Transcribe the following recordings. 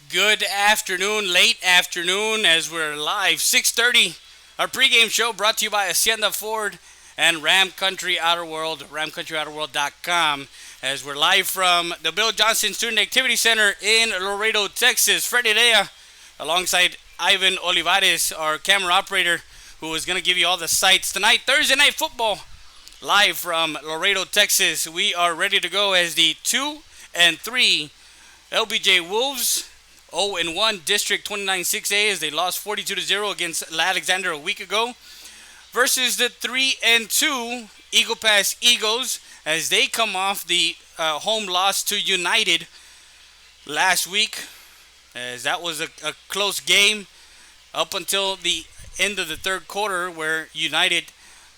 Good afternoon, late afternoon, as we're live, 6:30. Our pregame show brought to you by Hacienda Ford and Ram Country Outer World, ramcountryouterworld.com, as we're live from the Bill Johnson Student Activity Center in Laredo, Texas. Freddie Lea, alongside Ivan Olivares, our camera operator, who is going to give you all the sights tonight. Thursday Night Football, live from Laredo, Texas. We are ready to go as the 2-3 LBJ Wolves, 0-1 District 29 6A, as they lost 42-0 against Alexander a week ago, versus the 3-2 Eagle Pass Eagles, as they come off the home loss to United last week, as that was a close game up until the end of the third quarter, where United,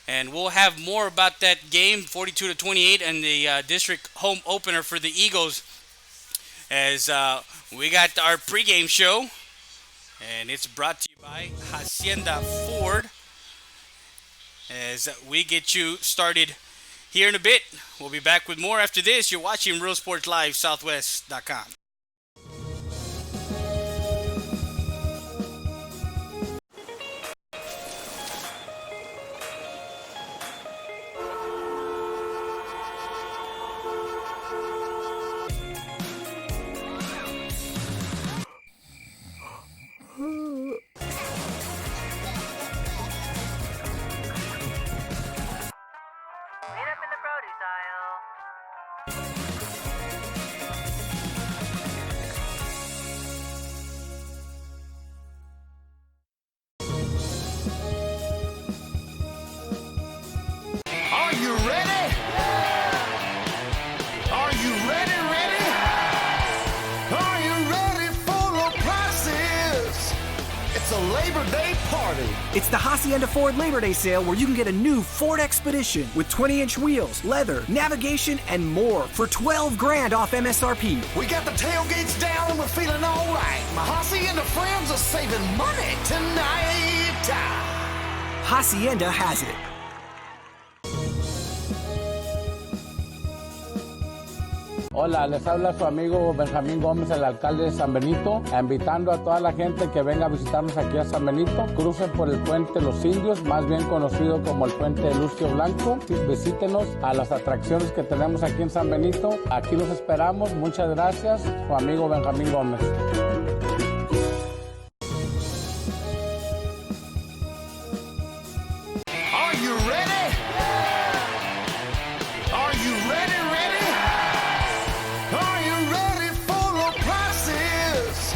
and we'll have more about that game, 42-28, and the district home opener for the Eagles, as we got our pregame show, and it's brought to you by Hacienda Ford, as we get you started here in a bit. We'll be back with more after this. You're watching Real Sports Live, Southwest.com. It's the Hacienda Ford Labor Day sale, where you can get a new Ford Expedition with 20-inch wheels, leather, navigation, and more for $12,000 off MSRP. We got the tailgates down and we're feeling all right. My Hacienda friends are saving money tonight. Hacienda has it. Hola, les habla su amigo Benjamín Gómez, el alcalde de San Benito, invitando a toda la gente que venga a visitarnos aquí a San Benito. Crucen por el puente Los Indios, más bien conocido como el puente de Lucio Blanco. Visítenos a las atracciones que tenemos aquí en San Benito. Aquí los esperamos. Muchas gracias. Su amigo Benjamín Gómez. Are you ready? Are you ready? Are you ready for the prices?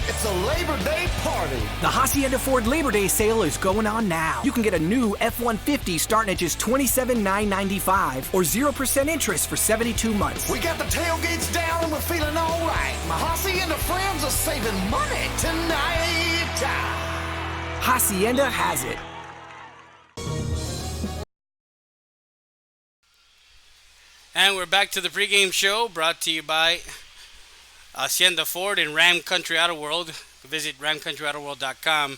It's a Labor Day party. The Hacienda Ford Labor Day sale is going on now. You can get a new F-150 starting at just $27,995 or 0% interest for 72 months. We got the tailgates down and we're feeling all right. My Hacienda friends are saving money tonight. Hacienda has it. And we're back to the pregame show, brought to you by Hacienda Ford and Ram Country Outer World. Visit ramcountryouterworld.com.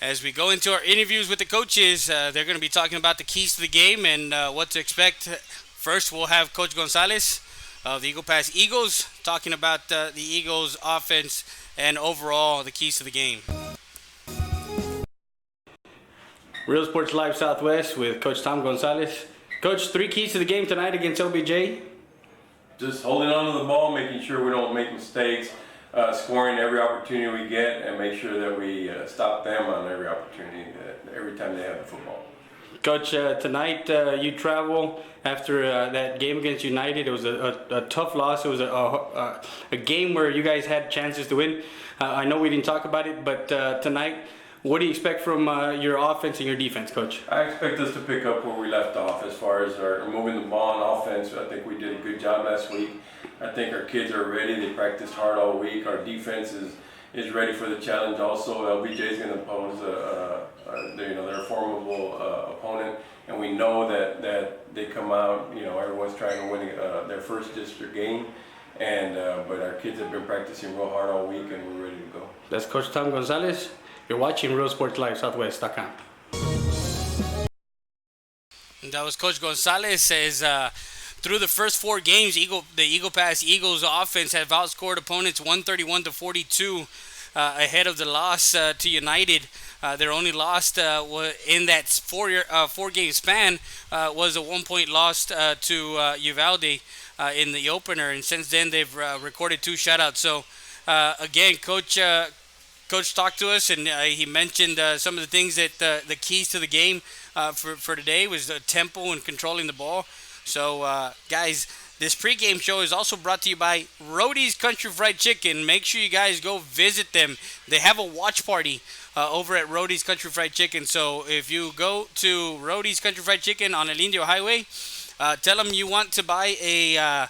As we go into our interviews with the coaches, they're going to be talking about the keys to the game and what to expect. First, we'll have Coach Gonzalez of the Eagle Pass Eagles talking about the Eagles' offense and overall the keys to the game. Real Sports Live Southwest with Coach Tom Gonzalez. Coach, 3 keys to the game tonight against LBJ. Just holding on to the ball, making sure we don't make mistakes, scoring every opportunity we get, and make sure that we stop them on every opportunity, every time they have the football. Coach, tonight you travel after that game against United. It was a tough loss. It was a game where you guys had chances to win. I know we didn't talk about it, but tonight, what do you expect from your offense and your defense, Coach? I expect us to pick up where we left off as far as our moving the ball on offense. I think we did a good job last week. I think our kids are ready. They practiced hard all week. Our defense is ready for the challenge also. LBJ is going to pose they're a formidable opponent, and we know that they come out, everyone's trying to win their first district game. But our kids have been practicing real hard all week, and we're ready to go. That's Coach Tom Gonzalez. You're watching Real Sports Live, Southwest.com. That was Coach Gonzalez. Says Through the first 4 games, the Eagle Pass Eagles offense have outscored opponents 131 to 42, ahead of the loss to United. Their only loss in that 4 game span was a 1 point loss to Uvalde in the opener, and since then they've recorded 2 shutouts. So again, Coach talked to us, and he mentioned some of the things that the keys to the game for today was the tempo and controlling the ball. So, guys, this pregame show is also brought to you by Roadie's Country Fried Chicken. Make sure you guys go visit them. They have a watch party over at Roadie's Country Fried Chicken. So if you go to Roadie's Country Fried Chicken on El Indio Highway, tell them you want to buy a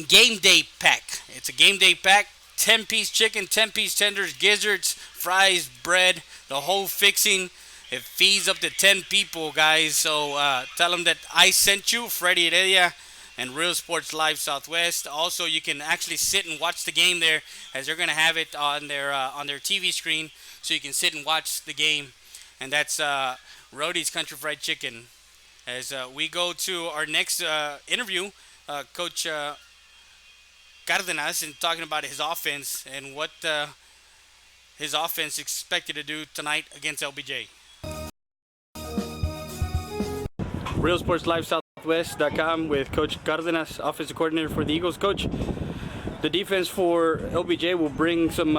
game day pack. It's a game day pack. 10-piece chicken, 10-piece tenders, gizzards, fries, bread, the whole fixing. It feeds up to 10 people, guys. So tell them that I sent you, Freddie Heredia, and Real Sports Live Southwest. Also, you can actually sit and watch the game there, as they're going to have it on their TV screen, so you can sit and watch the game. And that's Roadie's Country Fried Chicken. As we go to our next interview, Coach Cardenas, and talking about his offense and what his offense expected to do tonight against LBJ. Real Sports Live Southwest.com with Coach Cardenas, offensive coordinator for the Eagles. Coach, the defense for LBJ will bring some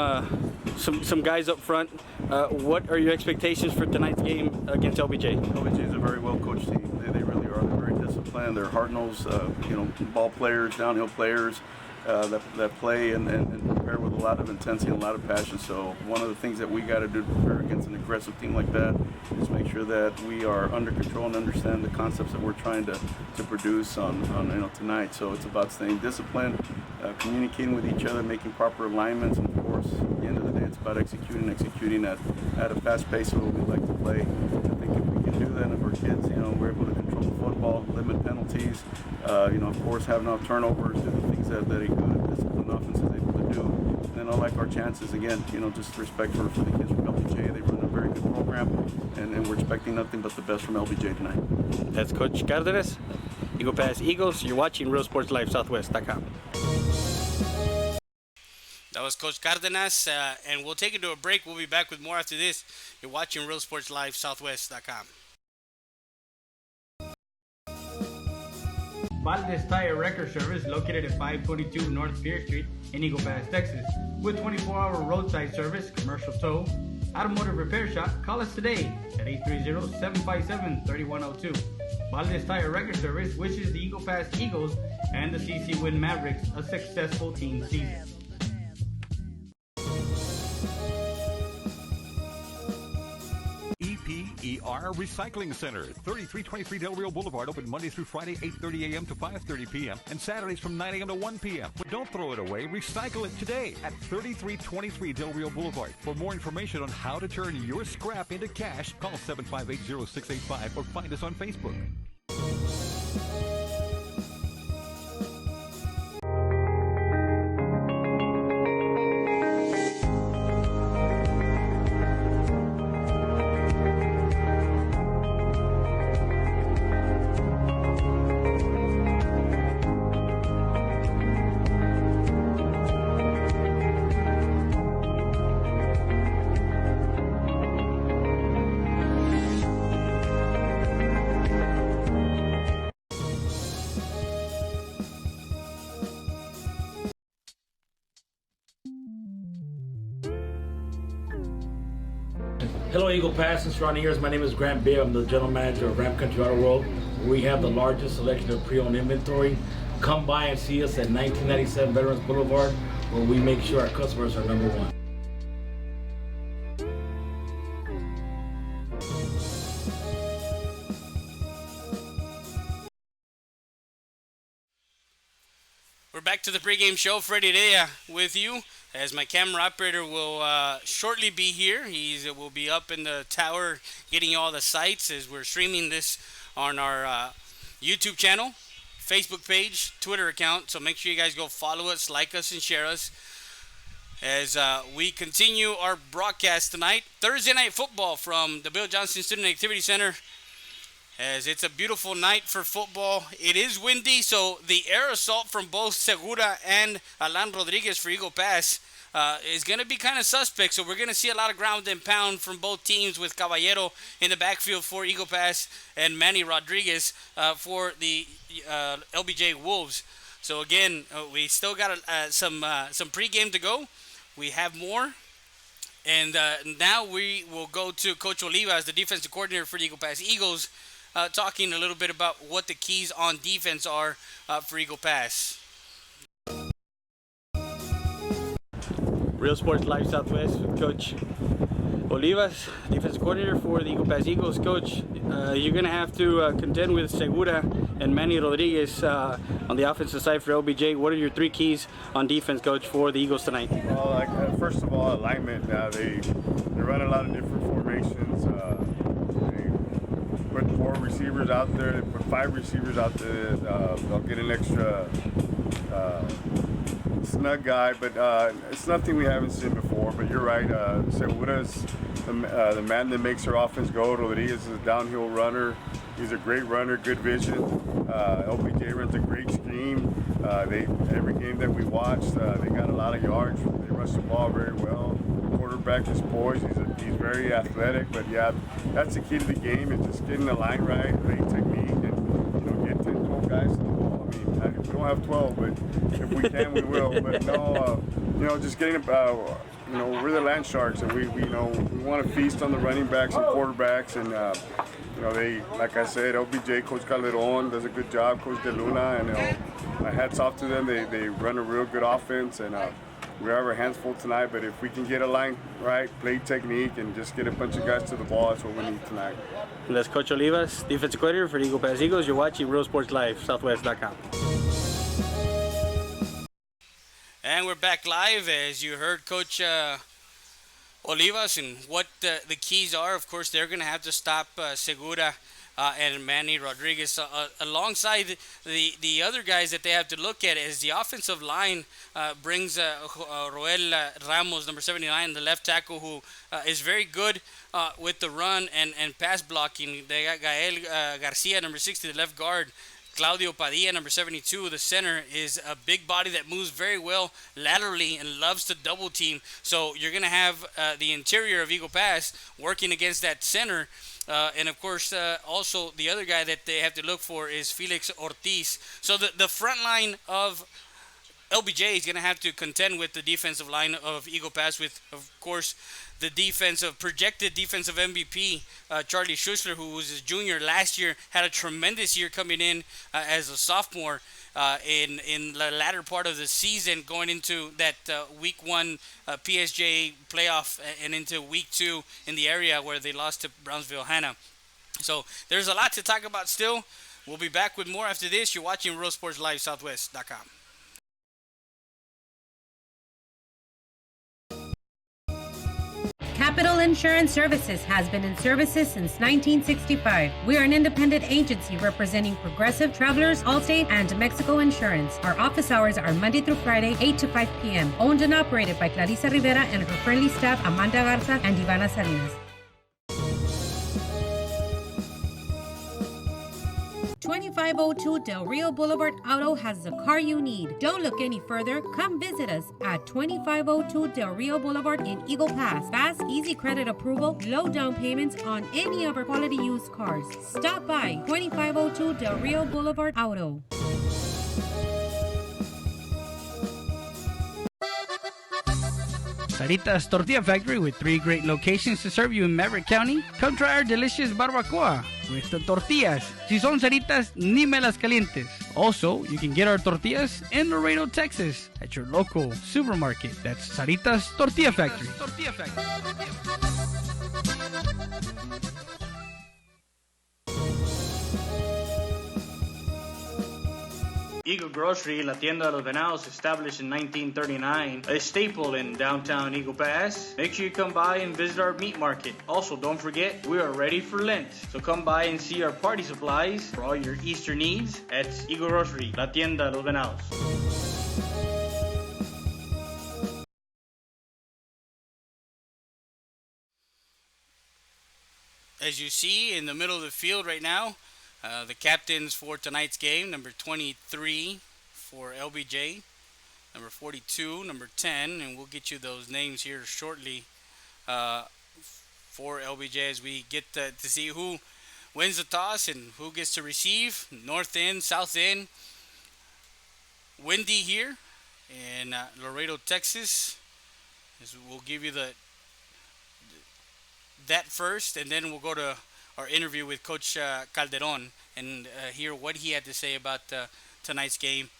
guys up front. What are your expectations for tonight's game against LBJ? LBJ is a very well coached team. They really are. They're very disciplined. They're hard-nosed, ball players, downhill players. That play and prepare with a lot of intensity and a lot of passion. So one of the things that we got to do to prepare against an aggressive team like that is make sure that we are under control and understand the concepts that we're trying to produce on tonight. So it's about staying disciplined, communicating with each other, making proper alignments, and of course, at the end of the day, it's about executing at a fast pace of what we like to play. I think if we can do that, if our kids, we're able to control the football, limit penalties, of course, have enough turnovers, do the things that a good disciplined offense is able to do. And then I like our chances again, just respect for the kids from LBJ. They run a very good program, and we're expecting nothing but the best from LBJ tonight. That's Coach Cardenas, Eagle Pass Eagles. You're watching Real Sports Live Southwest.com. That was Coach Cardenas, and we'll take it to a break. We'll be back with more after this. You're watching Real Sports Live Southwest.com. Valdez Tire Record Service, located at 522 North Pierce Street in Eagle Pass, Texas. With 24-hour roadside service, commercial tow, automotive repair shop, call us today at 830-757-3102. Valdez Tire Record Service wishes the Eagle Pass Eagles and the CC Win Mavericks a successful team season. EPER Recycling Center, 3323 Del Rio Boulevard, open Monday through Friday, 8:30 a.m. to 5:30 p.m. and Saturdays from 9 a.m. to 1 p.m. But don't throw it away, recycle it today at 3323 Del Rio Boulevard. For more information on how to turn your scrap into cash, call 758-0685 or find us on Facebook. Hello, Eagle Pass and surrounding areas. My name is Grant Beer. I'm the general manager of Ram Country Auto World. We have the largest selection of pre-owned inventory. Come by and see us at 1997 Veterans Boulevard, where we make sure our customers are number one. We're back to the pregame show. Freddie Heredia with you, as my camera operator will shortly be here. He will be up in the tower getting you all the sights as we're streaming this on our YouTube channel, Facebook page, Twitter account. So make sure you guys go follow us, like us, and share us as we continue our broadcast tonight. Thursday Night Football from the Bill Johnson Student Activity Center. as it's a beautiful night for football. It is windy, so the air assault from both Segura and Alan Rodriguez for Eagle Pass is going to be kind of suspect. So we're going to see a lot of ground and pound from both teams, with Caballero in the backfield for Eagle Pass and Manny Rodriguez for the LBJ Wolves. So again, we still got some pregame to go. We have more. And now we will go to Coach Olivas, the defensive coordinator for the Eagle Pass Eagles, talking a little bit about what the keys on defense are for Eagle Pass. Real Sports Live Southwest with Coach Olivas, defensive coordinator for the Eagle Pass Eagles. Coach, you're going to have to contend with Segura and Manny Rodriguez on the offensive side for LBJ. What are your three keys on defense, Coach, for the Eagles tonight? Well, first of all, alignment. They run a lot of different formations. They put 4 receivers out there. They put 5 receivers out there. They'll get an extra snug guy, but it's nothing we haven't seen before. But you're right. Segura's the man that makes our offense go. Rodriguez is a downhill runner. He's a great runner, good vision. LBJ runs a great scheme. Every game that we watched, they got a lot of yards. They rush the ball very well. Quarterback is poised. He's very athletic. But yeah, that's the key to the game, is just getting the line right, great technique, and get 10, 12 guys to the ball. I mean, we don't have 12, but if we can, we will. But no, just getting we're the land sharks, and we want to feast on the running backs and quarterbacks, and they, like I said, LBJ, Coach Calderon does a good job, Coach De Luna, and my hats off to them. They run a real good offense, and we have our hands full tonight. But if we can get a line right, play technique, and just get a bunch of guys to the ball, that's what we need tonight. That's Coach Olivas, defensive coordinator for Eagle Pass Eagles. You're watching Real Sports Live, Southwest.com. And we're back live, as you heard Coach Olivas and what the keys are. Of course, they're going to have to stop Segura and Manny Rodriguez alongside the other guys that they have to look at. As the offensive line brings Roel Ramos, number 79, the left tackle, who is very good with the run and pass blocking. They got Gael Garcia, number 60, the left guard. Claudio Padilla, number 72, the center, is a big body that moves very well laterally and loves to double team. So you're going to have the interior of Eagle Pass working against that center. And of course, also the other guy that they have to look for is Felix Ortiz. So the front line of LBJ is going to have to contend with the defensive line of Eagle Pass, with, of course, the projected defensive MVP, Charlie Schussler, who was a junior last year, had a tremendous year coming in as a sophomore in the latter part of the season, going into that week 1 PSJ playoff and into week 2 in the area where they lost to Brownsville Hannah. So there's a lot to talk about still. We'll be back with more after this. You're watching Real Sports Live, Southwest.com. Capital Insurance Services has been in services since 1965. We are an independent agency representing Progressive, Travelers, Allstate, and Mexico Insurance. Our office hours are Monday through Friday, 8 to 5 p.m. Owned and operated by Clarissa Rivera and her friendly staff, Amanda Garza and Ivana Salinas. 2502 Del Rio Boulevard Auto has the car you need. Don't look any further. Come visit us at 2502 Del Rio Boulevard in Eagle Pass. Fast, easy credit approval, low down payments on any of our quality used cars. Stop by 2502 Del Rio Boulevard Auto. Sarita's Tortilla Factory, with 3 great locations to serve you in Maverick County. Come try our delicious barbacoa with the tortillas. Si son Saritas, ni me las calientes. Also, you can get our tortillas in Laredo, Texas at your local supermarket. That's Sarita's Tortilla Factory. Eagle Grocery, La Tienda de los Venados, established in 1939, a staple in downtown Eagle Pass. Make sure you come by and visit our meat market. Also, don't forget, we are ready for Lent. So come by and see our party supplies for all your Easter needs at Eagle Grocery, La Tienda de los Venados. as you see in the middle of the field right now, the captains for tonight's game, number 23 for LBJ, number 42, number 10, and we'll get you those names here shortly for LBJ as we get to see who wins the toss and who gets to receive. North end, south end. Windy here in Laredo, Texas. As we'll give you that first, and then we'll go to our interview with Coach Calderon and hear what he had to say about tonight's game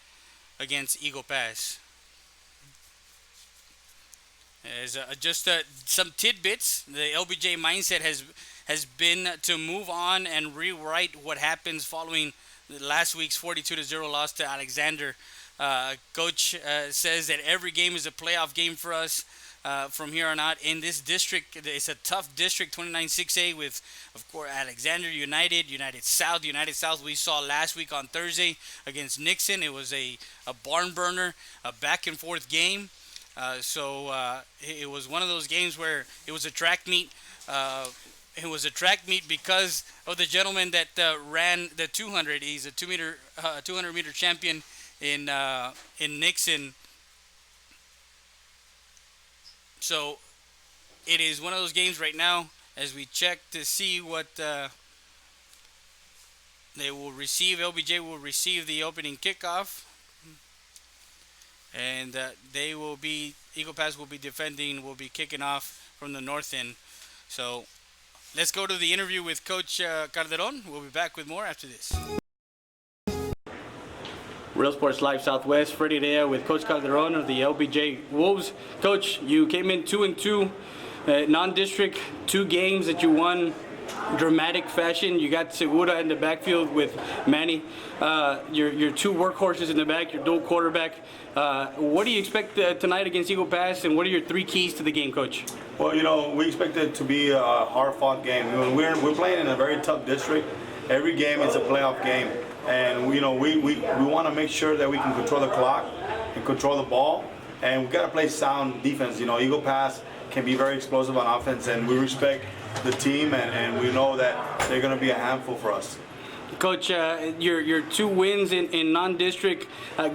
against Eagle Pass. As just some tidbits, the LBJ mindset has been to move on and rewrite what happens following last week's 42-0 loss to Alexander. Coach says that every game is a playoff game for us from here on out. In this district, it's a tough district, 29-6A, with, of course, Alexander United, United South. United South we saw last week on Thursday against Nixon. It was a barn burner, a back-and-forth game. So it was one of those games where it was a track meet. It was a track meet because of the gentleman that ran the 200. He's a 200-meter champion in Nixon. So it is one of those games right now as we check to see what they will receive. LBJ will receive the opening kickoff. And Eagle Pass will be defending, will be kicking off from the north end. So let's go to the interview with Coach Calderon. We'll be back with more after this. Real Sports Live Southwest, Freddie Rea with Coach Calderon of the LBJ Wolves. Coach, you came in 2-2, non-district, 2 games that you won. Dramatic fashion. You got Segura in the backfield with Manny. Your 2 workhorses in the back, your dual quarterback. What do you expect tonight against Eagle Pass, and what are your 3 keys to the game, Coach? Well, we expect it to be a hard-fought game. We're playing in a very tough district. Every game is a playoff game, and we want to make sure that we can control the clock and control the ball, and we got to play sound defense. Eagle Pass can be very explosive on offense, and we respect the team, and we know that they're going to be a handful for us. Coach, your 2 wins in non-district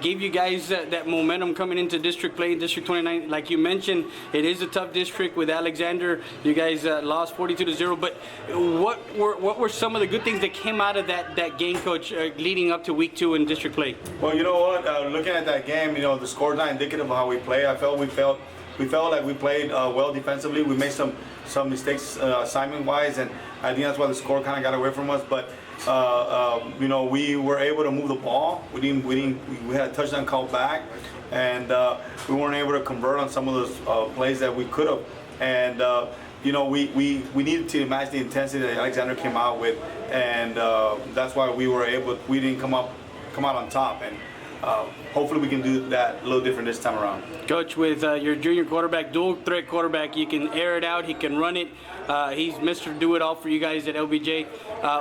gave you guys that momentum coming into district play in District 29. Like you mentioned, it is a tough district with Alexander. You guys lost 42-0. But what were some of the good things that came out of that game, Coach, leading up to week 2 in district play? Well, you know what? Looking at that game, the score is not indicative of how we play. We felt like we played well defensively. We made some mistakes assignment-wise, and I think that's why the score kind of got away from us. But we were able to move the ball. We had a touchdown call back, and we weren't able to convert on some of those plays that we could have. And we needed to match the intensity that Alexander came out with, and that's why we didn't come out on top. And hopefully we can do that a little different this time around. Coach, with your junior quarterback, dual threat quarterback, you can air it out, he can run it. He's Mr. Do-It-All for you guys at LBJ.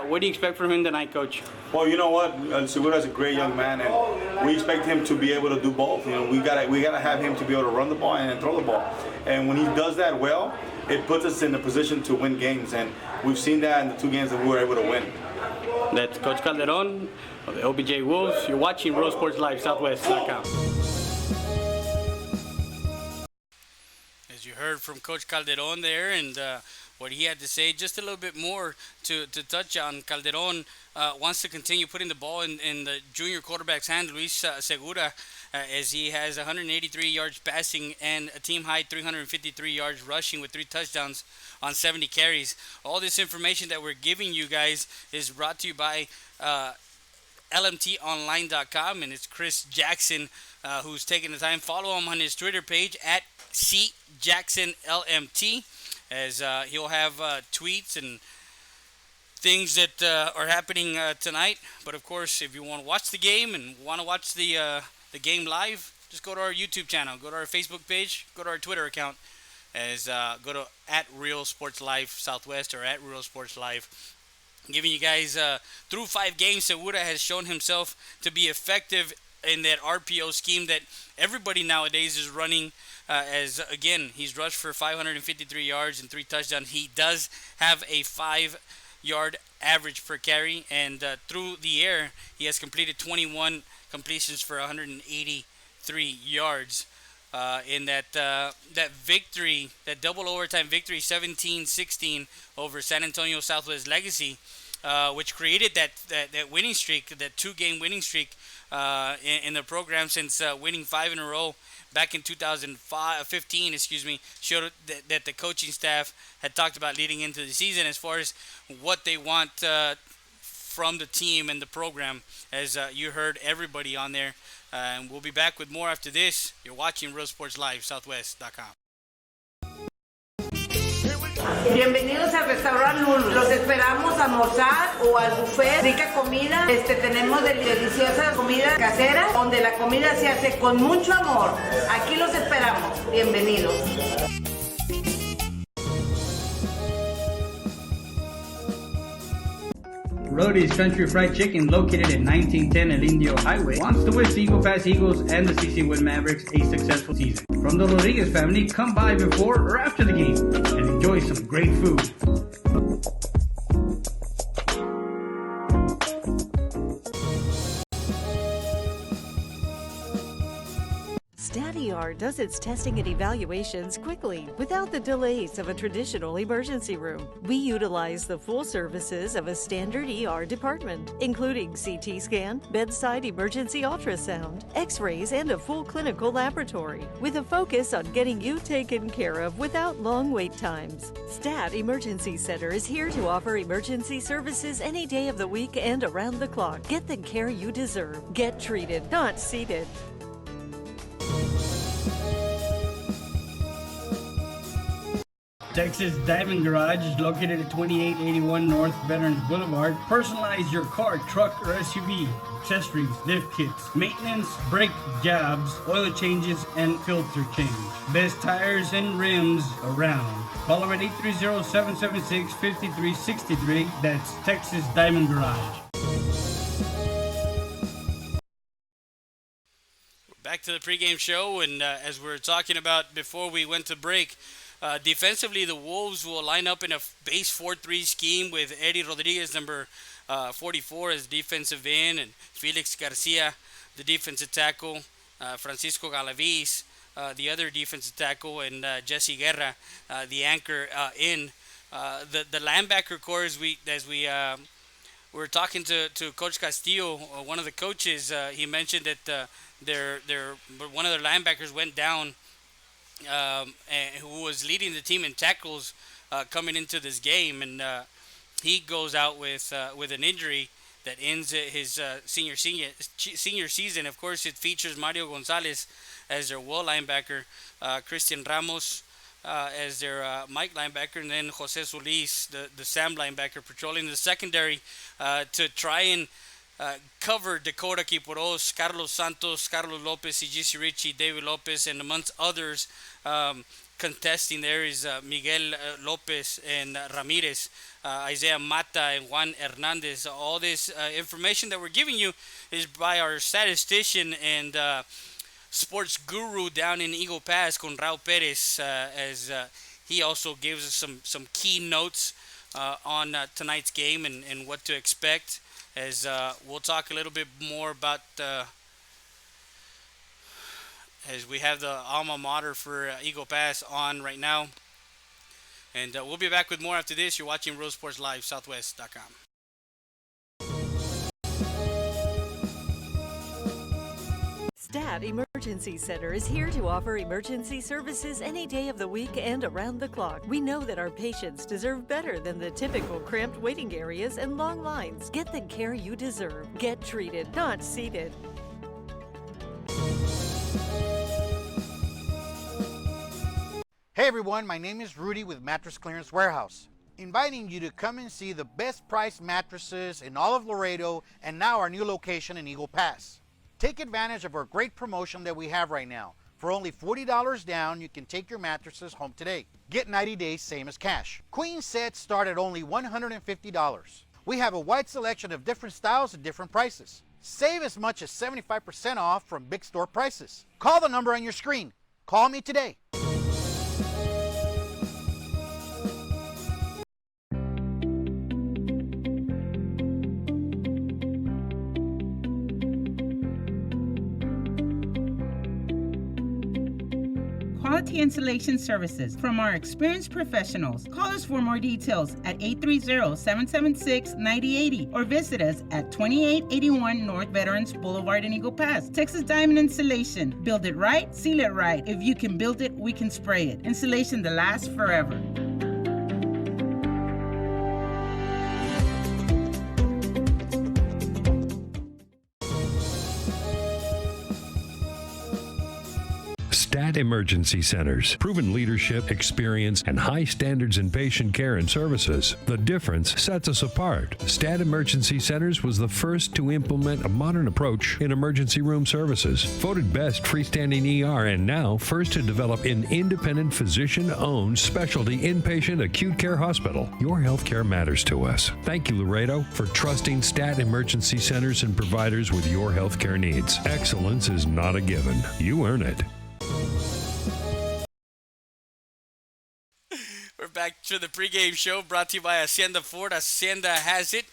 What do you expect from him tonight, Coach? Well, you know what? Segura is a great young man, and we expect him to be able to do both. We gotta have him to be able to run the ball and throw the ball. And when he does that well, it puts us in a position to win games, and we've seen that in the 2 games that we were able to win. That's Coach Calderon of the LBJ Wolves. You're watching Real Sports Live Southwest.com. As you heard from Coach Calderon there, and what he had to say, just a little bit more to touch on. Calderon wants to continue putting the ball in the junior quarterback's hand, Luis Segura, as he has 183 yards passing and a team-high 353 yards rushing with 3 touchdowns on 70 carries. All this information that we're giving you guys is brought to you by LMTonline.com, and it's Chris Jackson who's taking the time. Follow him on his Twitter page at CJacksonLMT, as he'll have tweets and things that are happening tonight. But of course, if you want to watch the game and want to watch the game live, just go to our YouTube channel, go to our Facebook page, go to our Twitter account, as go to at Real Sports Live Southwest or at Real Sports Live. Giving you guys through 5 games, Segura has shown himself to be effective in that RPO scheme that everybody nowadays is running. As again, he's rushed for 553 yards and 3 touchdowns. He does have a 5 yard average per carry, and through the air, he has completed 21 completions for 183 yards. In that victory, that double overtime victory, 17-16 over San Antonio Southwest Legacy, which created that winning streak, that 2-game winning streak in the program since winning 5 in a row back in 2015, showed that the coaching staff had talked about leading into the season as far as what they want from the team and the program, as you heard everybody on there. And we'll be back with more after this. You're watching Real Sports Live, Southwest.com. Bienvenidos al restaurante Lulu. Los esperamos a almorzar o al buffet. Rica comida. Tenemos deliciosa comida casera, donde la comida se hace con mucho amor. Aquí los esperamos. Bienvenidos. Rody's Country Fried Chicken, located at 1910 El Indio Highway, wants to wish the Eagle Pass Eagles and the CC Wood Mavericks a successful season. From the Rodriguez family, come by before or after the game and enjoy some great food. StatER does its testing and evaluations quickly without the delays of a traditional emergency room. We utilize the full services of a standard ER department, including CT scan, bedside emergency ultrasound, x-rays, and a full clinical laboratory, with a focus on getting you taken care of without long wait times. Stat Emergency Center is here to offer emergency services any day of the week and around the clock. Get the care you deserve. Get treated, not seated. Texas Diamond Garage is located at 2881 North Veterans Boulevard. Personalize your car, truck, or SUV. Accessories, lift kits, maintenance, brake jobs, oil changes, and filter change. Best tires and rims around. Call them at 830-776-5363. That's Texas Diamond Garage. Back to the pregame show, and as we were talking about before we went to break, defensively, the Wolves will line up in a base 4-3 scheme with Eddie Rodriguez, number 44, as defensive end, and Felix Garcia, the defensive tackle, Francisco Galaviz, the other defensive tackle, and Jesse Guerra, the anchor in. The linebacker core, as we were talking to Coach Castillo, one of the coaches, he mentioned that one of their linebackers went down, and who was leading the team in tackles coming into this game, and he goes out with an injury that ends his senior season. Of course, it features Mario Gonzalez as their wall linebacker, Christian Ramos as their Mike linebacker, and then Jose Solis, the Sam linebacker, patrolling the secondary to try and cover Dakota Kiporos, Carlos Santos, Carlos Lopez, CGC Ritchie, David Lopez, and amongst others. Contesting there is Miguel Lopez and Ramirez, Isaiah Mata and Juan Hernandez. All this information that we're giving you is by our statistician and sports guru down in Eagle Pass, con Raul Perez, as he also gives us some key notes on tonight's game and what to expect, as we'll talk a little bit more about as we have the alma mater for Eagle Pass on right now. And we'll be back with more after this. You're watching Real Sports Live, Southwest.com. Stat Emergency Center is here to offer emergency services any day of the week and around the clock. We know that our patients deserve better than the typical cramped waiting areas and long lines. Get the care you deserve. Get treated, not seated. Hey everyone, my name is Rudy with Mattress Clearance Warehouse, inviting you to come and see the best price mattresses in all of Laredo and now our new location in Eagle Pass. Take advantage of our great promotion that we have right now. For only $40 down, you can take your mattresses home today. Get 90 days same as cash. Queen sets start at only $150. We have a wide selection of different styles at different prices. Save as much as 75% off from big store prices. Call the number on your screen. Call me today. warranty installation services from our experienced professionals. Call us for more details at 830-776-9080 or visit us at 2881 North Veterans Boulevard in Eagle Pass. Texas Diamond Installation. Build it right, seal it right. If you can build it, we can spray it. Installation that lasts forever. Stat Emergency Centers. Proven leadership, experience, and high standards in patient care and services. The difference sets us apart. Stat Emergency Centers was the first to implement a modern approach in emergency room services. Voted best freestanding ER and now first to develop an independent physician-owned specialty inpatient acute care hospital. Your healthcare matters to us. Thank you, Laredo, for trusting Stat Emergency Centers and providers with your healthcare needs. Excellence is not a given. You earn it. We're back to the pregame show brought to you by Hacienda Ford. Hacienda has it.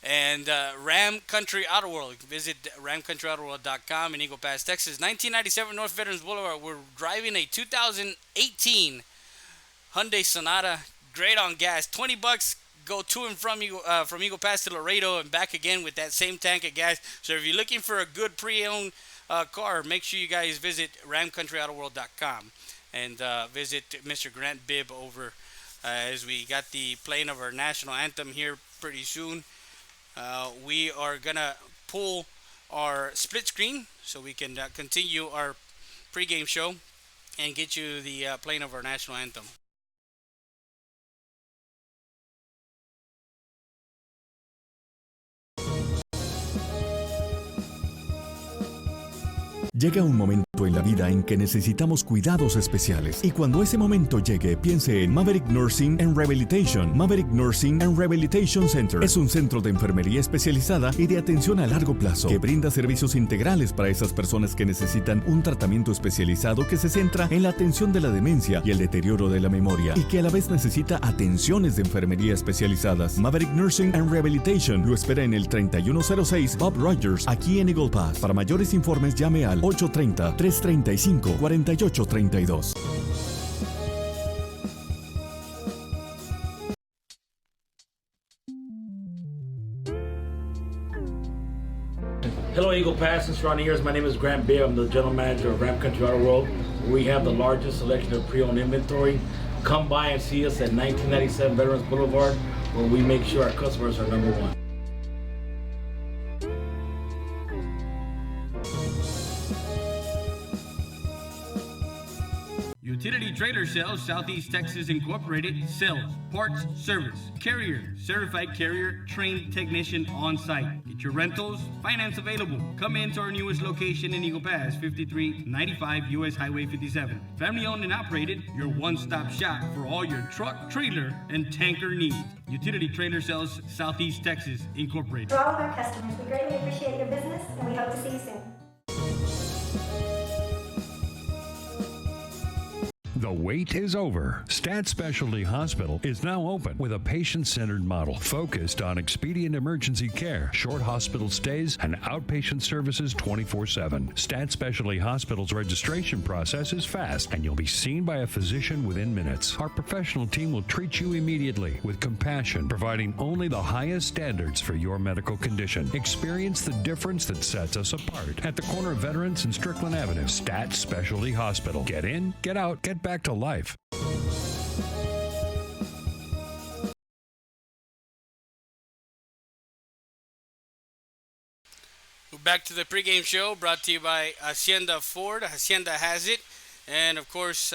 And Ram Country Outer World. Visit ramcountryouterworld.com in Eagle Pass, Texas. 1997 North Veterans Boulevard. We're driving a 2018 Hyundai Sonata. Great on gas. $20. Go to and from Eagle Pass to Laredo and back again with that same tank of gas. So if you're looking for a good pre-owned car, make sure you guys visit ramcountryouterworld.com and visit Mr. Grant Bibb over as we got the playing of our national anthem here pretty soon. We are going to pull our split screen so we can continue our pregame show and get you the playing of our national anthem. Llega un momento en la vida en que necesitamos cuidados especiales. Y cuando ese momento llegue, piense en Maverick Nursing and Rehabilitation. Maverick Nursing and Rehabilitation Center es un centro de enfermería especializada y de atención a largo plazo que brinda servicios integrales para esas personas que necesitan un tratamiento especializado que se centra en la atención de la demencia y el deterioro de la memoria y que a la vez necesita atenciones de enfermería especializadas. Maverick Nursing and Rehabilitation lo espera en el 3106 Bob Rogers, aquí en Eagle Pass. Para mayores informes llame al 830-335-4832. Hello, Eagle Pass and surrounding areas. My name is Grant Bibb. I'm the general manager of Ram Country Outer World. We have the largest selection of pre-owned inventory. Come by and see us at 1997 Veterans Boulevard, where we make sure our customers are number one. Utility Trailer Sales, Southeast Texas Incorporated, sales, parts, service, carrier, certified carrier, trained technician on site. Get your rentals, finance available. Come into our newest location in Eagle Pass, 5395 US Highway 57. Family owned and operated, your one-stop shop for all your truck, trailer, and tanker needs. Utility Trailer Sales, Southeast Texas Incorporated. For all of our customers, we greatly appreciate your business and we hope to see you soon. The wait is over. Stat Specialty Hospital is now open with a patient-centered model focused on expedient emergency care, short hospital stays, and outpatient services 24/7. Stat Specialty Hospital's registration process is fast, and you'll be seen by a physician within minutes. Our professional team will treat you immediately with compassion, providing only the highest standards for your medical condition. Experience the difference that sets us apart at the corner of Veterans and Strickland Avenue. Stat Specialty Hospital. Get in, get out, get back to life. We're back to the pregame show brought to you by Hacienda Ford. Hacienda has it. And of course,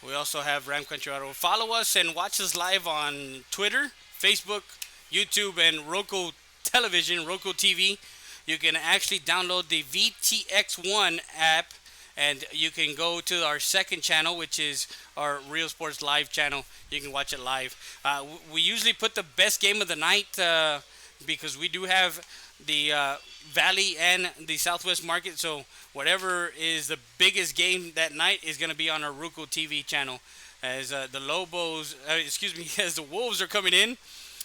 we also have Ram Country Auto. Follow us and watch us live on Twitter, Facebook, YouTube, and Roku Television, Roku TV. You can actually download the VTX1 app, and you can go to our second channel, which is our Real Sports Live channel. You can watch it live. We usually put the best game of the night because we do have the Valley and the Southwest market. So whatever is the biggest game that night is going to be on our Roku TV channel. As the Lobos, as the Wolves are coming in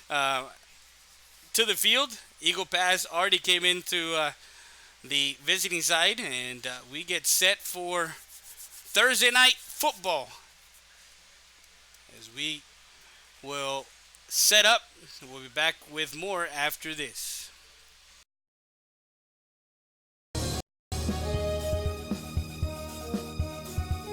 to the field. Eagle Pass already came into the visiting side, and we get set for Thursday night football as we will set up. We'll be back with more after this.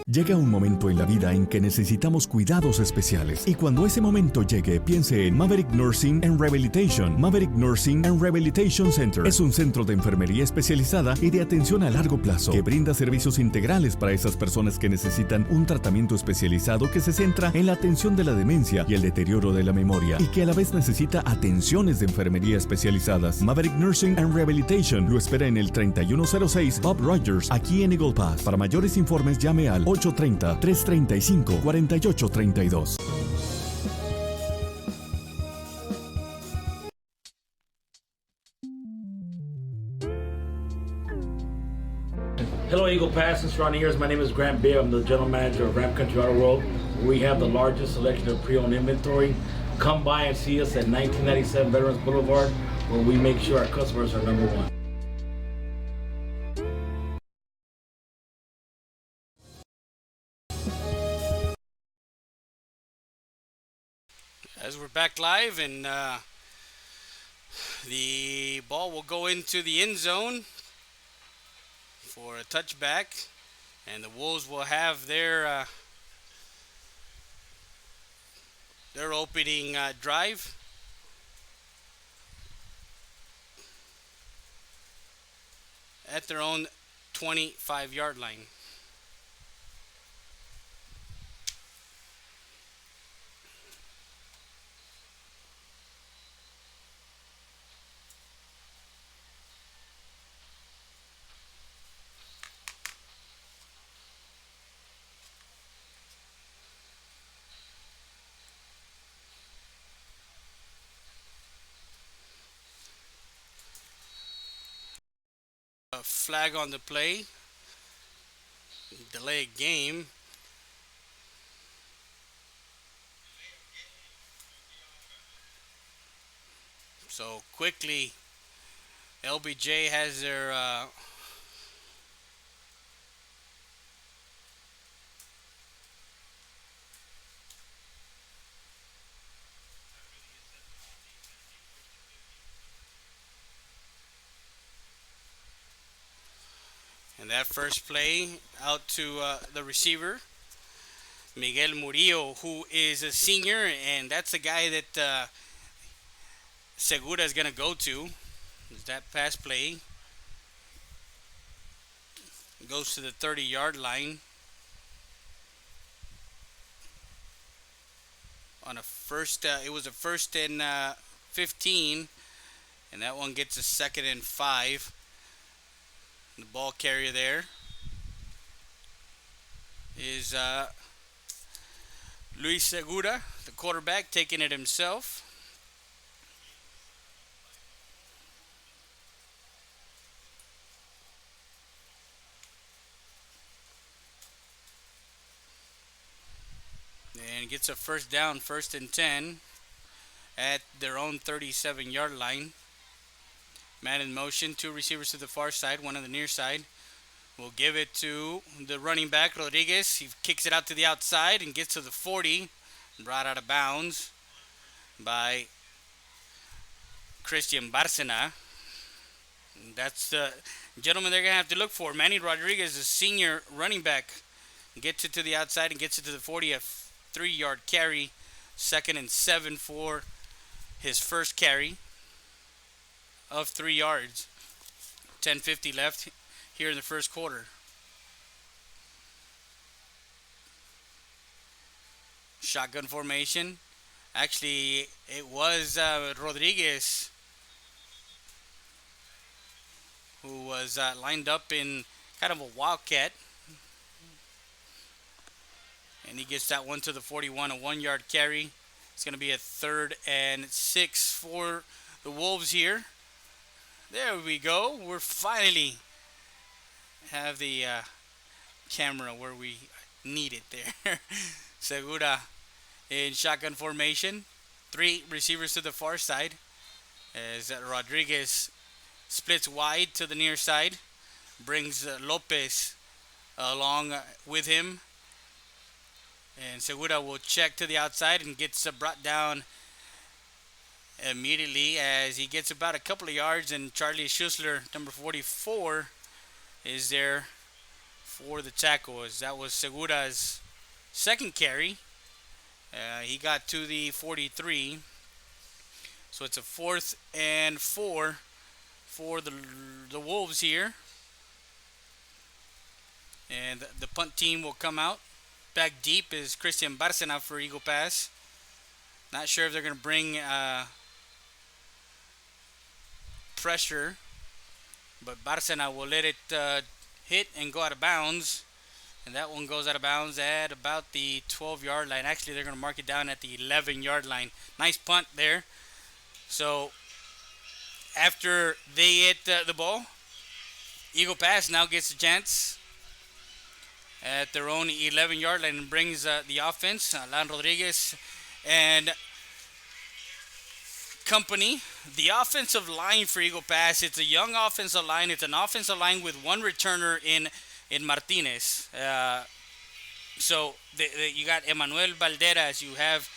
Llega un momento en la vida en que necesitamos cuidados especiales y cuando ese momento llegue, piense en Maverick Nursing and Rehabilitation. Maverick Nursing and Rehabilitation Center es un centro de enfermería especializada y de atención a largo plazo que brinda servicios integrales para esas personas que necesitan un tratamiento especializado que se centra en la atención de la demencia y el deterioro de la memoria y que a la vez necesita atenciones de enfermería especializadas. Maverick Nursing and Rehabilitation lo espera en el 3106 Bob Rogers, aquí en Eagle Pass. Para mayores informes llame al 830-335-4832. Hello, Eagle Pass and surrounding areas. My name is Grant Beer. I'm the general manager of Ram Country Auto World. We have the largest selection of pre-owned inventory. Come by and see us at 1997 Veterans Boulevard, where we make sure our customers are number one. As we're back live, and the ball will go into the end zone for a touchback, and the Wolves will have their opening drive. At their own 25-yard line. A flag on the play. Delay game. So quickly, LBJ has their and that first play out to the receiver, Miguel Murillo, who is a senior, and that's the guy that Segura is going to go to. That pass play goes to the 30-yard line on a first. It was a 1st and 15, and that one gets a 2nd and 5. The ball carrier there is Luis Segura, the quarterback, taking it himself. And gets a first down, 1st and 10 at their own 37-yard line. Man in motion, 2 receivers to the far side, 1 on the near side. We'll give it to the running back, Rodriguez. He kicks it out to the outside and gets to the 40. Brought out of bounds by Christian Barcena. That's the gentleman they're going to have to look for. Manny Rodriguez, a senior running back, gets it to the outside and gets it to the 40, a 3-yard carry. 2nd and 7 for his first carry of 3 yards. 10:50 left here in the first quarter. Shotgun formation. Actually, it was Rodriguez who was lined up in kind of a wildcat. And he gets that one to the 41, a 1-yard carry. It's going to be a 3rd and 6 for the Wolves here. There we go. We're finally have the camera where we need it there. Segura in shotgun formation. 3 receivers to the far side as Rodriguez splits wide to the near side. brings Lopez along with him. And Segura will check to the outside and gets brought down immediately as he gets about a couple of yards. And Charlie Schussler, number 44, is there for the tackle. As that was Segura's second carry. He got to the 43. So it's a 4th and 4 for the Wolves here. And the punt team will come out. Back deep is Christian Barcena for Eagle Pass. Not sure if they're going to bring pressure, but Barcena will let it hit and go out of bounds. And that one goes out of bounds at about the 12-yard line. Actually, they're going to mark it down at the 11-yard line. Nice punt there. So after they hit the ball, Eagle Pass now gets a chance at their own 11-yard line and brings the offense, Alan Rodriguez and company. The offensive line for Eagle Pass, it's a young offensive line. It's an offensive line with one returner in Martinez. So you got Emmanuel Valderas. You have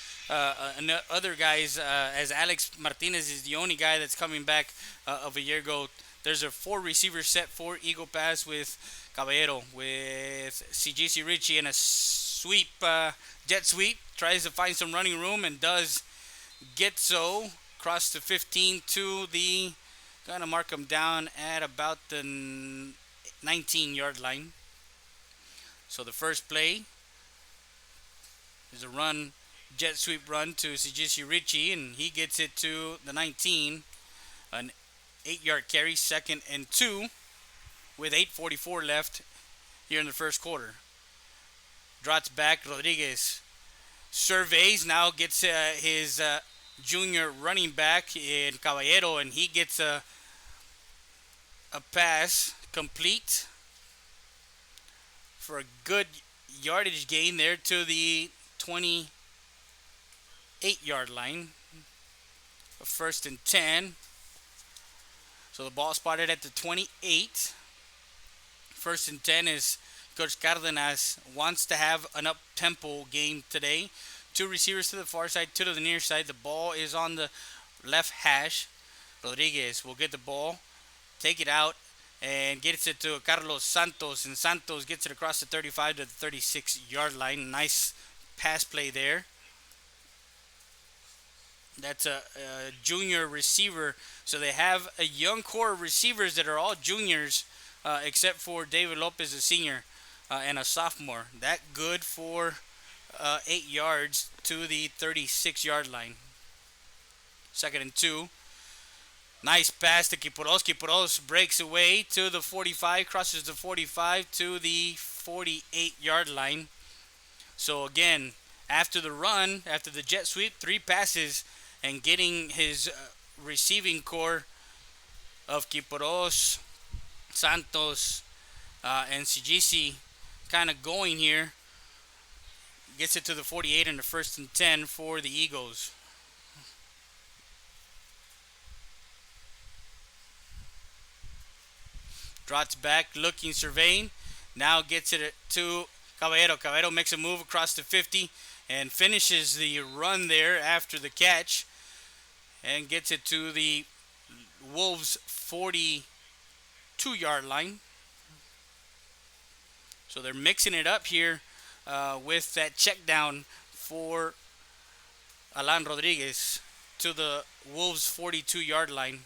other guys, as Alex Martinez is the only guy that's coming back of a year ago. There's a 4 receiver set for Eagle Pass with Caballero, with CGC Richie, and a sweep, jet sweep. Tries to find some running room and does get so. Across the 15 to the, gonna mark him down at about the 19-yard line. So the first play is a run, jet sweep run to CGC Richie, and he gets it to the 19. An 8-yard carry, 2nd and 2, with 8:44 left here in the first quarter. Drops back, Rodriguez surveys, now gets his junior running back in Caballero, and he gets a pass complete for a good yardage gain there to the 28-yard line. 1st and 10. So the ball spotted at the 28. 1st and 10 is Coach Cardenas wants to have an up-tempo game today. 2 receivers to the far side, 2 to the near side. The ball is on the left hash. Rodriguez will get the ball, take it out, and gets it to Carlos Santos. And Santos gets it across the 35 to the 36-yard line. Nice pass play there. That's a junior receiver. So they have a young core of receivers that are all juniors, except for David Lopez, a senior, and a sophomore. That good for 8 yards to the 36-yard line. 2nd and 2. Nice pass to Quiporos. Quiporos breaks away to the 45, crosses the 45 to the 48-yard line. So again, after the run, after the jet sweep, 3 passes, and getting his receiving core of Quiporos, Santos, and CGC kind of going here. Gets it to the 48 and the 1st and 10 for the Eagles. Drops back, looking, surveying. Now gets it to Caballero. Caballero makes a move across the 50 and finishes the run there after the catch. And gets it to the Wolves 42-yard line. So they're mixing it up here with that check down for Alan Rodriguez to the Wolves 42-yard line.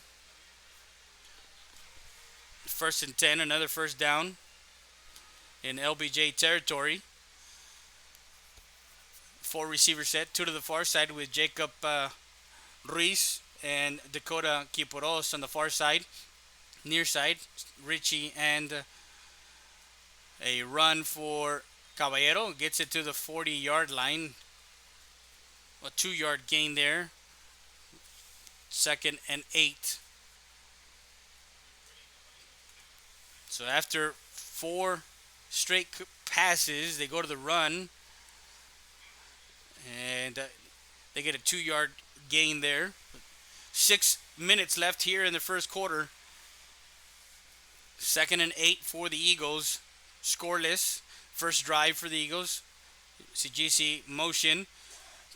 1st and 10, another first down in LBJ territory. 4 receiver set, 2 to the far side with Jacob Ruiz and Dakota Quiporos on the far side. Near side, Richie, and a run for Caballero. Gets it to the 40-yard line. A 2-yard gain there. 2nd and 8. So after 4 straight passes, they go to the run. And they get a 2-yard gain there. 6 minutes left here in the first quarter. Second and 8 for the Eagles. Scoreless. First drive for the Eagles. CGC motion.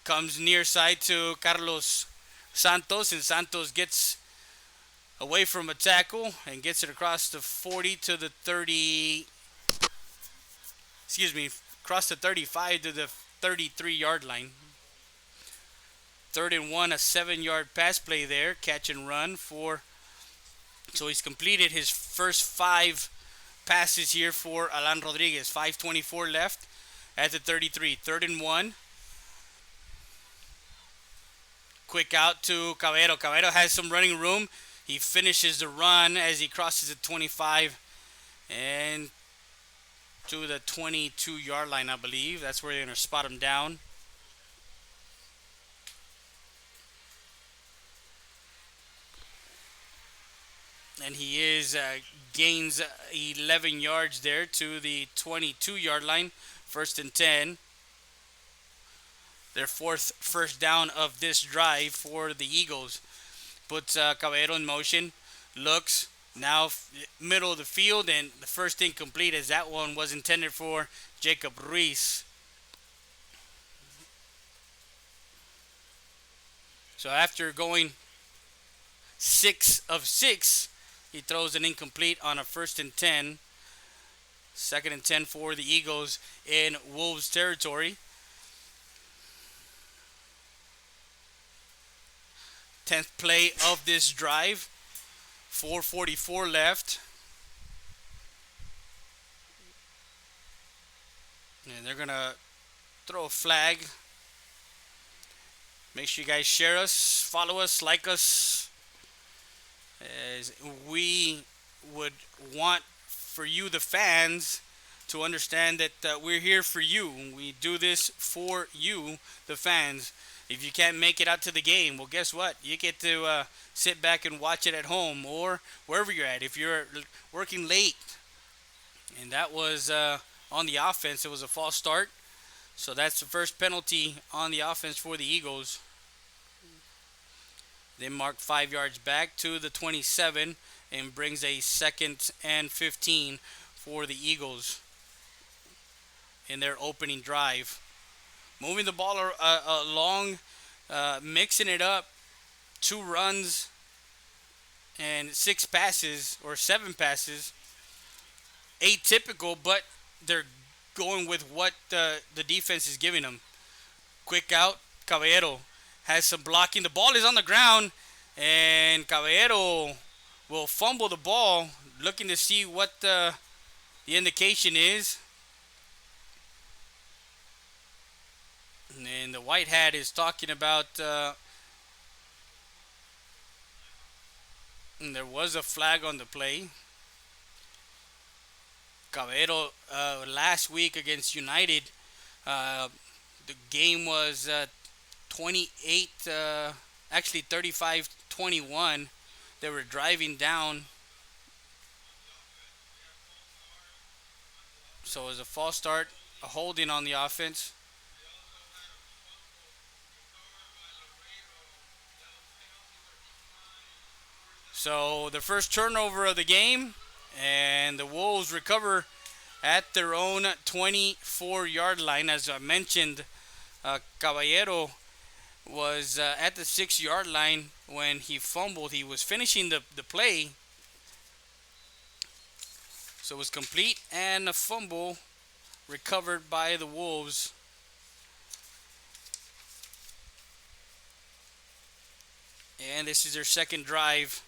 Comes near side to Carlos Santos, and Santos gets away from a tackle and gets it across the 40 to the 30. Across the 35 to the 33-yard line. Third and 1, a 7-yard pass play there. Catch and run for. So he's completed his first 5 passes here for Alan Rodriguez. 5:24 left at the 33. Third and 1. Quick out to Caballero. Caballero has some running room. He finishes the run as he crosses the 25 and to the 22-yard line, I believe. That's where they're going to spot him down. And he gains 11 yards there to the 22-yard line. First and 10. Their fourth first down of this drive for the Eagles. Puts Caballero in motion. Looks. Now middle of the field. And the first incomplete as that one was intended for Jacob Ruiz. So after going 6 of 6, he throws an incomplete on a first and 10. Second and 10 for the Eagles in Wolves territory. 10th play of this drive. 4:44 left. And they're going to throw a flag. Make sure you guys share us, follow us, like us. As we would want for you, the fans, to understand that we're here for you. We do this for you, the fans. If you can't make it out to the game, well, guess what? You get to sit back and watch it at home or wherever you're at. If you're working late, and that was on the offense, it was a false start. So that's the first penalty on the offense for the Eagles. They mark 5 yards back to the 27 and brings a 2nd and 15 for the Eagles in their opening drive. Moving the ball along, mixing it up. 2 runs and 6 passes or 7 passes. Atypical, but they're going with what the defense is giving them. Quick out, Caballero has some blocking. The ball is on the ground, and Caballero will fumble the ball, looking to see what the indication is. And the white hat is talking about there was a flag on the play. Caballero last week against United, the game was 35-21. They were driving down. So it was a false start, a holding on the offense. So the first turnover of the game, and the Wolves recover at their own 24-yard line. As I mentioned, Caballero was at the 6-yard line when he fumbled. He was finishing the play. So it was complete and a fumble recovered by the Wolves. And this is their second drive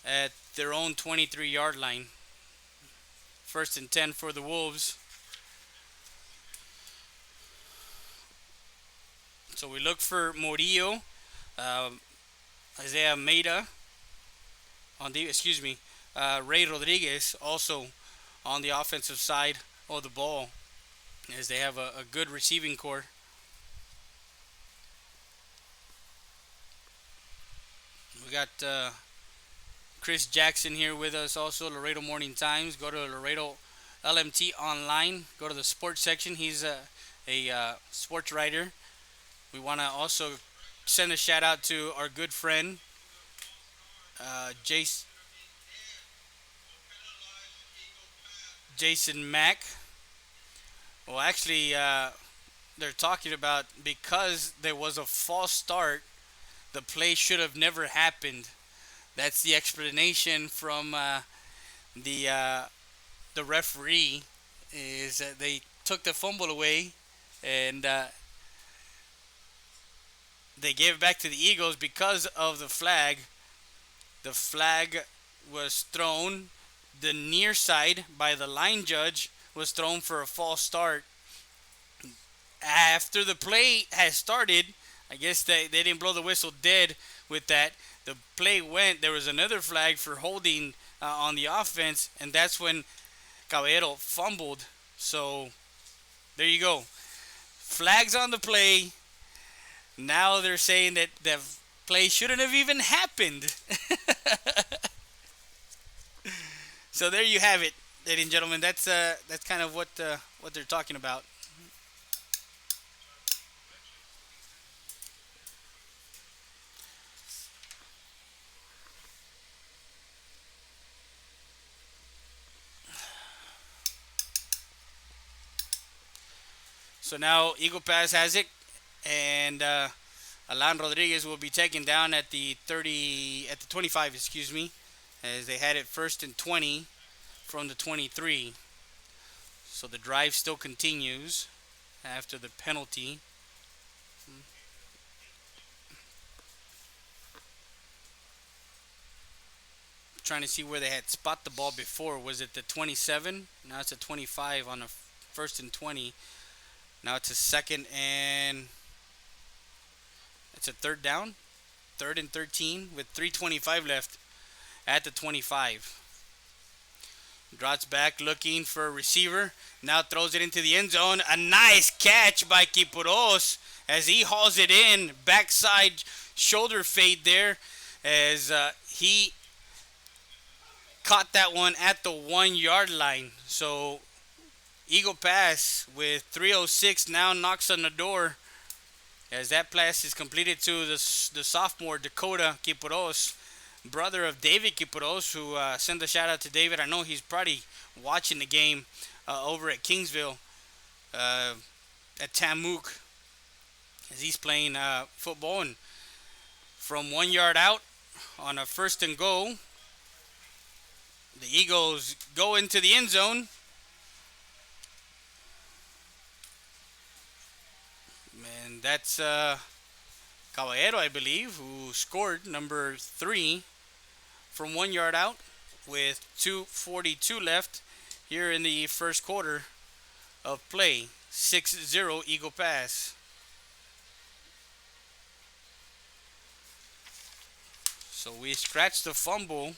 at their own 23-yard line. First and 10 for the Wolves. So we look for Murillo, Isaiah Maida on the, Ray Rodriguez also on the offensive side of the ball, as they have a good receiving core. We got Chris Jackson here with us also, Laredo Morning Times. Go to Laredo LMT online. Go to the sports section. He's a sports writer. We want to also send a shout out to our good friend, Jace. Jason Mack. Well, actually, they're talking about because there was a false start, the play should have never happened. That's the explanation from the referee. Is that they took the fumble away, and they gave it back to the Eagles because of the flag. The flag was thrown. The near side by the line judge was thrown for a false start. After the play has started, I guess they didn't blow the whistle dead with that. The play went. There was another flag for holding on the offense, and that's when Caballero fumbled. So there you go. Flags on the play. Now they're saying that the play shouldn't have even happened. So there you have it, ladies and gentlemen. That's kind of what they're talking about. So now Eagle Pass has it, and Alan Rodriguez will be taken down at the 25, excuse me, as they had it 1st and 20 from the 23. So the drive still continues after the penalty. Trying to see where they had spot the ball before. Was it the 27? Now it's a 25 on a 1st and 20. Now it's a 2nd and it's a 3rd down. 3rd and 13 with 3:25 left at the 25. Drops back looking for a receiver. Now throws it into the end zone. A nice catch by Kipuros as he hauls it in. Backside shoulder fade there as he caught that one at the 1-yard line. So Eagle Pass with 3:06 now knocks on the door as that pass is completed to the sophomore Dakota Kipuros, brother of David Kipuros, who sent a shout out to David. I know he's probably watching the game over at Kingsville at Tamuk as he's playing football. And from 1 yard out on a 1st and goal, the Eagles go into the end zone. And that's Caballero, I believe, who scored number 3 from 1 yard out with 2:42 left here in the first quarter of play. 6-0 Eagle Pass. So we scratched the fumble.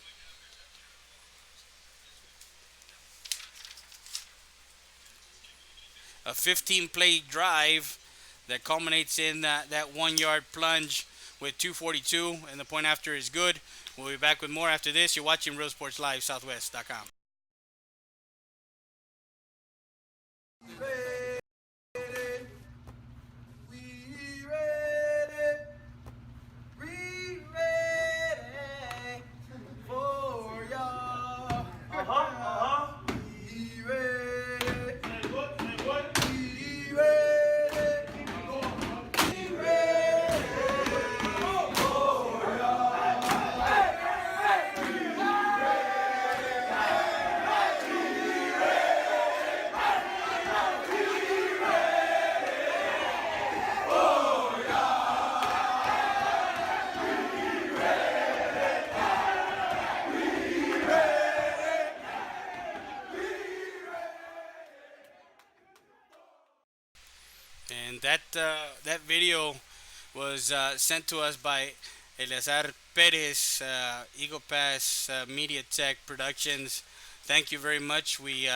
A 15-play drive that culminates in that 1 yard plunge with 2:42, and the point after is good. We'll be back with more after this. You're watching Real Sports Live, Southwest.com. And that video was sent to us by Eleazar Perez, Eagle Pass Media Tech Productions. Thank you very much. We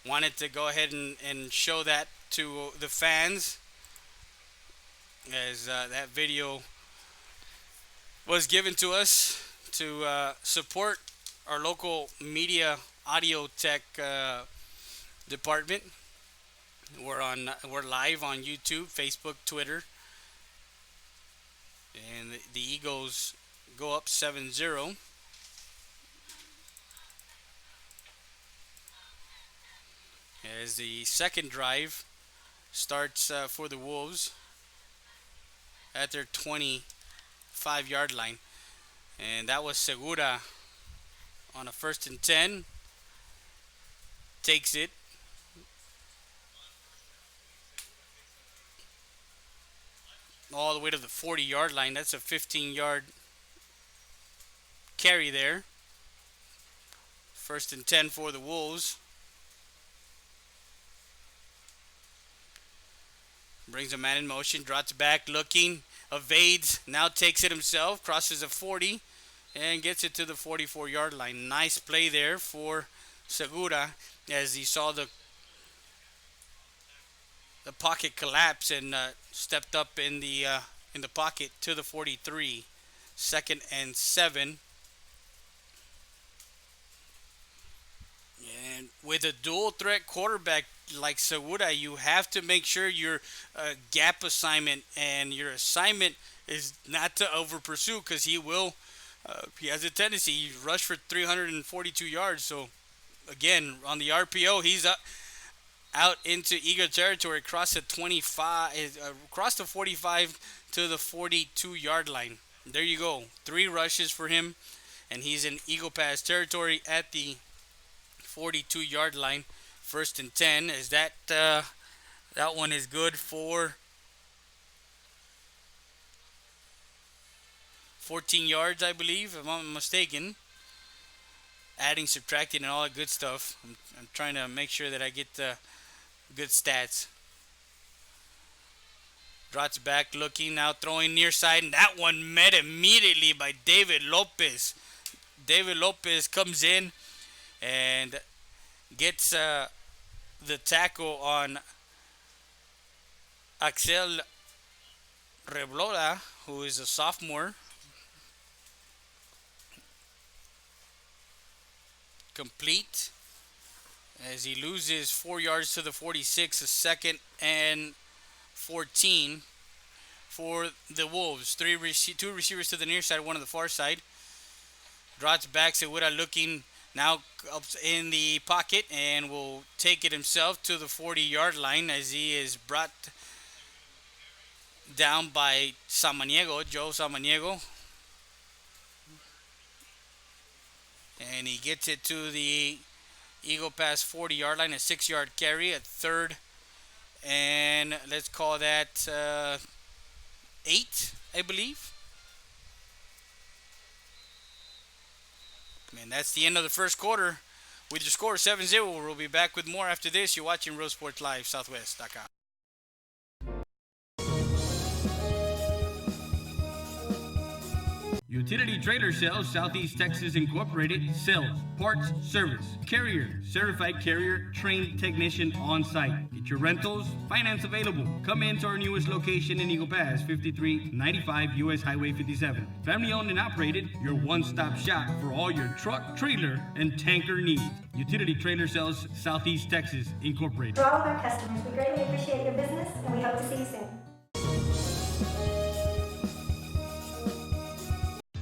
wanted to go ahead and show that to the fans as that video was given to us to support our local media audio tech department. We're live on YouTube, Facebook, Twitter, and the Eagles go up 7-0. as the second drive starts for the Wolves at their 25-yard line. And that was Segura on a 1st and 10. Takes it. All the way to the 40-yard line. That's a 15-yard carry there. 1st and 10 for the Wolves. Brings a man in motion, drops back, looking, evades, now takes it himself, crosses a 40, and gets it to the 44-yard line. Nice play there for Segura as he saw the pocket collapse and stepped up in the pocket to the 43. 2nd and 7. And with a dual threat quarterback like Segura, you have to make sure your gap assignment and your assignment is not to over pursue, because he has a tendency, he rushed for 342 yards. So again, on the RPO, he's out into Eagle territory, across the 45 to the 42-yard line. There you go. 3 rushes for him, and he's in Eagle Pass territory at the 42-yard line. 1st and 10. Is that one is good for 14 yards, I believe, if I'm not mistaken. Adding, subtracting, and all that good stuff. I'm trying to make sure that I get the good stats. Drops back, looking, now throwing near side, and that one met immediately by David Lopez. David Lopez comes in and gets the tackle on Axel Rebloda, who is a sophomore. Complete as he loses 4 yards to the 46. A 2nd and 14 for the Wolves. Two receivers to the near side, one on the far side. Drops back, Segura looking, now up in the pocket, and will take it himself to the 40-yard line as he is brought down by Joe Samaniego. And he gets it to the Eagle Pass 40-yard line, a 6-yard carry, a 3rd, and let's call that 8, I believe. And that's the end of the first quarter. With your score 7-0, we'll be back with more after this. You're watching Real Sports Live, Southwest.com. Utility Trailer Sales, Southeast Texas Incorporated, sales, parts, service, carrier, certified carrier, trained technician on site. Get your rentals, finance available. Come into our newest location in Eagle Pass, 5395 US Highway 57. Family owned and operated, your one-stop shop for all your truck, trailer, and tanker needs. Utility Trailer Sales, Southeast Texas Incorporated. For all of our customers, we greatly appreciate your business, and we hope to see you soon.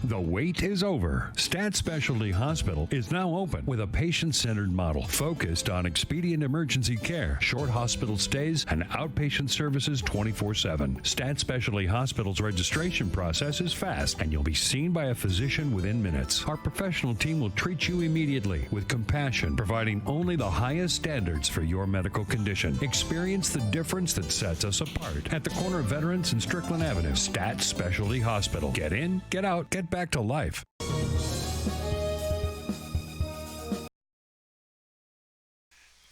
The wait is over. Stat Specialty Hospital is now open with a patient-centered model focused on expedient emergency care, short hospital stays, and outpatient services 24/7. Stat Specialty Hospital's registration process is fast, and you'll be seen by a physician within minutes. Our professional team will treat you immediately with compassion, providing only the highest standards for your medical condition. Experience the difference that sets us apart at the corner of Veterans and Strickland Avenue. Stat Specialty Hospital. Get in, get out, get back to life.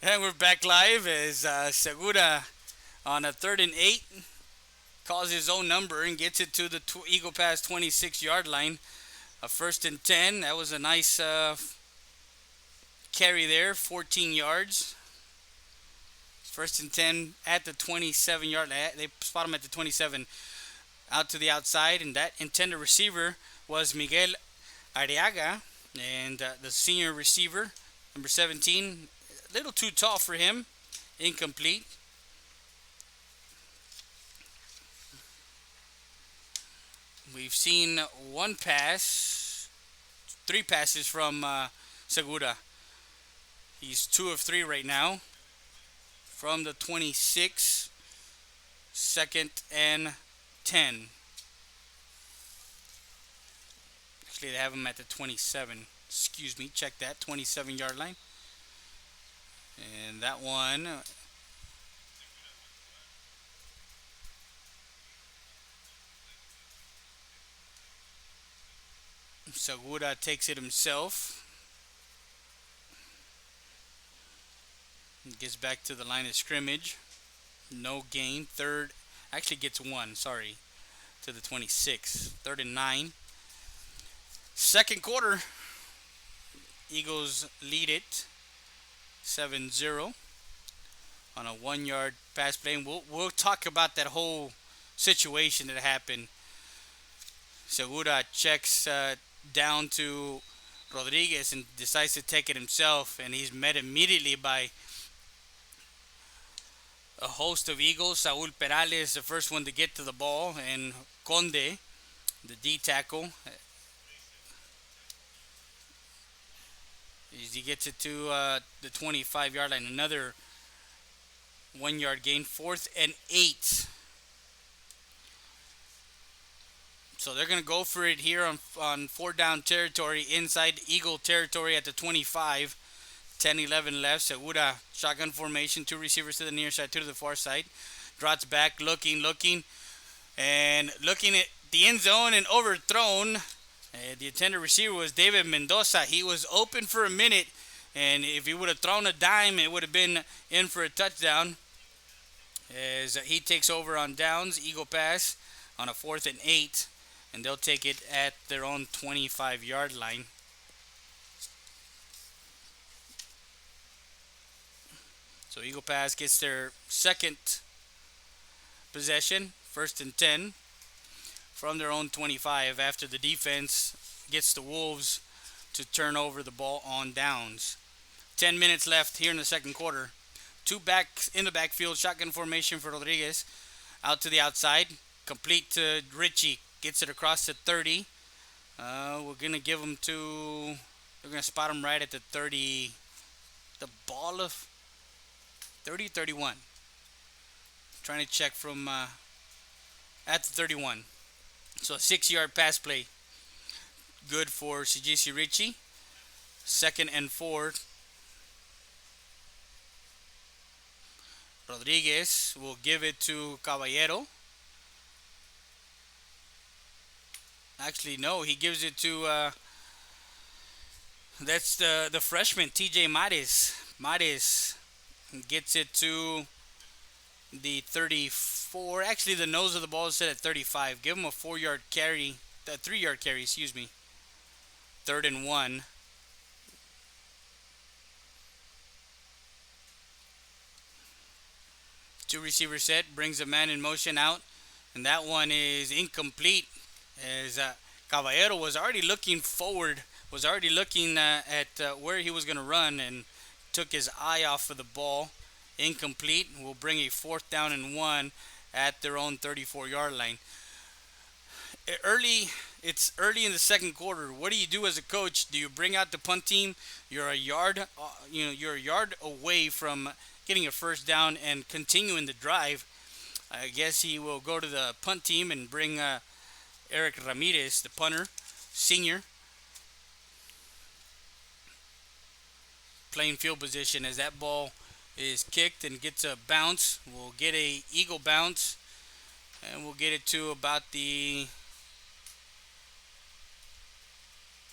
And we're back live as Segura on a 3rd and 8 calls his own number and gets it to the Eagle Pass 26-yard line. A 1st and 10. That was a nice carry there, 14 yards. 1st and 10 at the 27-yard line. They spot him at the 27, out to the outside, and that intended receiver was Miguel Arriaga, and the senior receiver, number 17, a little too tall for him, incomplete. We've seen 3 passes from Segura. He's 2 of 3 right now. from the 26, 2nd and 10. Actually, they have him at the 27. Excuse me, check that, 27-yard line. And that one, Segura takes it himself. Gets back to the line of scrimmage. No gain. Third, actually gets one, sorry, to the 26. 3rd and 9. Second quarter, Eagles lead it 7-0 on a 1-yard pass play. And we'll talk about that whole situation that happened. Segura checks down to Rodriguez and decides to take it himself, and he's met immediately by a host of Eagles. Saul Perales, the first one to get to the ball, and Conde, the D tackle, as he gets it to the 25-yard line. Another 1-yard gain. 4th and 8. So they're going to go for it here on 4-down territory, inside Eagle territory at the 25. 10-11 left. Segura, shotgun formation. 2 receivers to the near side, 2 to the far side. Drops back, looking, and looking at the end zone and overthrown. The intended receiver was David Mendoza. He was open for a minute, and if he would have thrown a dime, it would have been in for a touchdown. As he takes over on downs, Eagle pass on a 4th and 8, and they'll take it at their own 25-yard line. So Eagle pass gets their second possession, 1st and 10, from their own 25 after the defense gets the Wolves to turn over the ball on downs. 10 minutes left here in the second quarter. 2 backs in the backfield, shotgun formation for Rodriguez. Out to the outside, complete to Richie. Gets it across to 30. We're going to give him to... They're going to spot him right at the 30... The ball of... 30-31. Trying to check from... at the 31. So a 6-yard pass play. Good for Sijisi Richie. 2nd and 4. Rodriguez will give it to Caballero. Actually, no, he gives it to, that's the freshman, TJ Mares. Mares gets it to the 34. Actually, the nose of the ball is set at 35. Give him a 4-yard carry, 3-yard carry, excuse me. 3rd and 1. Two receiver set, brings a man in motion out, and that one is incomplete as Caballero was already looking forward, was already looking at where he was going to run and took his eye off of the ball. Incomplete. Will bring a 4th down and 1 at their own 34-yard line. It's early in the second quarter. What do you do as a coach? Do you bring out the punt team? You're a yard away from getting a 1st down and continuing the drive. I guess he will go to the punt team and bring Eric Ramirez, the punter, senior, playing field position as that ball is kicked and gets a bounce. We'll get a Eagle bounce, and we'll get it to about the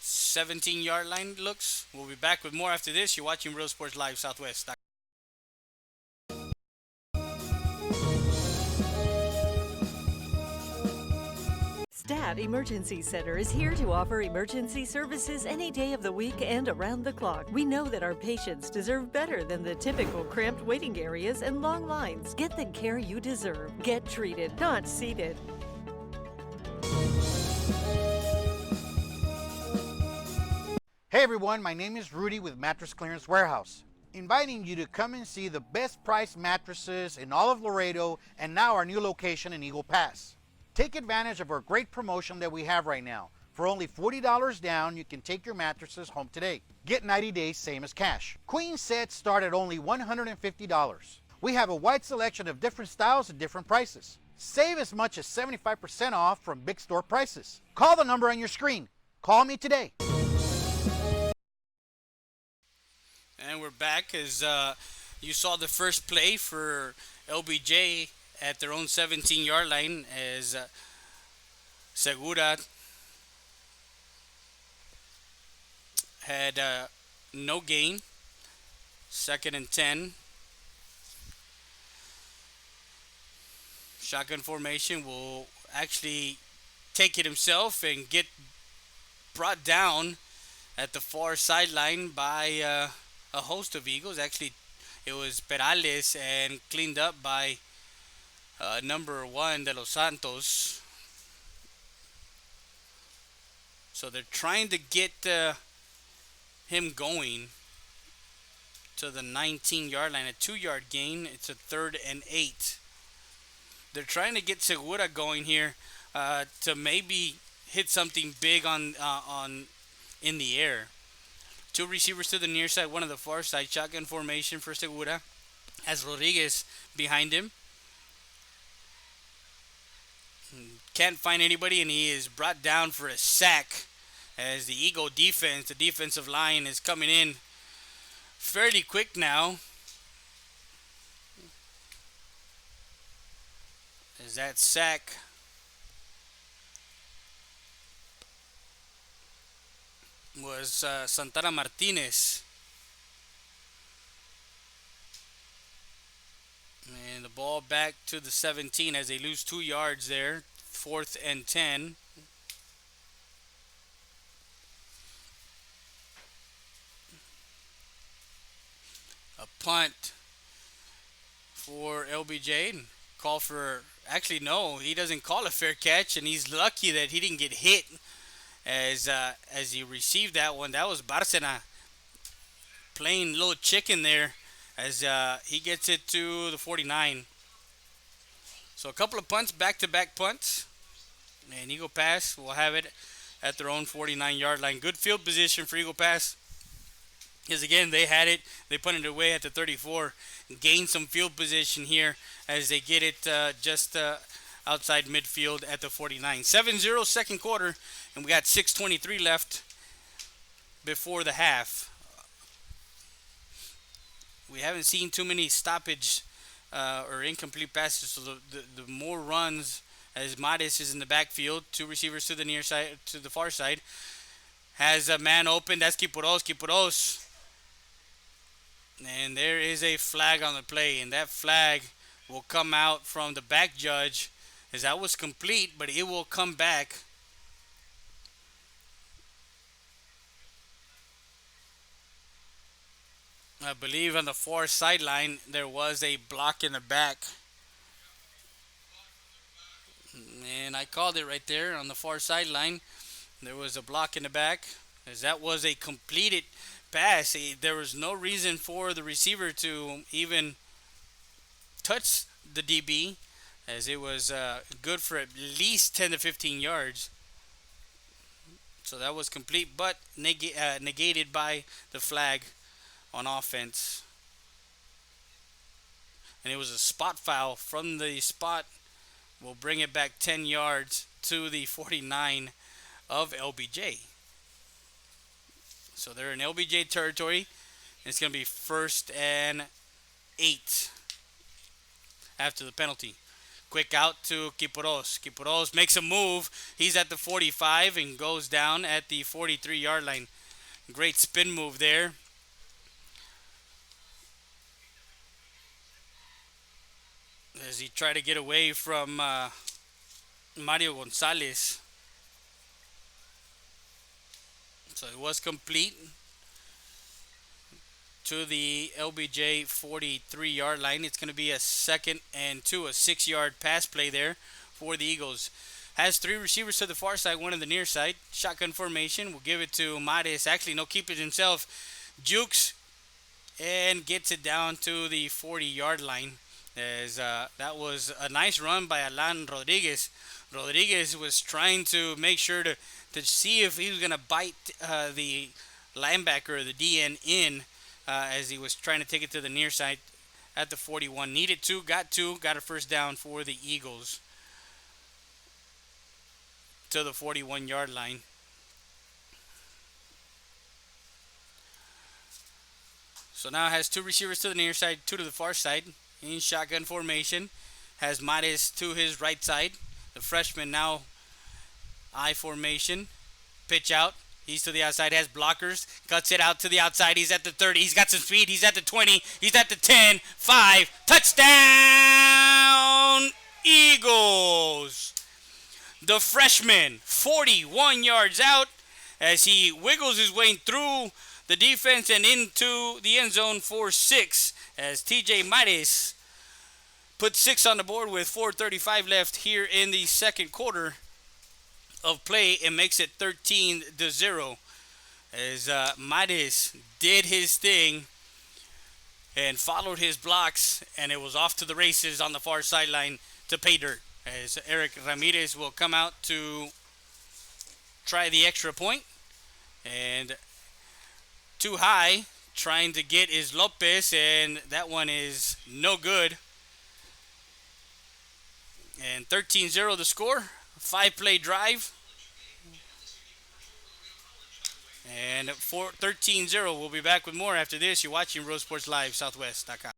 17-yard line, it looks. We'll be back with more after this. You're watching Real Sports Live Southwest. Stat Emergency Center is here to offer emergency services any day of the week and around the clock. We know that our patients deserve better than the typical cramped waiting areas and long lines. Get the care you deserve. Get treated, not seated. Hey everyone, my name is Rudy with Mattress Clearance Warehouse, inviting you to come and see the best price mattresses in all of Laredo and now our new location in Eagle Pass. Take advantage of our great promotion that we have right now. For only $40 down, you can take your mattresses home today. Get 90 days, same as cash. Queen sets start at only $150. We have a wide selection of different styles and different prices. Save as much as 75% off from big store prices. Call the number on your screen. Call me today. And we're back as you saw the first play for LBJ at their own 17-yard line as Segura had no gain. 2nd and 10. Shotgun formation will actually take it himself and get brought down at the far sideline by a host of Eagles. Actually, it was Perales and cleaned up by number 1 de Los Santos. So they're trying to get him going to the 19-yard line. A 2-yard gain. It's a 3rd and 8. They're trying to get Segura going here to maybe hit something big on in the air. 2 receivers to the near side, 1 on the far side. Shotgun formation for Segura. Has Rodriguez behind him. Can't find anybody, and he is brought down for a sack as the Eagle defense, the defensive line, is coming in fairly quick now. As that sack was Santana Martinez. And the ball back to the 17 as they lose 2 yards there. 4th and 10. A punt for LBJ. Call for, actually no, he doesn't call a fair catch, and he's lucky that he didn't get hit as he received that one. That was Barcena playing little chicken there as he gets it to the 49. So a couple of punts, back-to-back punts, and Eagle Pass will have it at their own 49-yard line. Good field position for Eagle Pass. Because again, they had it, they punted it away at the 34, gained some field position here as they get it just outside midfield at the 49. 7-0 second quarter, and we got 6:23 left before the half. We haven't seen too many stoppage or incomplete passes, so the more runs as Mares is in the backfield, 2 receivers to the near side, to the far side, has a man open. That's Quipuros. And there is a flag on the play, and that flag will come out from the back judge as that was complete, but it will come back. I believe on the far sideline there was a block in the back. And I called it right there on the far sideline. There was a block in the back as that was a completed pass. There was no reason for the receiver to even touch the DB as it was good for at least 10 to 15 yards. So that was complete, but negated by the flag on offense. And it was a spot foul from the spot. We'll bring it back 10 yards to the 49 of LBJ. So they're in LBJ territory. It's going to be 1st and 8 after the penalty. Quick out to Quipuros. Quipuros makes a move. He's at the 45 and goes down at the 43-yard line. Great spin move there. As he tried to get away from Mario Gonzalez. So it was complete to the LBJ 43-yard line. It's going to be a 2nd and 2, a 6-yard pass play there for the Eagles. Has 3 receivers to the far side, 1 on the near side. Shotgun formation. We'll give it to Mares. Actually, no, keep it himself. Jukes and gets it down to the 40-yard line. As that was a nice run by Alan Rodriguez. Rodriguez was trying to make sure to see if he was going to bite the linebacker, the DN, in as he was trying to take it to the near side at the 41. Needed two, got a first down for the Eagles to the 41-yard line. So now has two receivers to the near side, two to the far side. In shotgun formation. Has Mares to his right side. The freshman now I formation. Pitch out. He's to the outside. Has blockers. Cuts it out to the outside. He's at the 30. He's got some speed. He's at the 20. He's at the 10. 5. Touchdown Eagles. The freshman 41 yards out as he wiggles his way through the defense and into the end zone for 6 as TJ Mares put 6 on the board with 4:35 left here in the second quarter of play and makes it 13-0 as Mares did his thing and followed his blocks, and it was off to the races on the far sideline to pay dirt as Eric Ramirez will come out to try the extra point. And too high, trying to get is Lopez, and that one is no good. And 13-0 the score. 5-play drive. And 13-0. We'll be back with more after this. You're watching Road Sports Live, Southwest.com.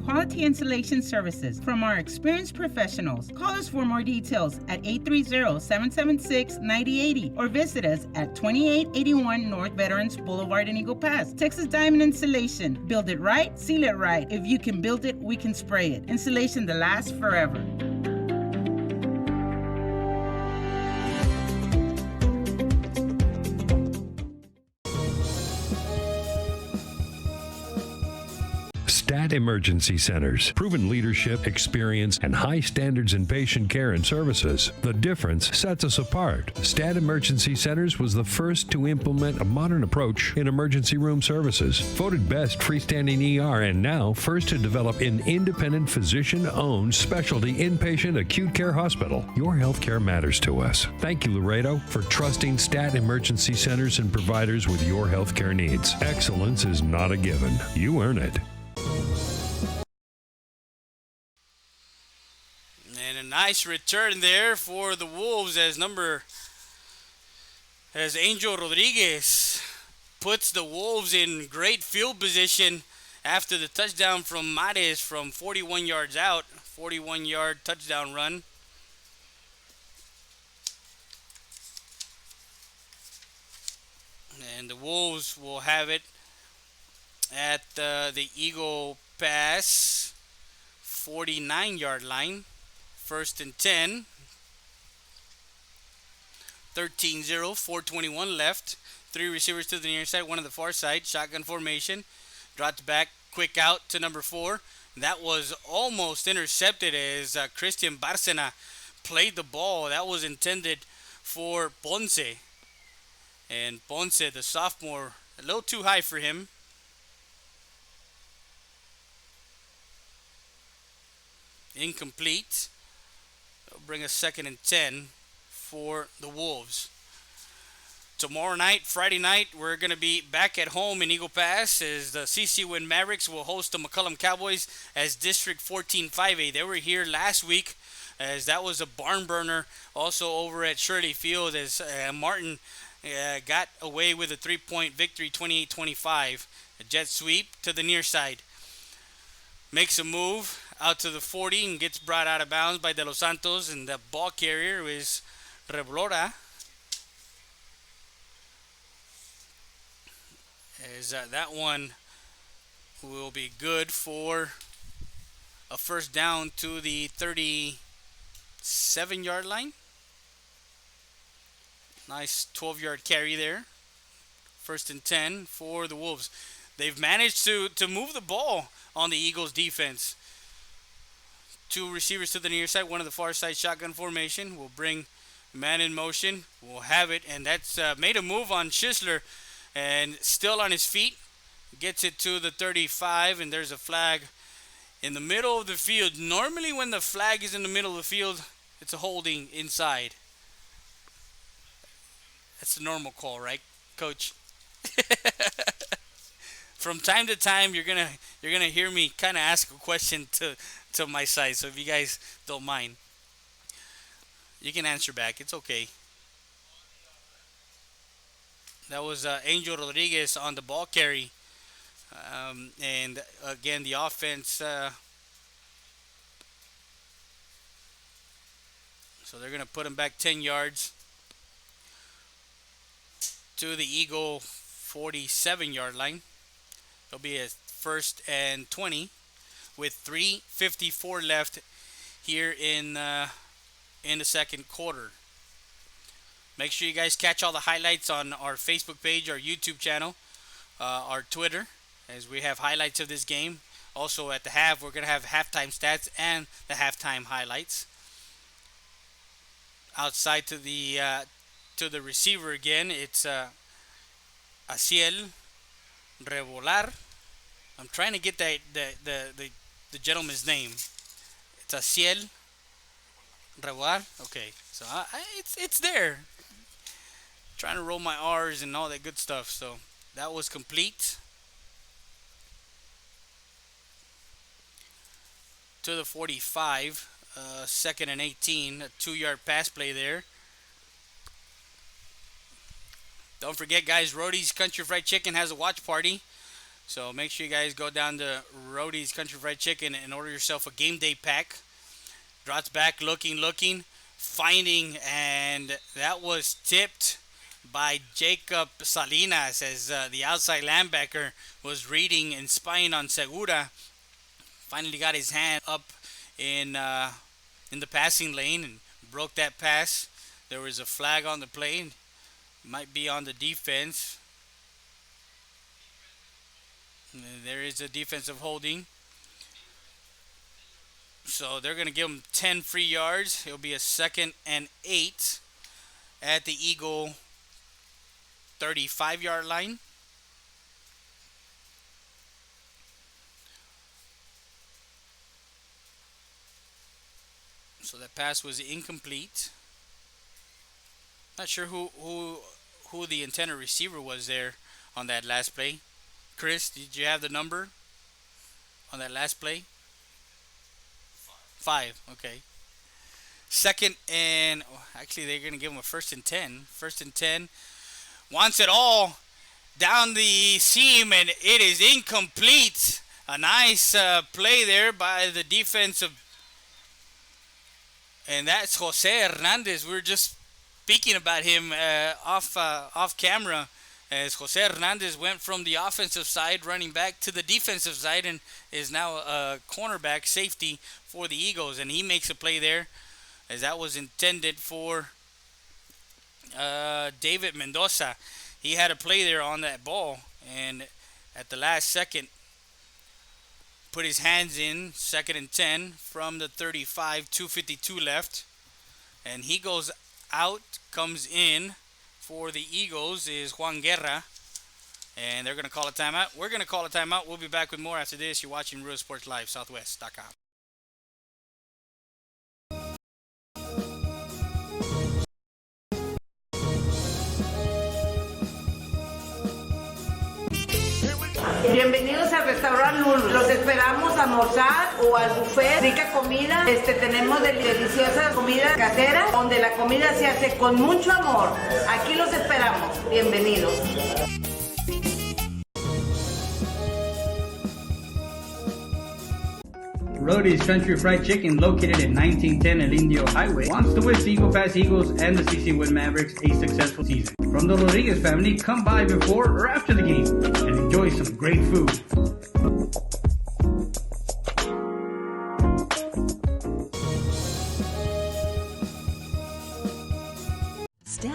Quality insulation services from our experienced professionals. Call us for more details at 830-776-9080 or visit us at 2881 North Veterans Boulevard in Eagle Pass. Texas Diamond Insulation. Build it right, seal it right. If you can build it, we can spray it. Insulation that lasts forever. Stat Emergency Centers. Proven leadership, experience, and high standards in patient care and services. The difference sets us apart. Stat Emergency Centers was the first to implement a modern approach in emergency room services. Voted best freestanding ER and now first to develop an independent physician-owned specialty inpatient acute care hospital. Your healthcare matters to us. Thank you, Laredo, for trusting Stat Emergency Centers and providers with your healthcare needs. Excellence is not a given. You earn it. And a nice return there for the Wolves as Angel Rodriguez puts the Wolves in great field position after the touchdown from Mares from 41 yards out. 41-yard touchdown run. And the Wolves will have it at the Eagle Pass 49-yard line. First and 10. 13-0, 4:21 left. 3 receivers to the near side, 1 to the far side. Shotgun formation. Dropped back, quick out to number 4. That was almost intercepted as Christian Bárcena played the ball. That was intended for Ponce. And Ponce, the sophomore, a little too high for him. Incomplete. It'll bring us 2nd and 10 for the Wolves. Tomorrow night, Friday night, we're going to be back at home in Eagle Pass as the CC Win Mavericks will host the McCullum Cowboys as District 14 5A. They were here last week as that was a barn burner. Also over at Shirley Field as Martin got away with a 3-point victory, 28-25. A jet sweep to the near side. Makes a move out to the 40 and gets brought out of bounds by De Los Santos, and the ball carrier is Reblora. As that one will be good for a first down to the 37-yard line. Nice 12-yard carry there. 1st and 10 for the Wolves. They've managed to move the ball on the Eagles defense. 2 receivers to the near side, 1 to the far side. Shotgun formation. We'll bring man in motion. We'll have it, and that's made a move on Schisler, and still on his feet. Gets it to the 35, and there's a flag in the middle of the field. Normally when the flag is in the middle of the field, it's a holding inside. That's the normal call, right, Coach? From time to time, you're gonna hear me kind of ask a question to my side. So if you guys don't mind, you can answer back. It's okay. That was Angel Rodriguez on the ball carry, and again the offense. So they're gonna put him back 10 yards to the Eagle 47-yard line. It'll be a 1st and 20 with 3:54 left here in the second quarter. Make sure you guys catch all the highlights on our Facebook page, our YouTube channel, our Twitter, as we have highlights of this game. Also at the half, we're going to have halftime stats and the halftime highlights. Outside to the receiver again, it's Aciel Revolar. I'm trying to get the gentleman's name. It's Aciel Revolar. Okay, so it's there. Trying to roll my R's and all that good stuff. So that was complete. To the 45, 2nd and 18, a 2-yard pass play there. Don't forget, guys, Rody's Country Fried Chicken has a watch party. So make sure you guys go down to Rody's Country Fried Chicken and order yourself a game day pack. Drops back, looking, finding, and that was tipped by Jacob Salinas as the outside linebacker was reading and spying on Segura. Finally got his hand up in the passing lane and broke that pass. There was a flag on the play. Might be on the defense. There is a defensive holding. So they're going to give him 10 free yards. It'll be a 2nd and 8 at the Eagle 35-yard line. So that pass was incomplete. Not sure who the intended receiver was there on that last play. Chris, did you have the number on that last play? 5. Okay. 2nd and actually they're going to give him a 1st and 10. 1st and 10. Wants it all down the seam and it is incomplete. A nice play there by the defensive. And that's Jose Hernandez. We were just speaking about him off camera, as Jose Hernandez went from the offensive side running back to the defensive side and is now a cornerback safety for the Eagles. And he makes a play there, as that was intended for David Mendoza. He had a play there on that ball, and at the last second put his hands in. 2nd and 10 from the 35, 2:52 left, and he goes out. Comes in for the Eagles is Juan Guerra, and they're going to call a timeout. We're going to call a timeout. We'll be back with more after this. You're watching Real Sports Live, Southwest.com. Bienvenidos al restaurante Lulu. Los esperamos a almorzar o al buffet. Rica comida. Tenemos deliciosa comida casera, donde la comida se hace con mucho amor. Aquí los esperamos. Bienvenidos. Rody's Country Fried Chicken, located at 1910 El Indio Highway, wants to wish the Eagle Pass Eagles and the CC Wind Mavericks a successful season. From the Rodriguez family, come by before or after the game and enjoy some great food.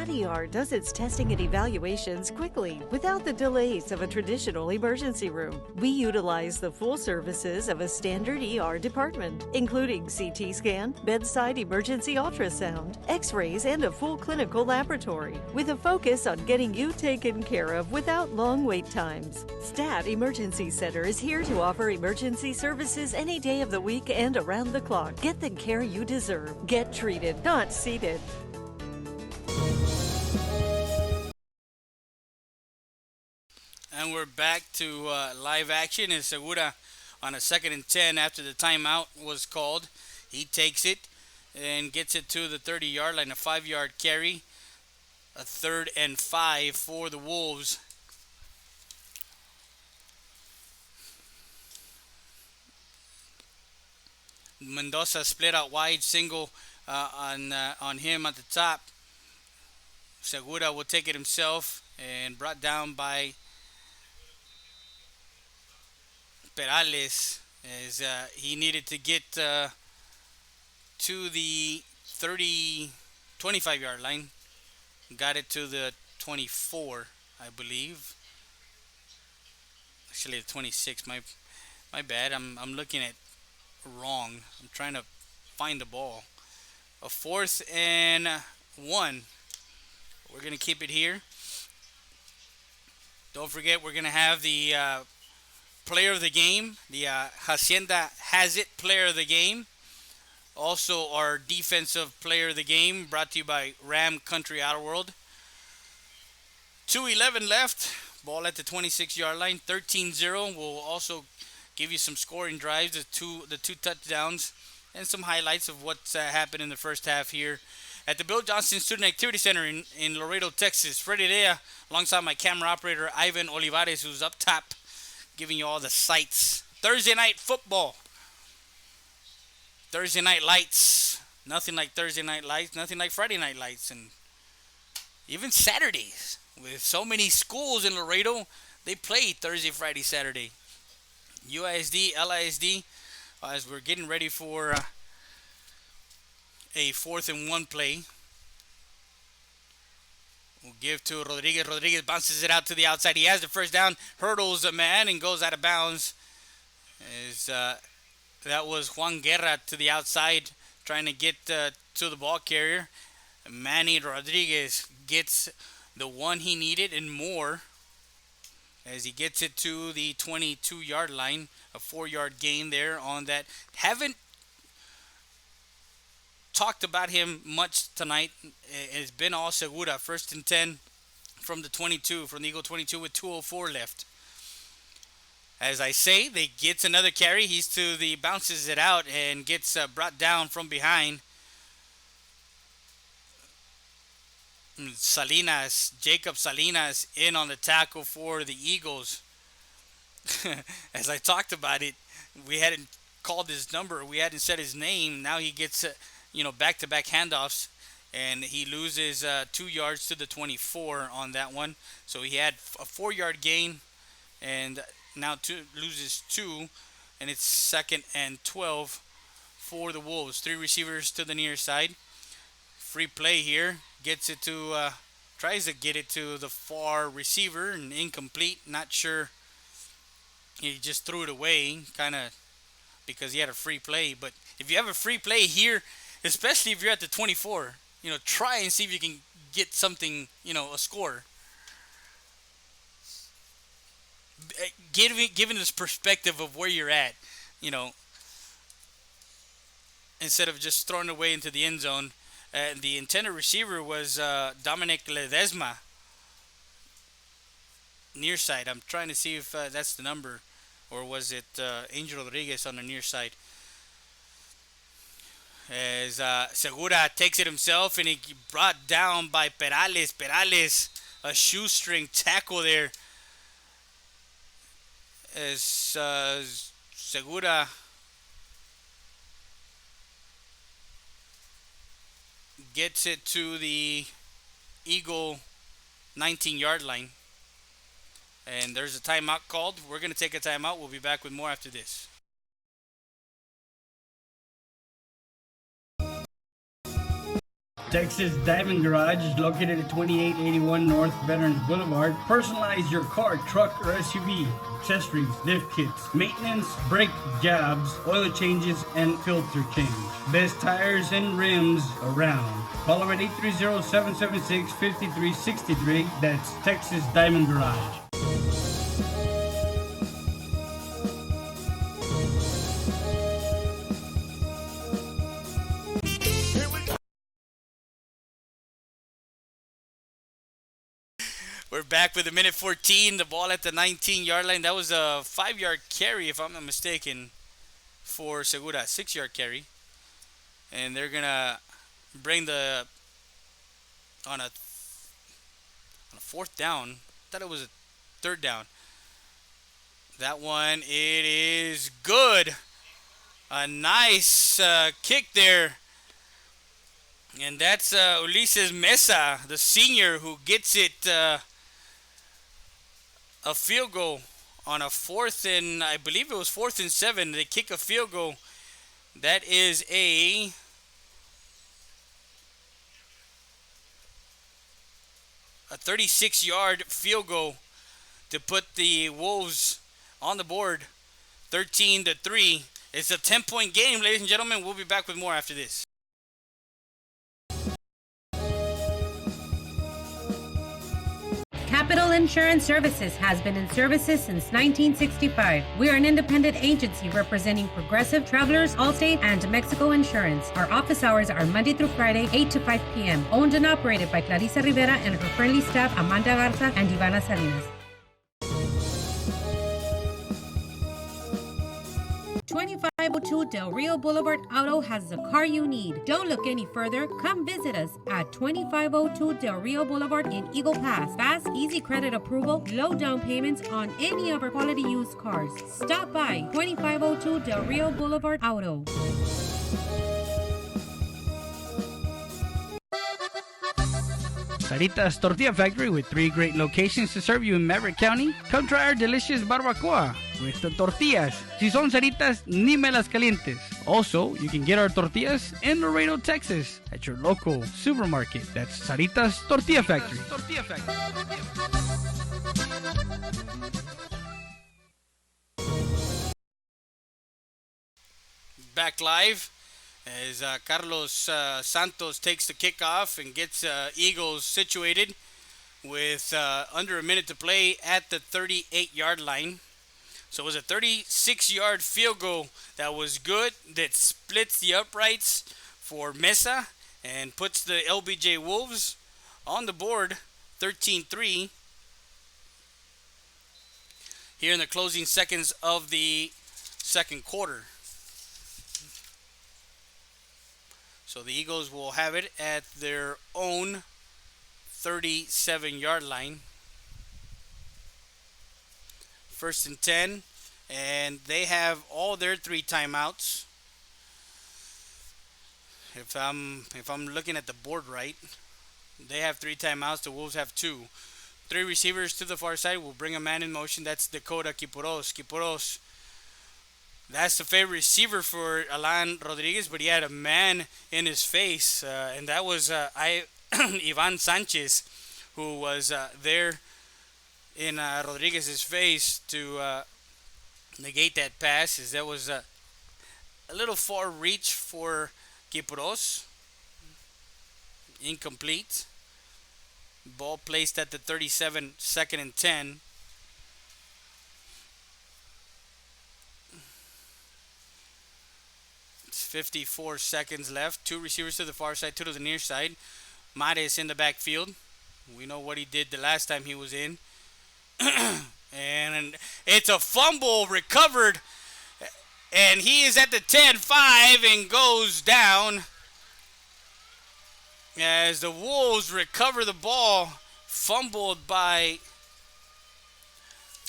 StatER does its testing and evaluations quickly without the delays of a traditional emergency room. We utilize the full services of a standard ER department, including CT scan, bedside emergency ultrasound, x-rays, and a full clinical laboratory, with a focus on getting you taken care of without long wait times. Stat Emergency Center is here to offer emergency services any day of the week and around the clock. Get the care you deserve. Get treated, not seated. And we're back to live action. And Segura on a 2nd and 10 after the timeout was called. He takes it and gets it to the 30-yard line, a 5-yard carry. A 3rd and 5 for the Wolves. Mendoza split out wide, single on him at the top. Segura will take it himself and brought down by Perales as he needed to get to the 25-yard line. Got it to the 24, I believe. Actually, the 26. My bad. I'm looking at wrong. I'm trying to find the ball. A 4th and 1. We're going to keep it here. Don't forget, we're going to have the player of the game. The Hacienda Has It player of the game. Also, our defensive player of the game, brought to you by Ram Country Outer World. 2:11 left. Ball at the 26-yard line. 13-0. We'll also give you some scoring drives, the two touchdowns, and some highlights of what's happened in the first half here at the Bill Johnson Student Activity Center in Laredo, Texas. Freddie Dea, alongside my camera operator, Ivan Olivares, who's up top, giving you all the sights. Thursday night football. Thursday night lights. Nothing like Thursday night lights. Nothing like Friday night lights. And even Saturdays. With so many schools in Laredo, they play Thursday, Friday, Saturday. UISD, LISD, as we're getting ready for a 4th and 1 play. We'll give to Rodriguez. Rodriguez bounces it out to the outside. He has the first down, hurdles a man, and goes out of bounds. That was Juan Guerra to the outside, trying to get to the ball carrier. Manny Rodriguez gets the one he needed and more as he gets it to the 22-yard line. A 4-yard gain there on that. Haven't talked about him much tonight. It's been all Segura. 1st and 10 from the 22, from the Eagle 22 with 2:04 left. As I say, they gets another carry. He's to the, bounces it out and gets brought down from behind. Jacob Salinas in on the tackle for the Eagles. As I talked about it, we hadn't called his number. We hadn't said his name. Now he gets, back-to-back handoffs, and he loses 2 yards to the 24 on that one. So he had a 4-yard gain, and now loses 2, and it's 2nd and 12 for the Wolves. 3 receivers to the near side. Free play here. Gets it to, tries to get it to the far receiver, and incomplete. Not sure. He just threw it away, kind of, because he had a free play. But if you have a free play here, especially if you're at the 24, try and see if you can get something, a score. Given this perspective of where you're at, instead of just throwing it away into the end zone. The intended receiver was Dominic Ledesma, near side. I'm trying to see if that's the number, or was it Angel Rodriguez on the near side. As Segura takes it himself, and he brought down by Perales. Perales, a shoestring tackle there. As Segura gets it to the Eagle 19-yard line. And there's a timeout called. We're going to take a timeout. We'll be back with more after this. Texas Diamond Garage is located at 2881 North Veterans Boulevard. Personalize your car, truck, or SUV. Accessories, lift kits, maintenance, brake jobs, oil changes, and filter change. Best tires and rims around. Call them at 830-776-5363. That's Texas Diamond Garage. We're back with a minute 14. The ball at the 19-yard line. That was a 5-yard carry, if I'm not mistaken, for Segura. 6-yard carry. And they're going to bring on a fourth down. I thought it was a third down. That one, it is good. A nice kick there. And that's Ulises Mesa, the senior, who gets it a field goal on a I believe it was 4th and 7. They kick a field goal. That is a 36-yard field goal to put the Wolves on the board, 13-3. It's a 10-point game, ladies and gentlemen. We'll be back with more after this. Capital Insurance Services has been in services since 1965. We are an independent agency representing Progressive, Travelers, Allstate, and Mexico Insurance. Our office hours are Monday through Friday, 8 to 5 p.m. Owned and operated by Clarissa Rivera and her friendly staff, Amanda Garza and Ivana Salinas. 2502 Del Rio Boulevard Auto has the car you need. Don't look any further. Come visit us at 2502 Del Rio Boulevard in Eagle Pass. Fast, easy credit approval, low down payments on any of our quality used cars. Stop by 2502 Del Rio Boulevard Auto. Sarita's Tortilla Factory with 3 great locations to serve you in Maverick County. Come try our delicious barbacoa with the tortillas. Si son Saritas, ni me las calientes. Also, you can get our tortillas in Laredo, Texas at your local supermarket. That's Sarita's Tortilla Factory. Back live as Carlos Santos takes the kickoff and gets Eagles situated with under a minute to play at the 38-yard line. So it was a 36-yard field goal that was good, that splits the uprights for Mesa and puts the LBJ Wolves on the board 13-3 here in the closing seconds of the second quarter. So the Eagles will have it at their own 37-yard line. 1st and 10, and they have all their 3 timeouts. If I'm looking at the board right, they have 3 timeouts. The Wolves have 2. 3 receivers to the far side will bring a man in motion. That's Dakota Kiporos. That's the favorite receiver for Alan Rodriguez, but he had a man in his face, and that was Ivan Sanchez, who was there in Rodriguez's face to negate that pass. As that was a little far reach for Kiporos. Incomplete. Ball placed at the 37, 2nd and 10. It's 54 seconds left. 2 receivers to the far side, 2 to the near side. Mares in the backfield. We know what he did the last time he was in. And it's a fumble recovered. And he is at the 10-5 and goes down. As the Wolves recover the ball, fumbled by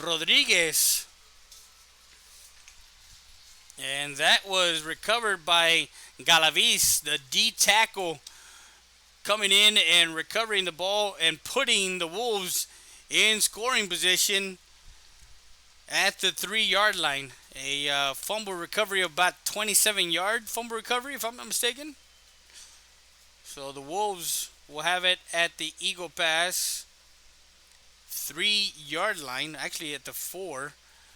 Rodriguez. And that was recovered by Galaviz, the D tackle, coming in and recovering the ball and putting the Wolves in scoring position at the 3-yard line. A fumble recovery of about 27-yard fumble recovery, if I'm not mistaken. So the Wolves will have it at the Eagle Pass 3-yard line, actually at the 4.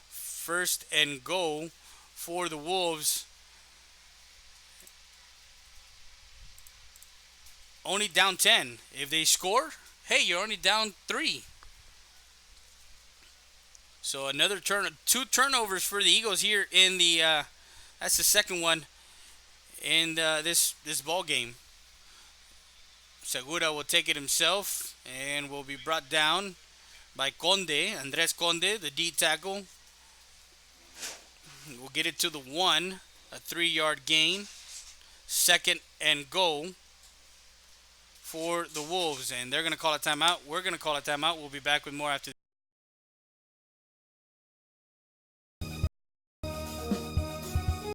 First and goal for the Wolves. Only down 10. If they score, hey, you're only down 3. So another two turnovers for the Eagles here in the. That's the second one in this ball game. Segura will take it himself and will be brought down by Andres Conde, the D tackle. We'll get it to the 1, a 3-yard gain. Second and goal for the Wolves, and they're going to call a timeout. We're going to call a timeout. We'll be back with more after.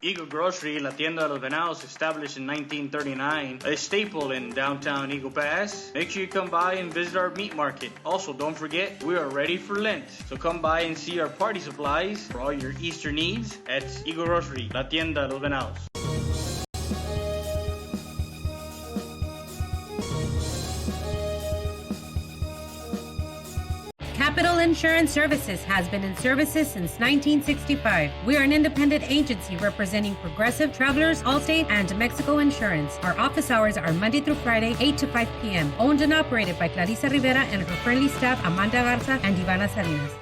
Eagle Grocery, La Tienda de los Venados, established in 1939, a staple in downtown Eagle Pass. Make sure you come by and visit our meat market. Also, don't forget, we are ready for Lent. So come by and see our party supplies for all your Easter needs at Eagle Grocery, La Tienda de los Venados. Capital Insurance Services has been in services since 1965. We are an independent agency representing Progressive, Travelers, Allstate, and Mexico Insurance. Our office hours are Monday through Friday, 8 to 5 p.m. Owned and operated by Clarissa Rivera and her friendly staff, Amanda Garza and Ivana Salinas.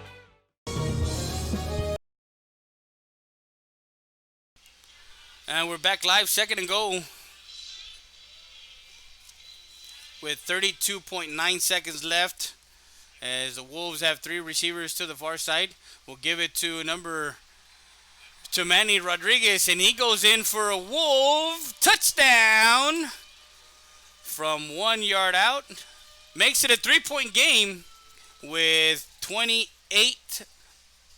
And we're back live, second and goal, with 32.9 seconds left. As the Wolves have 3 receivers to the far side. We'll give it to Manny Rodriguez, and he goes in for a Wolf touchdown from 1 yard out. Makes it a 3-point game with 28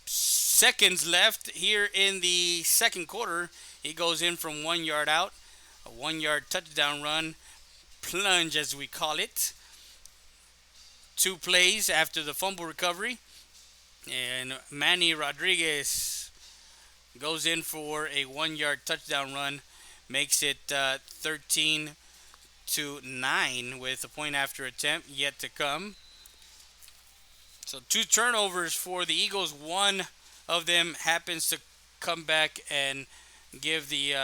seconds left here in the second quarter. He goes in from 1 yard out. A 1-yard touchdown run, plunge as we call it. 2 plays after the fumble recovery, and Manny Rodriguez goes in for a 1-yard touchdown run, makes it 13-9 with a point after attempt yet to come. So 2 turnovers for the Eagles. One of them happens to come back and give the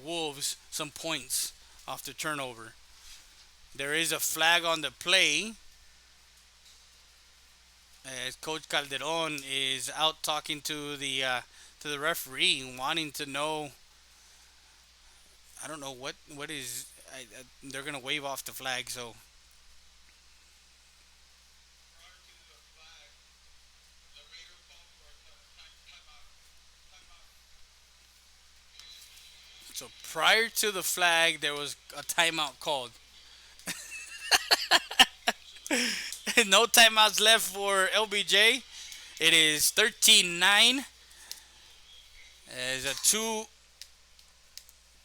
Wolves some points off the turnover. There is a flag on the play, as Coach Calderon is out talking to the referee, wanting to know. I don't know what is. They're gonna wave off the flag. So prior to the flag, there was a timeout called. No timeouts left for LBJ. It is 13-9. As a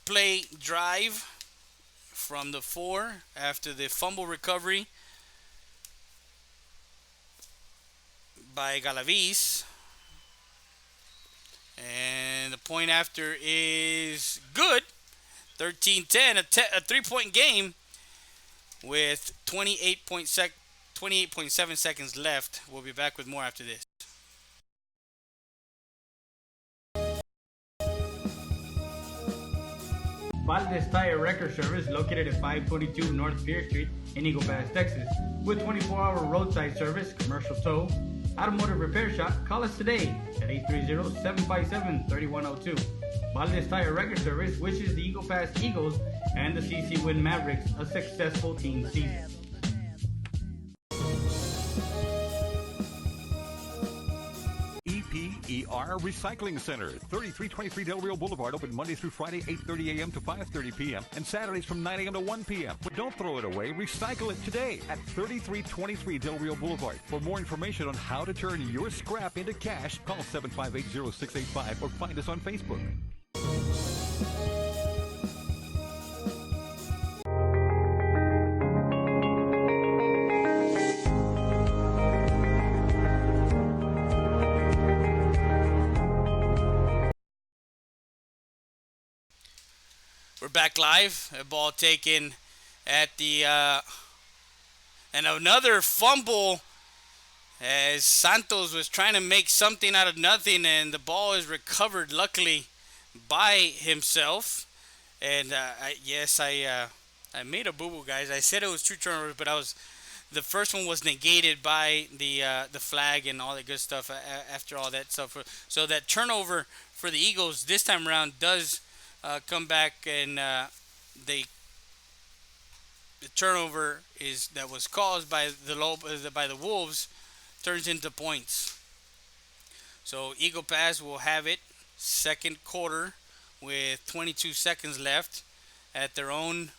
2-play drive from the 4 after the fumble recovery by Galaviz. And the point after is good. 13-10, a 3-point game with 28.7 seconds left. We'll be back with more after this. Valdez Tire Record Service, located at 522 North Pierce Street in Eagle Pass, Texas. With 24-hour roadside service, commercial tow, automotive repair shop, call us today at 830-757-3102. Valdez Tire Record Service wishes the Eagle Pass Eagles and the CC Win Mavericks a successful team season. EPER Recycling Center, 3323 Del Rio Boulevard, open Monday through Friday, 8:30 a.m. to 5:30 p.m. and Saturdays from 9 a.m. to 1 p.m. But don't throw it away. Recycle it today at 3323 Del Rio Boulevard. For more information on how to turn your scrap into cash, call 758-0685 or find us on Facebook. We're back live. A ball taken at the and another fumble as Santos was trying to make something out of nothing, and the ball is recovered luckily by himself. And I made a boo boo, guys. I said it was two turnovers, but the first one was negated by the flag and all that good stuff after all that stuff. So that turnover for the Eagles this time around does come back, and the turnover that was caused by the Wolves turns into points. So Eagle Pass will have it second quarter with 22 seconds left at their own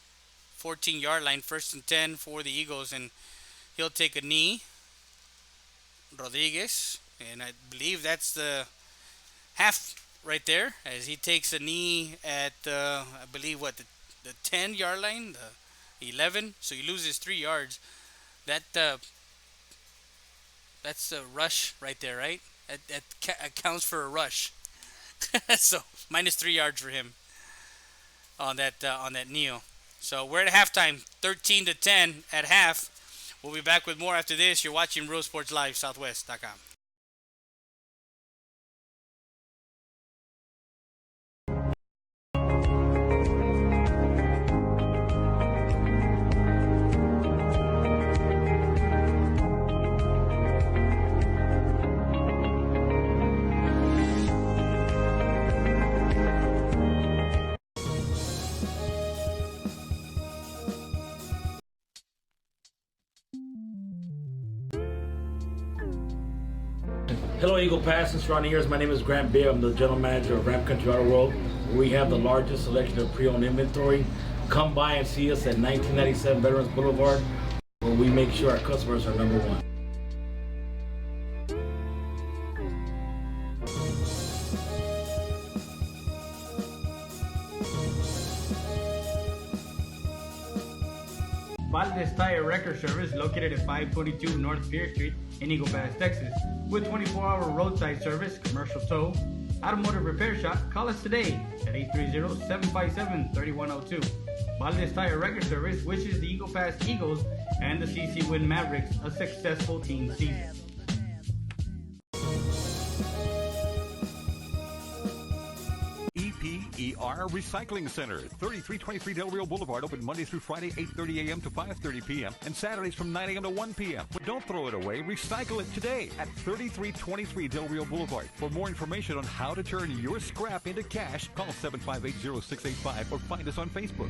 14-yard line, 1st and 10 for the Eagles, and he'll take a knee, Rodriguez, and I believe that's the half right there, as he takes a knee at I believe the 10-yard line, the 11, so he loses 3 yards. That's a rush right there, right? That accounts for a rush. So minus 3 yards for him on that kneel. So we're at halftime, 13-10 at half. We'll be back with more after this. You're watching Real Sports Live, Southwest.com. Hello, Eagle Pass and surrounding areas. My name is Grant Beer. I'm the general manager of Ram Country Auto World. We have the largest selection of pre-owned inventory. Come by and see us at 1997 Veterans Boulevard, where we make sure our customers are number one. Valdez Tire Record Service, located at 522 North Pierce Street in Eagle Pass, Texas. With 24-hour roadside service, commercial tow, automotive repair shop, call us today at 830-757-3102. Valdez Tire Record Service wishes the Eagle Pass Eagles and the CC Win Mavericks a successful team season. EPER Recycling Center, 3323 Del Rio Boulevard, open Monday through Friday, 8:30 a.m. to 5:30 p.m. and Saturdays from 9 a.m. to 1 p.m. But don't throw it away. Recycle it today at 3323 Del Rio Boulevard. For more information on how to turn your scrap into cash, call 758-0685 or find us on Facebook.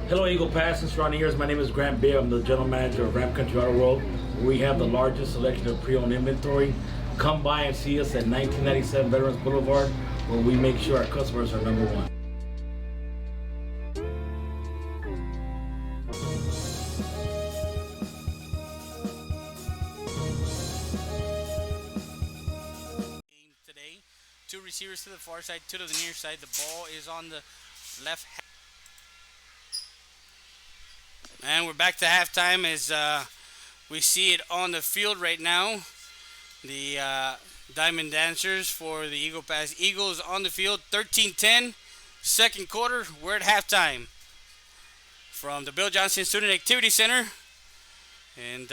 Hello, Eagle Pass and surrounding areas. My name is Grant Beer. I'm the general manager of Ram Country Auto World. We have the largest selection of pre-owned inventory. Come by and see us at 1997 Veterans Boulevard, where we make sure our customers are number one. Today, two receivers to the far side, two to the near side. The ball is on the left half. And we're back to halftime as we see it on the field right now. The Diamond Dancers for the Eagle Pass Eagles on the field, 13-10, second quarter. We're at halftime from the Bill Johnson Student Activity Center. And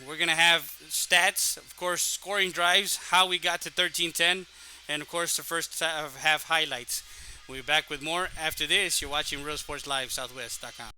we're going to have stats, of course, scoring drives, how we got to 13-10, and, of course, the first half highlights. We'll be back with more after this. You're watching Real Sports Live, Southwest.com.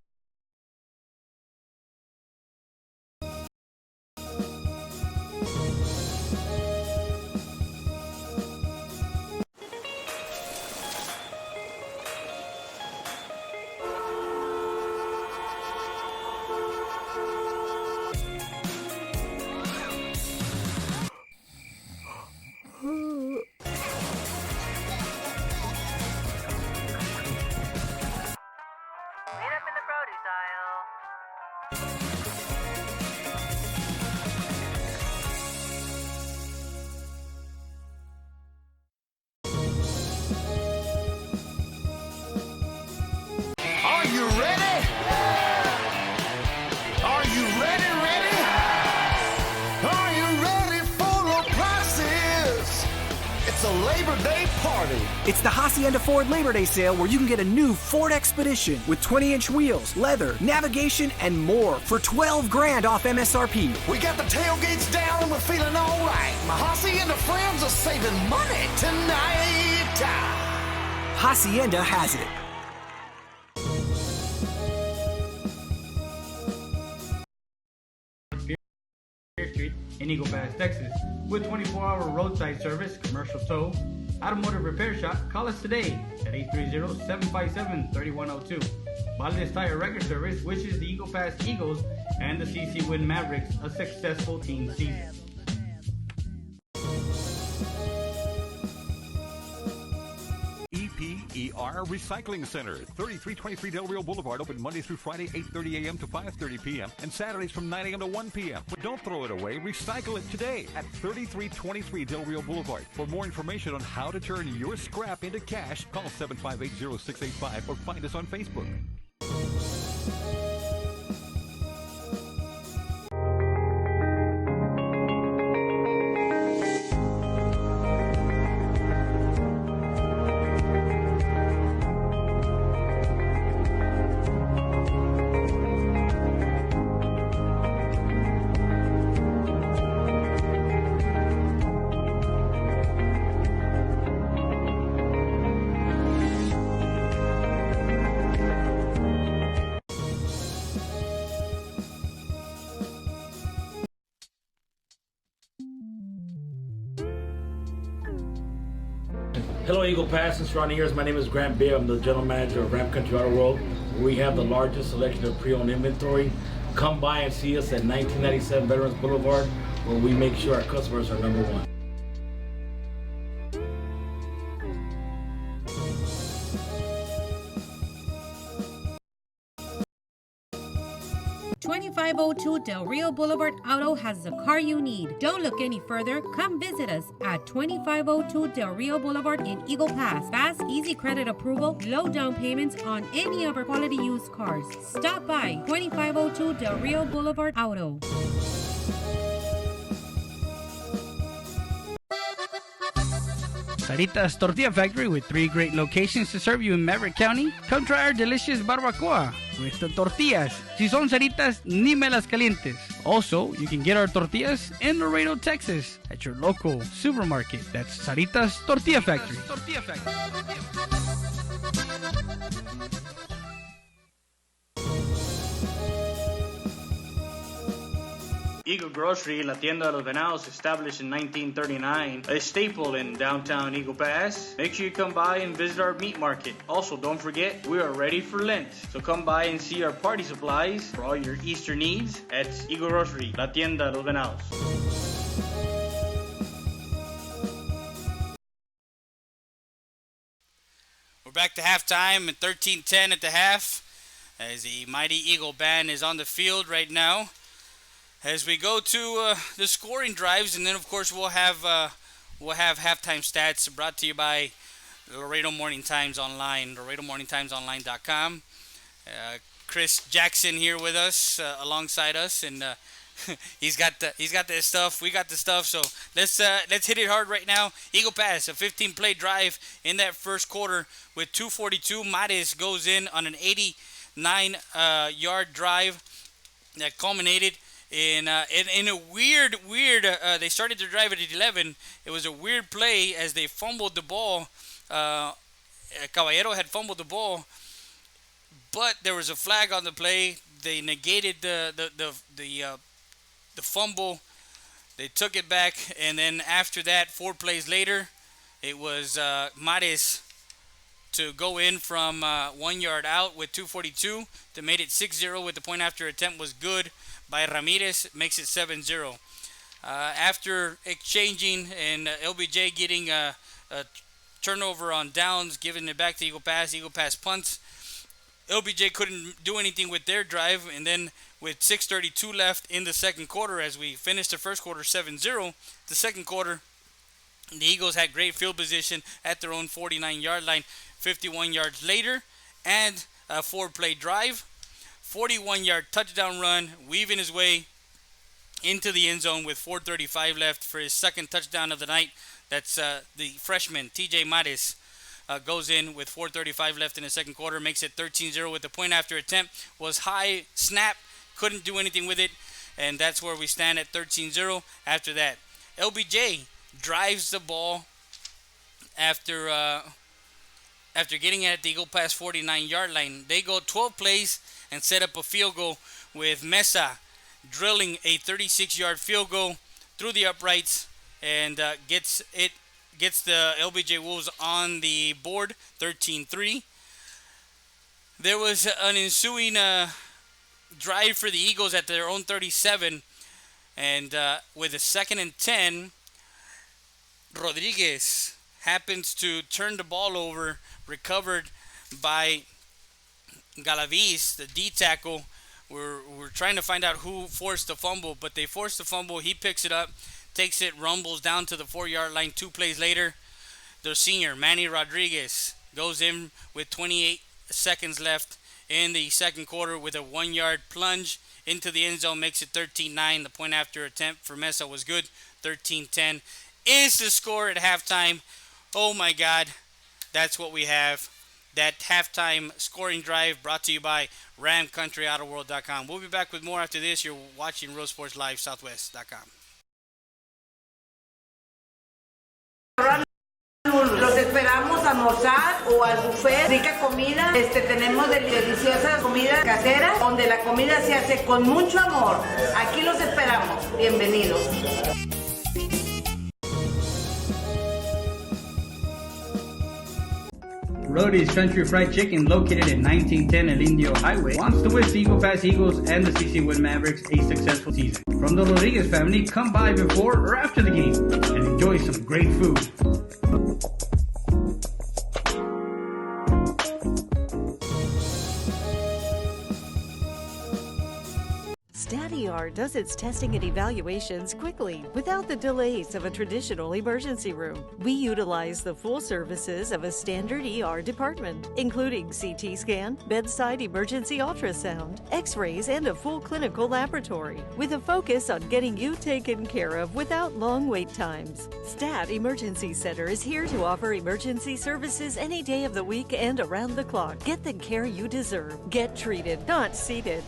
It's a Labor Day party. It's the Hacienda Ford Labor Day sale where you can get a new Ford Expedition with 20-inch wheels, leather, navigation, and more for $12,000 off MSRP. We got the tailgates down and we're feeling all right. My Hacienda friends are saving money tonight. Hacienda has it. Street in Eagle Pass, Texas. With 24-hour roadside service, commercial tow, automotive repair shop, call us today at 830-757-3102. Valdez Tire Record Service wishes the Eagle Pass Eagles and the CC Win Mavericks a successful team season. EPER Recycling Center, 3323 Del Rio Boulevard, open Monday through Friday, 8:30 a.m. to 5:30 p.m. and Saturdays from 9 a.m. to 1 p.m. But don't throw it away, recycle it today at 3323 Del Rio Boulevard. For more information on how to turn your scrap into cash, call 758-0685 or find us on Facebook. Hello, Eagle Pass and surrounding areas. My name is Grant Beer. I'm the general manager of Ram Country Auto World. We have the largest selection of pre-owned inventory. Come by and see us at 1997 Veterans Boulevard, where we make sure our customers are number one. 2502 Del Rio Boulevard Auto has the car you need. Don't look any further. Come visit us at 2502 Del Rio Boulevard in Eagle Pass. Fast, easy credit approval, low down payments on any of our quality used cars. Stop by 2502 Del Rio Boulevard Auto. Sarita's Tortilla Factory with 3 great locations to serve you in Maverick County. Come try our delicious barbacoa with the tortillas. Si son Saritas, ni me las calientes. Also, you can get our tortillas in Laredo, Texas at your local supermarket. That's Sarita's Tortilla Factory. Eagle Grocery, La Tienda de los Venados, established in 1939, a staple in downtown Eagle Pass. Make sure you come by and visit our meat market. Also, don't forget, we are ready for Lent. So come by and see our party supplies for all your Easter needs at Eagle Grocery, La Tienda de los Venados. We're back to halftime at 13-10 at the half as the mighty Eagle Band is on the field right now. As we go to the scoring drives, and then of course we'll have halftime stats brought to you by Laredo Morning Times Online, LaredoMorningTimesOnline.com. Chris Jackson here with us, alongside us, and he's got the stuff. We got the stuff. So let's hit it hard right now. Eagle Pass, a 15-play drive in that first quarter with 2:42. Mares goes in on an 89-yard drive that culminated in a weird, they started their drive at 11. It was a weird play as they fumbled the ball. Caballero had fumbled the ball, but there was a flag on the play. They negated the fumble. They took it back, and then after that, 4 plays later, it was Mares to go in from 1 yard out with 2:42 to made it 6-0 with the point after attempt was good by Ramirez, makes it 7-0. After exchanging and LBJ getting a turnover on downs, giving it back to Eagle Pass punts. LBJ couldn't do anything with their drive, and then with 6:32 left in the second quarter, as we finished the first quarter 7-0, the second quarter, the Eagles had great field position at their own 49-yard line. 51 yards later, and a 4-play drive, 41-yard touchdown run, weaving his way into the end zone with 4:35 left for his second touchdown of the night. That's the freshman, TJ Mares, goes in with 4:35 left in the second quarter, makes it 13-0 with the point after attempt. Was high, snap, couldn't do anything with it, and that's where we stand at 13-0 after that. LBJ drives the ball after getting at the Eagle Pass 49-yard line. They go 12 plays and set up a field goal with Mesa drilling a 36-yard field goal through the uprights and gets the LBJ Wolves on the board, 13-3. There was an ensuing drive for the Eagles at their own 37, and with a 2nd and 10, Rodriguez happens to turn the ball over, recovered by Galaviz, the D tackle. We're trying to find out who forced the fumble, but they forced the fumble. He picks it up, takes it, rumbles down to the 4-yard line. 2 plays later, the senior, Manny Rodriguez, goes in with 28 seconds left in the second quarter with a 1-yard plunge into the end zone, makes it 13-9. The point after attempt for Mesa was good, 13-10. Is the score at halftime. Oh my God, that's what we have. That halftime scoring drive brought to you by RamCountryAutoWorld.com. We'll be back with more after this. You're watching Real Sports Live, Southwest.com. Los esperamos a almorzar o al buffet, rica comida. Tenemos deliciosa comida casera, donde la comida se hace con mucho amor. Aquí los esperamos. Bienvenidos. Rody's Country Fried Chicken, located at 1910 El Indio Highway, wants to wish the Eagle Pass Eagles and the 60 Mavericks a successful season. From the Rodriguez family, come by before or after the game and enjoy some great food. StatER does its testing and evaluations quickly without the delays of a traditional emergency room. We utilize the full services of a standard ER department, including CT scan, bedside emergency ultrasound, x-rays, and a full clinical laboratory, with a focus on getting you taken care of without long wait times. Stat Emergency Center is here to offer emergency services any day of the week and around the clock. Get the care you deserve. Get treated, not seated.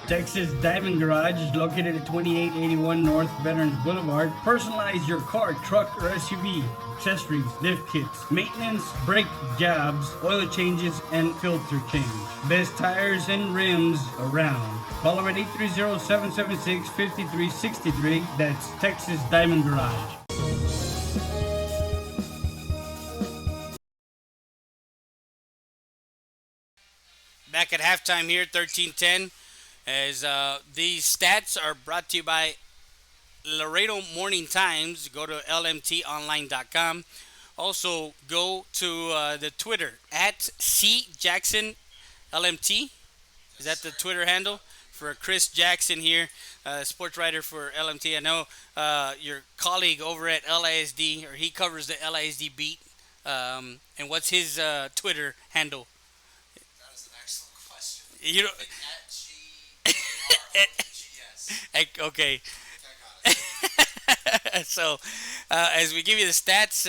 Texas Diamond Garage is located at 2881 North Veterans Boulevard. Personalize your car, truck, or SUV. Accessories, lift kits, maintenance, brake jobs, oil changes, and filter change. Best tires and rims around. Call them at 830-776-5363. That's Texas Diamond Garage. Back at halftime here, 13-10. As these stats are brought to you by Laredo Morning Times. Go to lmtonline.com. Also, go to the Twitter at CJacksonLMT. Is that the Twitter handle? For Chris Jackson here, sports writer for LMT. I know your colleague over at LISD, or he covers the LISD beat. And what's his Twitter handle? That is an excellent question. You know, okay. So, as we give you the stats,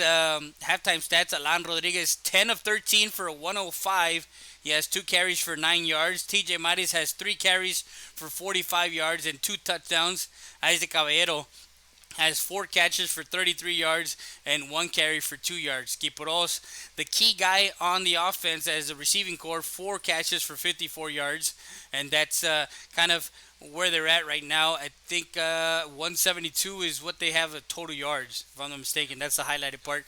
halftime stats, Alan Rodriguez, 10 of 13 for 105. He has 2 carries for 9 yards. TJ Maris has 3 carries for 45 yards and 2 touchdowns. Isaac Caballero has 4 catches for 33 yards and 1 carry for 2 yards. Quiroz, the key guy on the offense as a receiving core, 4 catches for 54 yards. And that's kind of where they're at right now. I think 172 is what they have a total yards, if I'm not mistaken. That's the highlighted part.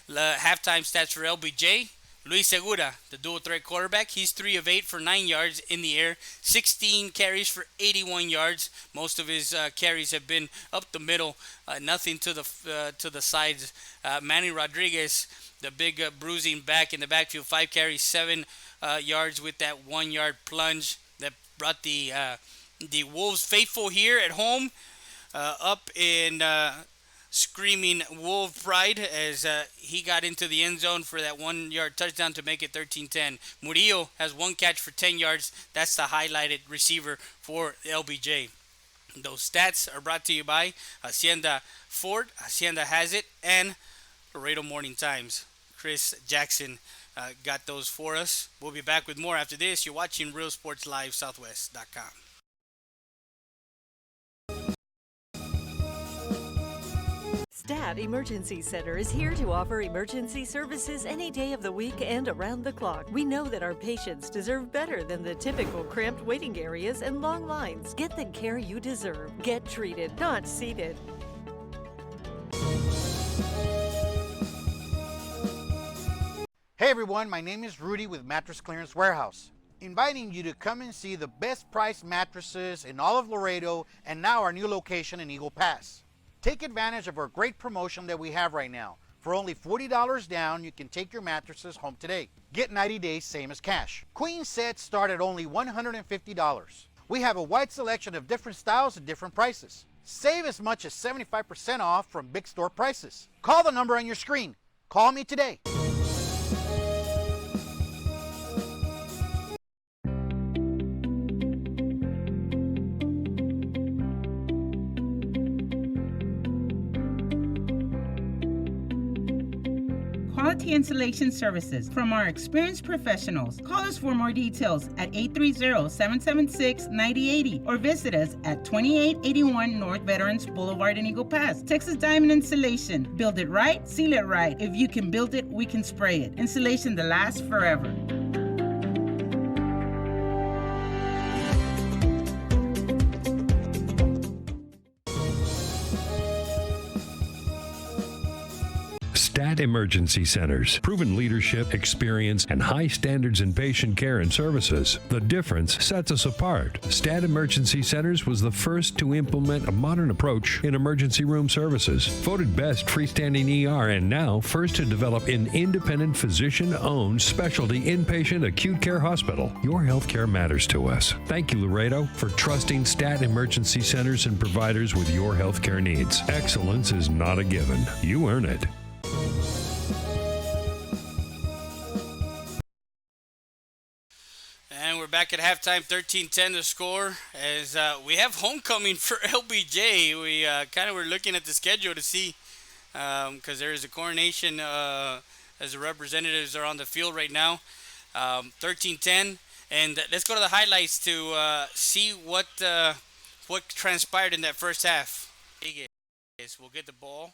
Halftime stats for LBJ. Luis Segura, the dual threat quarterback, he's 3 of 8 for 9 yards in the air, 16 carries for 81 yards. Most of his carries have been up the middle, nothing to the sides. Manny Rodriguez, the big bruising back in the backfield, 5 carries, 7 yards with that 1-yard plunge that brought the Wolves faithful here at home up in screaming Wolf pride as he got into the end zone for that 1-yard touchdown to make it 13-10. Murillo has 1 catch for 10 yards. That's the highlighted receiver for LBJ. Those stats are brought to you by Hacienda Ford, Hacienda Has It, and Laredo Morning Times. Chris Jackson got those for us. We'll be back with more after this. You're watching Real Sports Live Southwest.com. Stat Emergency Center is here to offer emergency services any day of the week and around the clock. We know that our patients deserve better than the typical cramped waiting areas and long lines. Get the care you deserve. Get treated, not seated. Hey everyone, my name is Rudy with Mattress Clearance Warehouse, inviting you to come and see the best price mattresses in all of Laredo and now our new location in Eagle Pass. Take advantage of our great promotion that we have right now. For only $40 down, you can take your mattresses home today. Get 90 days same as cash. Queen sets start at only $150. We have a wide selection of different styles at different prices. Save as much as 75% off from big store prices. Call the number on your screen. Call me today. Quality installation services from our experienced professionals. Call us for more details at 830-776-9080 or visit us at 2881 North Veterans Boulevard in Eagle Pass. Texas Diamond Installation. Build it right, seal it right. If you can build it, we can spray it. Installation that lasts forever. Stat Emergency Centers. Proven leadership, experience, and high standards in patient care and services. The difference sets us apart. Stat Emergency Centers was the first to implement a modern approach in emergency room services. Voted best freestanding ER and now first to develop an independent physician-owned specialty inpatient acute care hospital. Your healthcare matters to us. Thank you, Laredo, for trusting Stat Emergency Centers and providers with your healthcare needs. Excellence is not a given. You earn it. And we're back at halftime, 13-10 the score, as we have homecoming for LBJ. We kind of were looking at the schedule to see, because there is a coronation as the representatives are on the field right now. 13-10, and let's go to the highlights to see what transpired in that first half. We'll get the ball,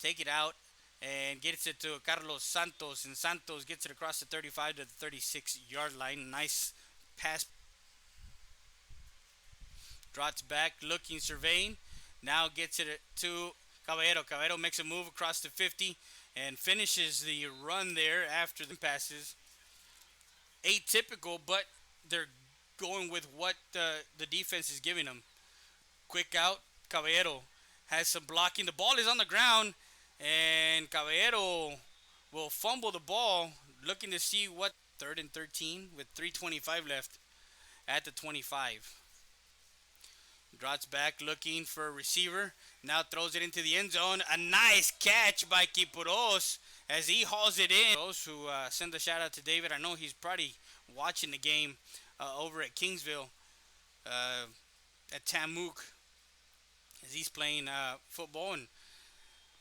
take it out, and gets it to Carlos Santos, and Santos gets it across the 35 to the 36-yard line. Nice pass. Drops back, looking, surveying. Now gets it to Caballero. Caballero makes a move across the 50 and finishes the run there after the passes. Atypical, but they're going with what the defense is giving them. Quick out, Caballero has some blocking. The ball is on the ground, and Caballero will fumble the ball, looking to see what 3rd and 13 with 3:25 left at the 25. Drops back, looking for a receiver. Now throws it into the end zone. A nice catch by Kipuros as he hauls it in. Those who send a shout out to David. I know he's probably watching the game over at Kingsville at Tamuk as he's playing football. And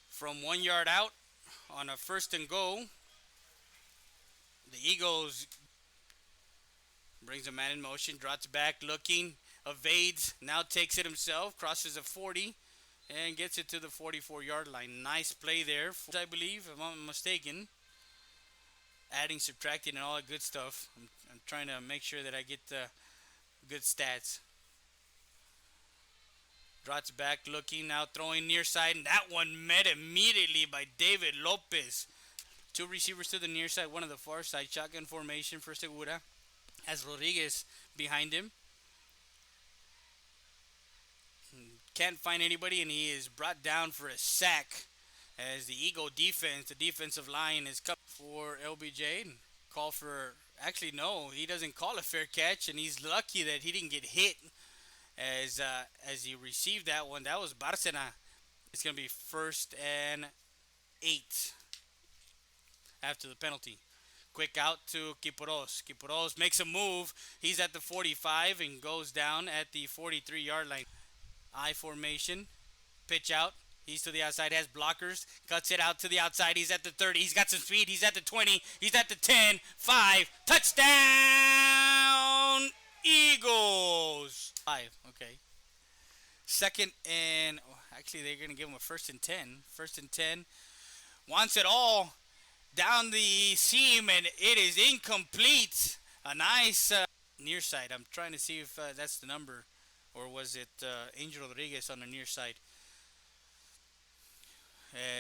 from 1 yard out on a 1st and goal, the Eagles brings a man in motion, drops back, looking, evades, now takes it himself, crosses a 40, and gets it to the 44-yard line. Nice play there, I believe, if I'm not mistaken. Adding, subtracting, and all that good stuff. I'm trying to make sure that I get good stats. Drops back, looking, now throwing near side, and that one met immediately by David Lopez. 2 receivers to the near side, one on the far side. Shotgun formation for Segura. Has Rodriguez behind him. Can't find anybody, and he is brought down for a sack as the Eagle defense, the defensive line, is coming for LBJ. And call for, actually no, he doesn't call a fair catch, and he's lucky that he didn't get hit as he received that one. That was Barcena. It's going to be 1st and 8 after the penalty. Quick out to Kipuros. Kipuros makes a move. He's at the 45 and goes down at the 43-yard line. I formation. Pitch out. He's to the outside, has blockers, cuts it out to the outside. He's at the 30. He's got some speed. He's at the 20. He's at the 10. 5. Touchdown, Eagles. 5. Okay. Second and actually they're going to give him a first and 10. First and 10. Wants it all down the seam, and it is incomplete. A nice near side. I'm trying to see if that's the number, or was it Angel Rodriguez on the near side.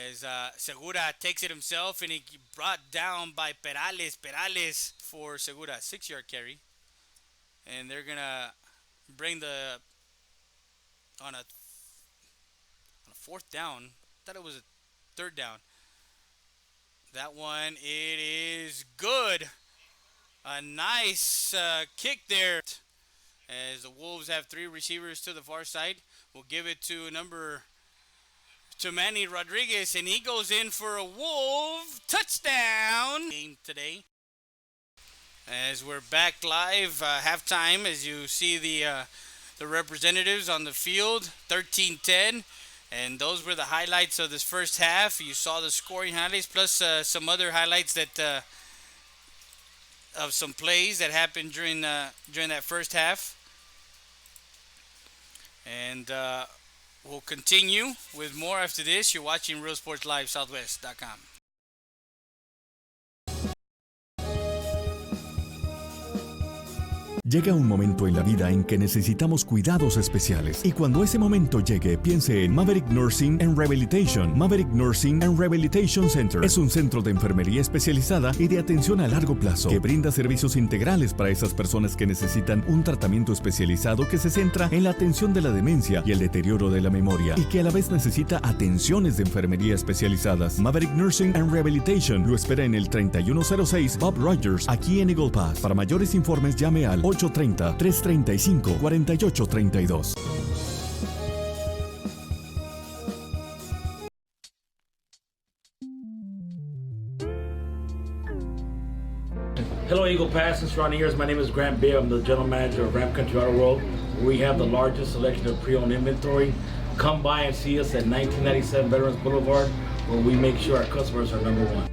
As Segura takes it himself, and he brought down by Perales. Perales for Segura, 6-yard carry. And they're going to bring on a fourth down. I thought it was a third down. That one, it is good. A nice kick there. As the Wolves have 3 receivers to the far side. We'll give it to Manny Rodriguez, and he goes in for a Wolf touchdown game today. As we're back live, halftime, as you see the representatives on the field, 13-10, and those were the highlights of this first half. You saw the scoring highlights, plus some other highlights that of some plays that happened during that first half. And we'll continue with more after this. You're watching Real Sports Live, Southwest.com. Llega un momento en la vida en que necesitamos cuidados especiales. Y cuando ese momento llegue, piense en Maverick Nursing and Rehabilitation. Maverick Nursing and Rehabilitation Center es un centro de enfermería especializada y de atención a largo plazo que brinda servicios integrales para esas personas que necesitan un tratamiento especializado que se centra en la atención de la demencia y el deterioro de la memoria, y que a la vez necesita atenciones de enfermería especializadas. Maverick Nursing and Rehabilitation lo espera en el 3106 Bob Rogers, aquí en Eagle Pass. Para mayores informes, llame al 830-335-4832. Hello, Eagle Pass and surrounding areas. My name is Grant Beer. I'm the general manager of Ram Country Auto World. We have the largest selection of pre-owned inventory. Come by and see us at 1997 Veterans Boulevard, where we make sure our customers are number one.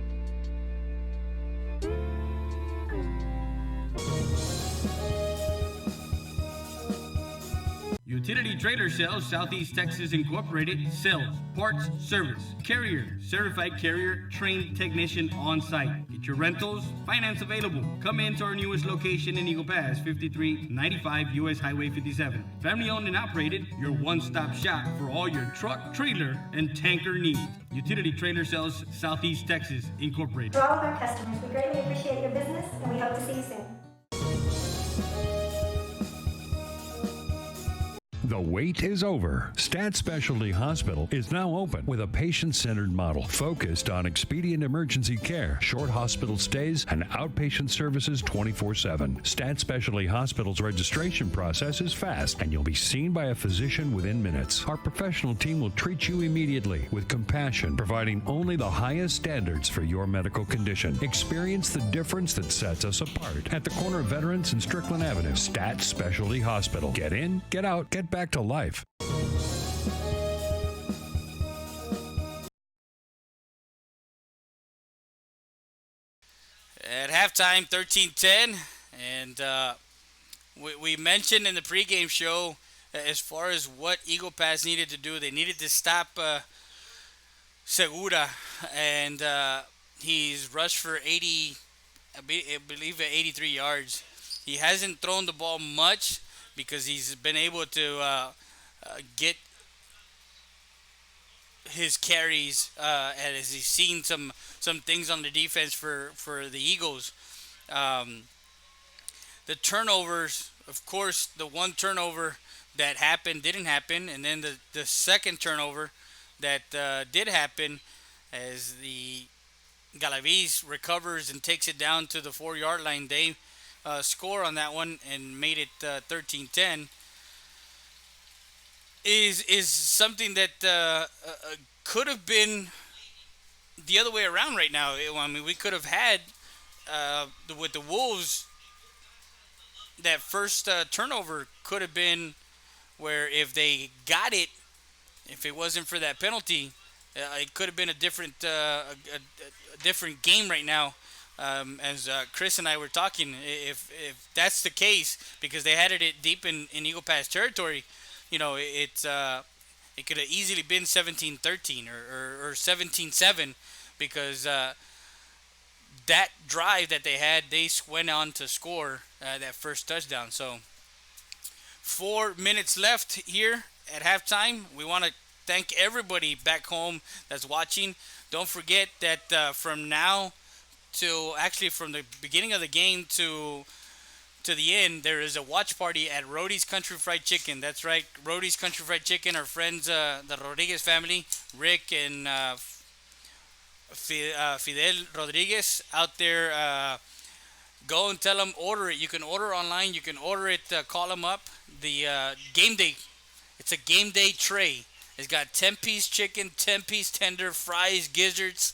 Utility Trailer Sales, Southeast Texas Incorporated, sales, parts, service, carrier, certified carrier, trained technician on site. Get your rentals, finance available. Come into our newest location in Eagle Pass, 5395 US Highway 57. Family owned and operated, your one-stop shop for all your truck, trailer, and tanker needs. Utility Trailer Sales, Southeast Texas Incorporated. For all of our customers, we greatly appreciate your business, and we hope to see you soon. The wait is over. Stat Specialty Hospital is now open with a patient-centered model focused on expedient emergency care, short hospital stays, and outpatient services 24/7. Stat Specialty Hospital's registration process is fast, and you'll be seen by a physician within minutes. Our professional team will treat you immediately with compassion, providing only the highest standards for your medical condition. Experience the difference that sets us apart at the corner of Veterans and Strickland Avenue. Stat Specialty Hospital. Get in, get out, get back to life. At halftime, 13-10, and we mentioned in the pregame show as far as what Eagle Pass needed to do. They needed to stop Segura, and he's rushed for 80, I believe 83 yards. He hasn't thrown the ball much because he's been able to get his carries, and as he's seen some things on the defense for the Eagles. The turnovers, of course, the one turnover that didn't happen, and then the second turnover that did happen, as the Galaviz recovers and takes it down to the 4-yard line. They score on that one and made it 13-10. Is something that could have been the other way around right now. I mean, we could have had with the Wolves, that first turnover could have been where if they got it, if it wasn't for that penalty, it could have been a different game right now. As Chris and I were talking, if that's the case, because they had it deep in Eagle Pass territory, it could have easily been 17-13 or 17-7, because that drive that they had, they went on to score that first touchdown. So 4 minutes left here at halftime. We want to thank everybody back home that's watching. Don't forget that from now to actually from the beginning of the game to the end, there is a watch party at Rody's Country Fried Chicken. That's right, Rody's Country Fried Chicken. Our friends, the Rodriguez family, Rick and Fidel Rodriguez out there. Go and tell them, order it. You can order online. You can order it. Call them up. The game day. It's a game day tray. It's got 10-piece chicken, 10-piece tender, fries, gizzards,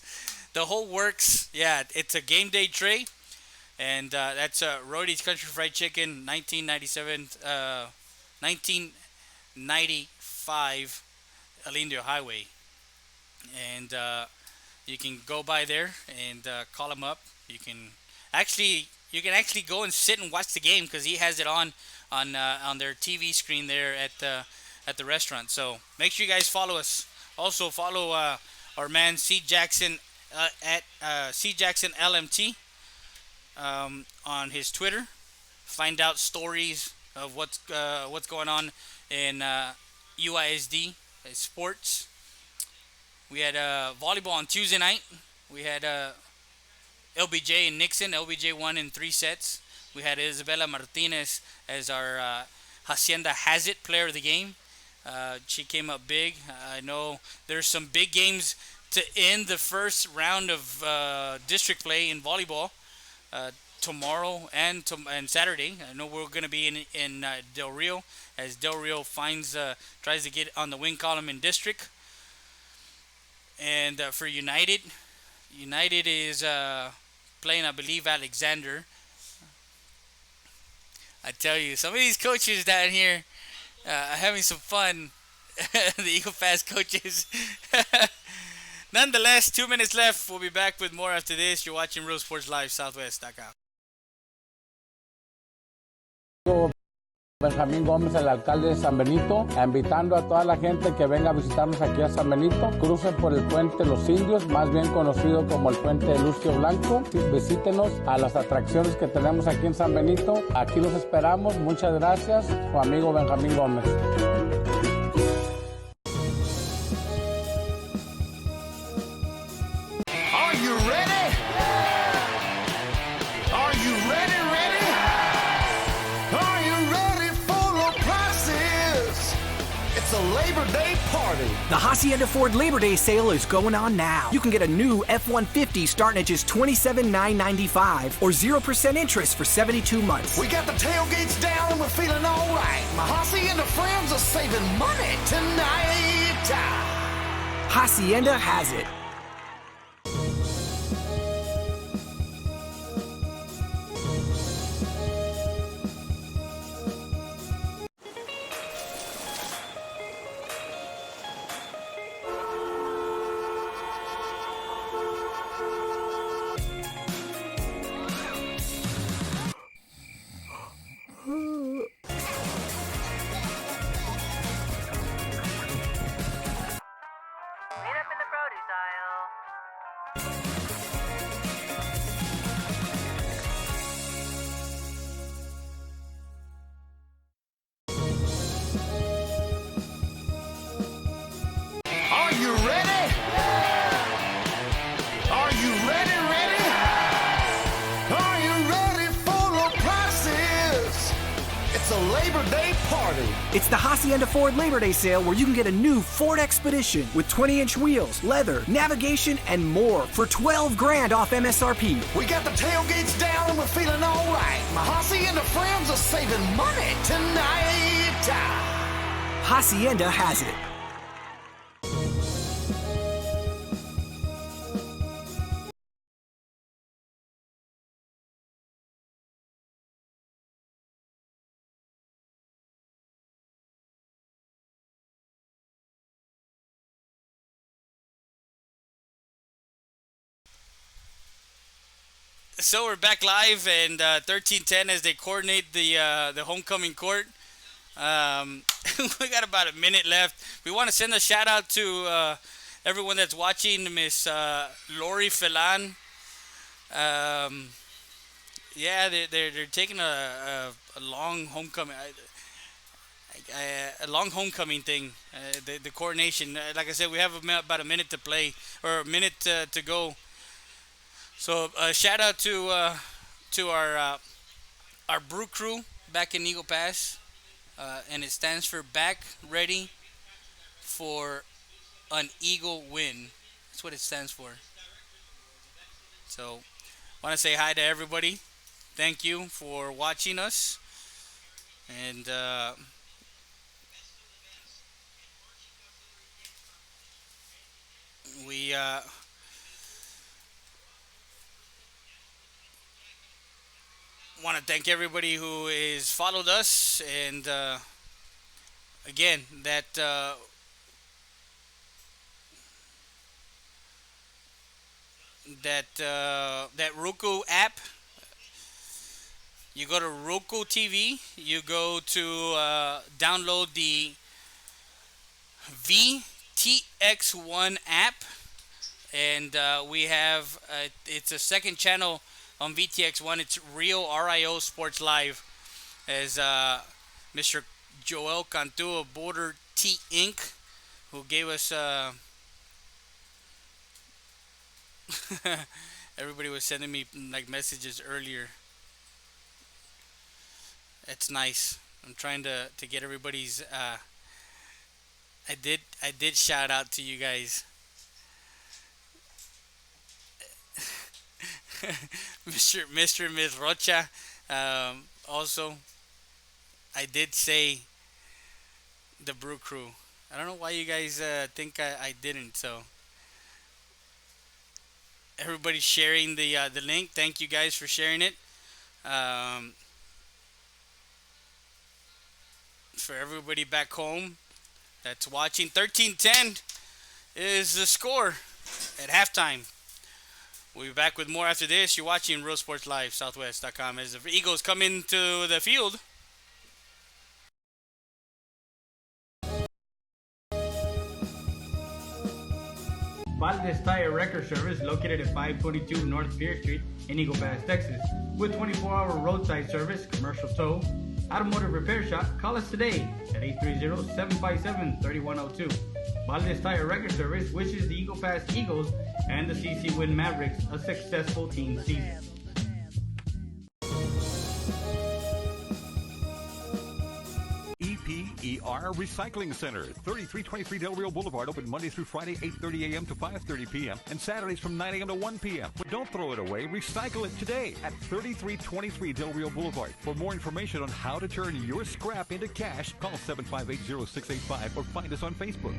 the whole works. Yeah, it's a game day tray. And that's Rody's Country Fried Chicken, 1995 El Indio Highway. And you can go by there and call him up. You can actually go and sit and watch the game, because he has it on their TV screen there at the restaurant. So make sure you guys follow us. Also follow our man C Jackson at C Jackson LMT on his Twitter. Find out stories of what's going on in UISD sports. We had volleyball on Tuesday night. We had LBJ and Nixon. LBJ won in 3 sets. We had Isabella Martinez as our Hacienda Has It player of the game. She came up big. I know there's some big games to end the first round of district play in volleyball tomorrow and Saturday. I know we're going to be in Del Rio, as Del Rio tries to get on the win column in district. And for United is playing, I believe, Alexander. I tell you, some of these coaches down here are having some fun. The Eagle Pass coaches. Nonetheless, 2 minutes left. We'll be back with more after this. You're watching Real Sports Live, Southwest.com. Benjamín Gómez, el alcalde de San Benito, invitando a toda la gente que venga a visitarnos aquí a San Benito. Crucen por el puente Los Indios, más bien conocido como el puente de Lucio Blanco. Visítenos a las atracciones que tenemos aquí en San Benito. Aquí los esperamos. Muchas gracias. Su amigo Benjamín Gómez. Are you ready? Are you ready? Are you ready for the prices? It's a Labor Day party. The Hacienda Ford Labor Day sale is going on now. You can get a new F-150 starting at just $27,995 or 0% interest for 72 months. We got the tailgates down and we're feeling all right. My Hacienda friends are saving money tonight. Hacienda has it. Are you ready? Are you ready? Are you ready for the prices? It's a Labor Day party. It's the Hacienda Ford Labor Day sale, where you can get a new Ford Expedition with 20-inch wheels, leather, navigation, and more for $12,000 off MSRP. We got the tailgates down and we're feeling all right. My Hacienda friends are saving money tonight. Hacienda has it. So we're back live, and 13:10 as they coordinate the homecoming court. We got about a minute left. We want to send a shout out to everyone that's watching. Miss Lori Felan. Yeah, they're taking a long homecoming. A long homecoming thing, the coronation. Like I said, we have about a minute to play, or a minute to go. So shout out to our brew crew back in Eagle Pass, and it stands for Back Ready for an Eagle Win. That's what it stands for. So want to say hi to everybody. Thank you for watching us, and we want to thank everybody who has followed us, and again, that Roku app. You go to Roku TV. You go to download the VTX1 app, and we have it's a second channel on VTX1. It's Rio RIO Sports Live, as Mr. Joel Cantu of Border T Inc., who gave us everybody was sending me like messages earlier. It's nice. I'm trying to get everybody's I did shout out to you guys. Mr. and Ms. Rocha. Also, I did say the Brew Crew. I don't know why you guys think I didn't. So everybody sharing the link. Thank you guys for sharing it. For everybody back home that's watching, 13-10 is the score at halftime. We'll be back with more after this. You're watching Real Sports Live, Southwest.com, as the Eagles come into the field. Valdez Tire Record Service, located at 522 North Pierce Street in Eagle Pass, Texas. With 24-hour roadside service, commercial tow, automotive repair shop, call us today at 830-757-3102. Valdez Tire Record Service wishes the Eagle Pass Eagles and the CC Win Mavericks a successful team season. EPER Recycling Center, 3323 Del Rio Boulevard, open Monday through Friday, 8:30 a.m. to 5:30 p.m. and Saturdays from 9 a.m. to 1 p.m. But don't throw it away, recycle it today at 3323 Del Rio Boulevard. For more information on how to turn your scrap into cash, call 758-0685 or find us on Facebook.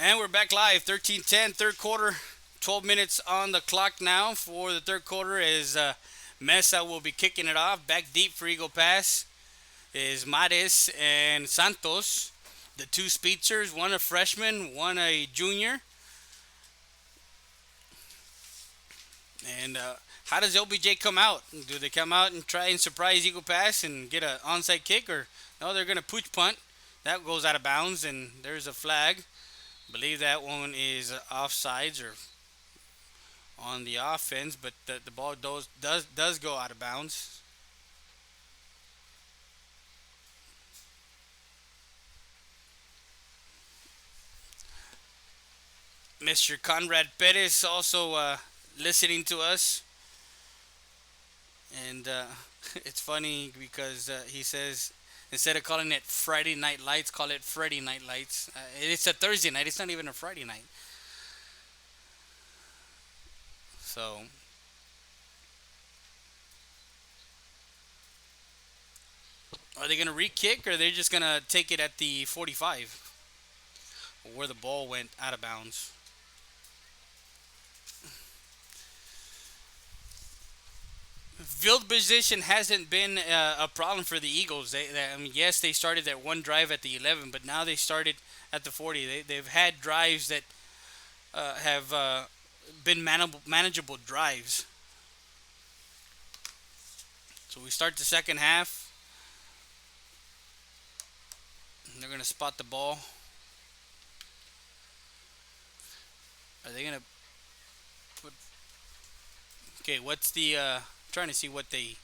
And we're back live, 13-10, third quarter, 12 minutes on the clock now for the third quarter, as Mesa will be kicking it off. Back deep for Eagle Pass is Mares and Santos, the two speedsters, one a freshman, one a junior. And how does LBJ come out? Do they come out and try and surprise Eagle Pass and get an onside kick? Or no, they're going to pooch punt. That goes out of bounds, and there's a flag. Believe that one is offsides or on the offense, but the ball does go out of bounds. Mr. Conrad Perez also listening to us, and it's funny because he says Instead of calling it Friday Night Lights, call it Freddy Night Lights. It's a Thursday night. It's not even a Friday night. So are they gonna re-kick, or are they just gonna take it at the 45, where the ball went out of bounds? Field position hasn't been a problem for the Eagles. I mean, yes, they started that one drive at the 11, but now they started at the 40. They've had drives that have been manageable drives. So we start the second half. They're going to spot the ball. Are they going to put... Okay, what's the... trying to see what they...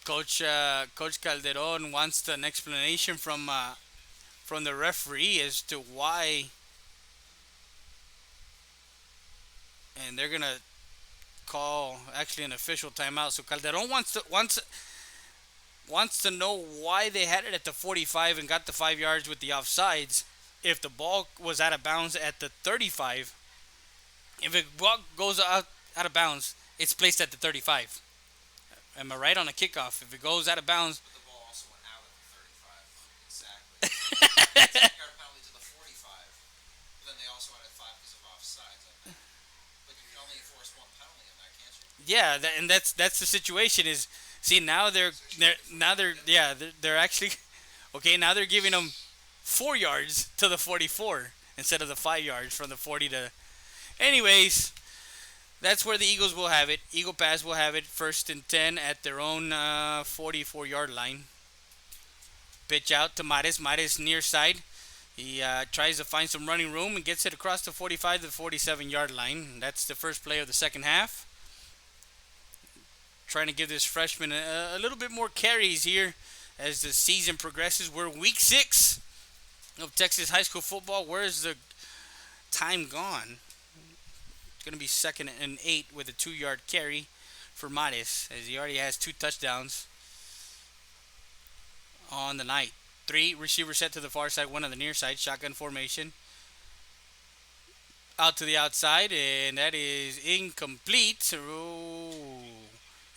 Coach Calderon wants an explanation from the referee as to why, and they're gonna call actually an official timeout. So Calderon wants to know why they had it at the 45 and got the 5 yards with the offsides. If the ball was out of bounds at the 35, if it goes out of bounds, it's placed at the 35. Am I right on a kickoff? If it goes out of bounds. The ball also went out at the 35. Exactly. It's a 10-yard penalty to the 45. But then they also had 5 because of offsides, I think. But you can only enforce one penalty in that, can't you? Yeah, and that's the situation. Is see now they're actually okay. Now they're giving them 4 yards to the 44 instead of the 5 yards from the 40 to. Anyways. That's where the Eagles will have it. Eagle Pass will have it 1st and 10 at their own 44-yard line. Pitch out to Mares. Mares near side. He tries to find some running room and gets it across the 45 to the 47-yard line. That's the first play of the second half. Trying to give this freshman a little bit more carries here as the season progresses. We're week 6 of Texas high school football. Where's the time gone? Going to be 2nd and 8 with a 2-yard carry for Mares, as he already has 2 touchdowns on the night. 3 receivers set to the far side, 1 on the near side. Shotgun formation. Out to the outside, and that is incomplete.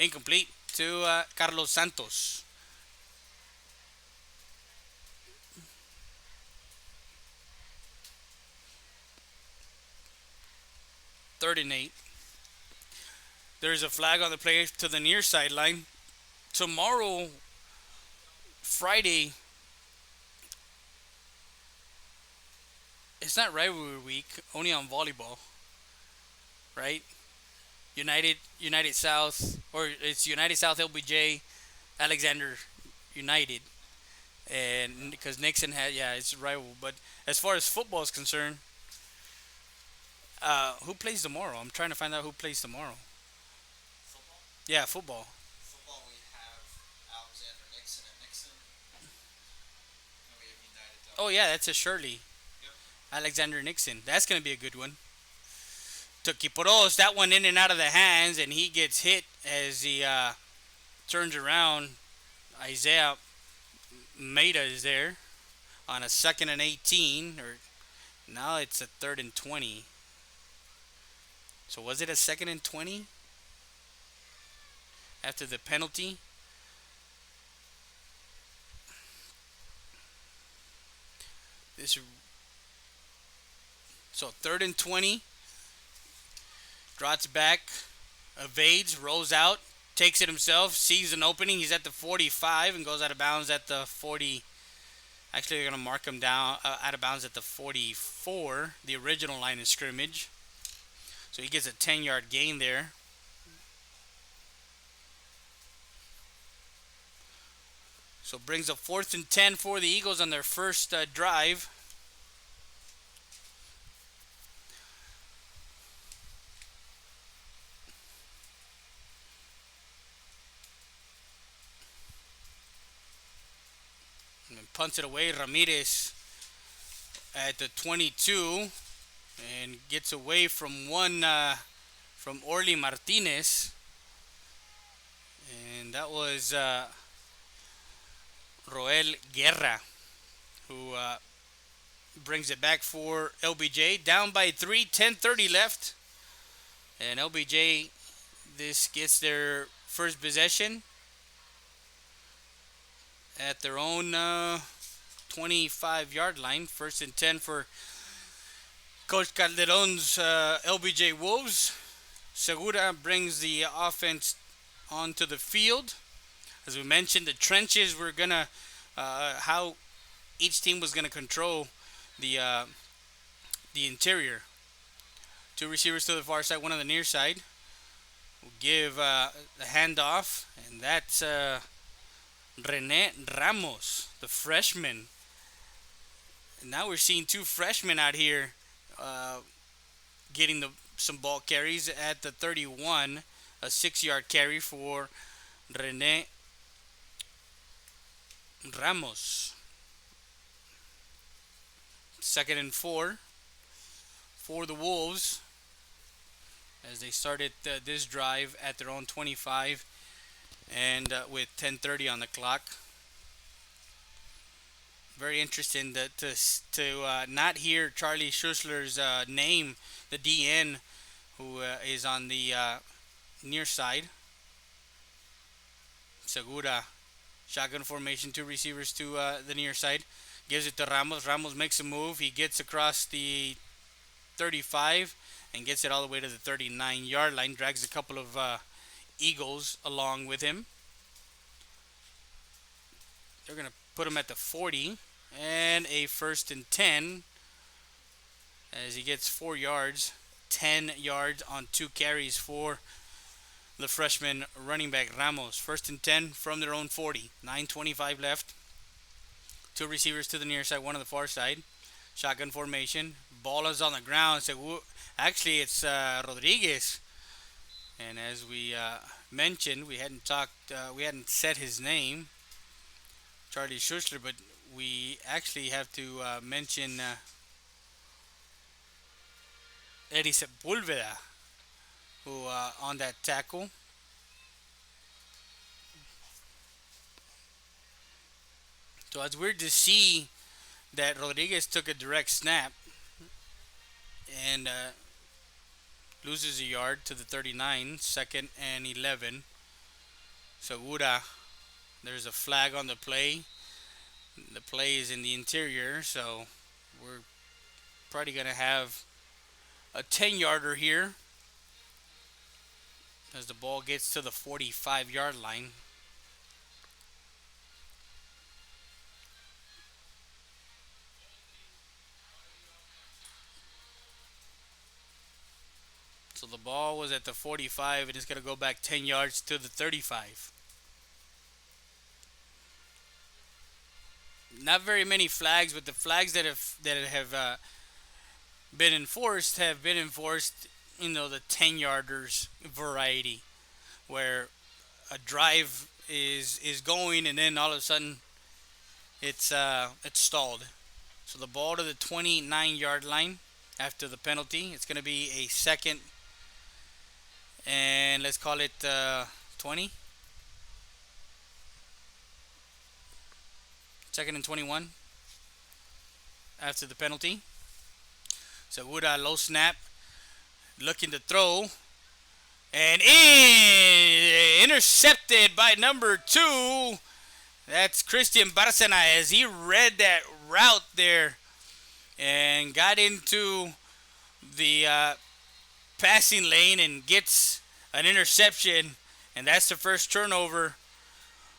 Incomplete to Carlos Santos. Third and 8. There's a flag on the play to the near sideline. Tomorrow, Friday, it's not rivalry week, only on volleyball, right? United South, or it's United South LBJ, Alexander United, and because Nixon had, it's a rival. But as far as football is concerned, who plays tomorrow? I'm trying to find out who plays tomorrow. Football? Yeah, football. Football, we have Alexander Nixon at Nixon. And we have United. Oh, yeah, that's a Shirley. Yep. Alexander Nixon. That's going to be a good one. To Kiporos, that one in and out of the hands, and he gets hit as he turns around. Isaiah Maida is there on a 2nd and 18, or now it's a 3rd and 20. So was it a 2nd and 20 after the penalty? So 3rd and 20. Drops back, evades, rolls out, takes it himself, sees an opening. He's at the 45 and goes out of bounds at the 40. Actually, they're going to mark him down out of bounds at the 44, the original line of scrimmage. So he gets a 10-yard gain there. So brings a 4th and 10 for the Eagles on their first drive. And punts it away. Ramirez at the 22 and gets away from from Orly Martinez. And that was Roel Guerra who brings it back for LBJ. Down by 3, 10:30 left. And LBJ, this gets their first possession at their own 25-yard line. 1st and 10 for Coach Calderon's LBJ Wolves. Segura brings the offense onto the field. As we mentioned, the trenches were going to, how each team was going to control the interior. 2 receivers to the far side, 1 on the near side. We'll give the handoff, and that's Rene Ramos, the freshman. And now we're seeing 2 freshmen out here getting some ball carries at the 31. A 6-yard carry for Rene Ramos. 2nd and 4 for the Wolves as they started this drive at their own 25 and with 10:30 on the clock. Very interesting to not hear Charlie Schussler's name, the DN, who is on the near side. Segura, shotgun formation, 2 receivers to the near side. Gives it to Ramos. Ramos makes a move. He gets across the 35 and gets it all the way to the 39-yard line. Drags a couple of Eagles along with him. They're going to put him at the 40 and a 1st and 10 as he gets 4 yards. 10 yards on 2 carries for the freshman running back Ramos. 1st and 10 from their own 40. 9:25 left. 2 receivers to the near side, 1 on the far side. Shotgun formation. Ball is on the ground. So actually, it's Rodriguez. And as we mentioned, we hadn't said his name, Charlie Schussler, but we actually have to mention Eddie Sepulveda, who on that tackle. So it's weird to see that Rodriguez took a direct snap and loses a yard to the 39, 2nd and 11. Segura, there's a flag on the play. The play is in the interior, so we're probably going to have a 10-yarder here as the ball gets to the 45-yard line. So the ball was at the 45 and it's going to go back 10 yards to the 35. Not very many flags, but the flags that have been enforced have been enforced, the 10-yarders variety, where a drive is going and then all of a sudden it's stalled. So the ball to the 29-yard line after the penalty. It's going to be a 2nd and let's call it 20. 2nd and 21 after the penalty. Segura, low snap, looking to throw, and intercepted by number 2. That's Christian Barcena as he read that route there and got into the passing lane and gets an interception, and that's the first turnover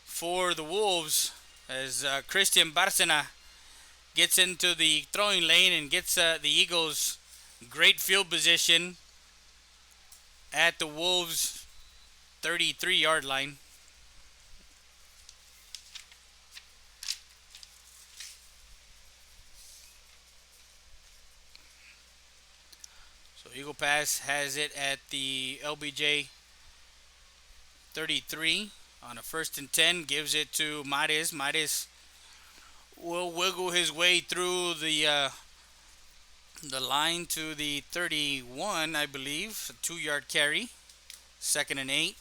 for the Wolves as Christian Barcena gets into the throwing lane and gets the Eagles great field position at the Wolves 33-yard line. So Eagle Pass has it at the LBJ 33 on a 1st and 10, gives it to Mares. Mares will wiggle his way through the line to the 31, I believe. A 2-yard carry. 2nd and 8.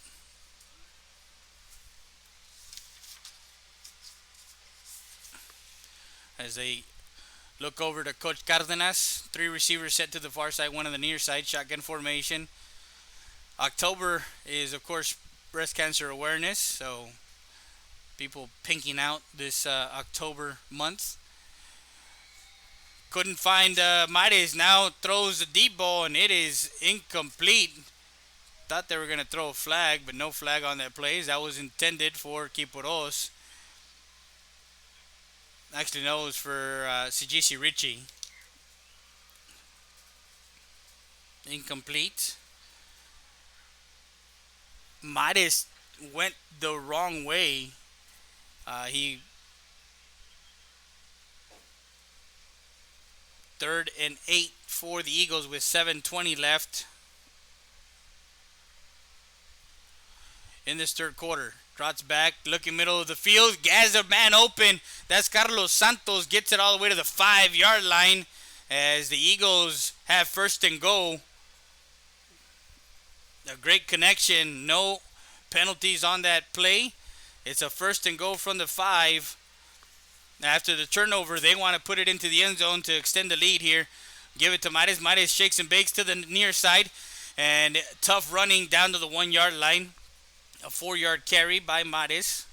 As they look over to Coach Cardenas. 3 receivers set to the far side, 1 on the near side. Shotgun formation. October is, of course, breast cancer awareness. So people pinking out this October month. Couldn't find Mares. Now throws the deep ball, and it is incomplete. Thought they were going to throw a flag, but no flag on that play. That was intended for Kiporos. Actually, no, it was for Sigisi Richie. Incomplete. Mares went the wrong way. He 3rd and 8 for the Eagles with 7:20 left in this third quarter. Trots back, looking middle of the field, has a man open. That's Carlos Santos, gets it all the way to the 5-yard line as the Eagles have 1st and goal. A great connection, no penalties on that play. It's a 1st and goal from the 5. After the turnover, they want to put it into the end zone to extend the lead here. Give it to Mares. Mares shakes and bakes to the near side. And tough running down to the 1-yard line. A 4-yard carry by Mares.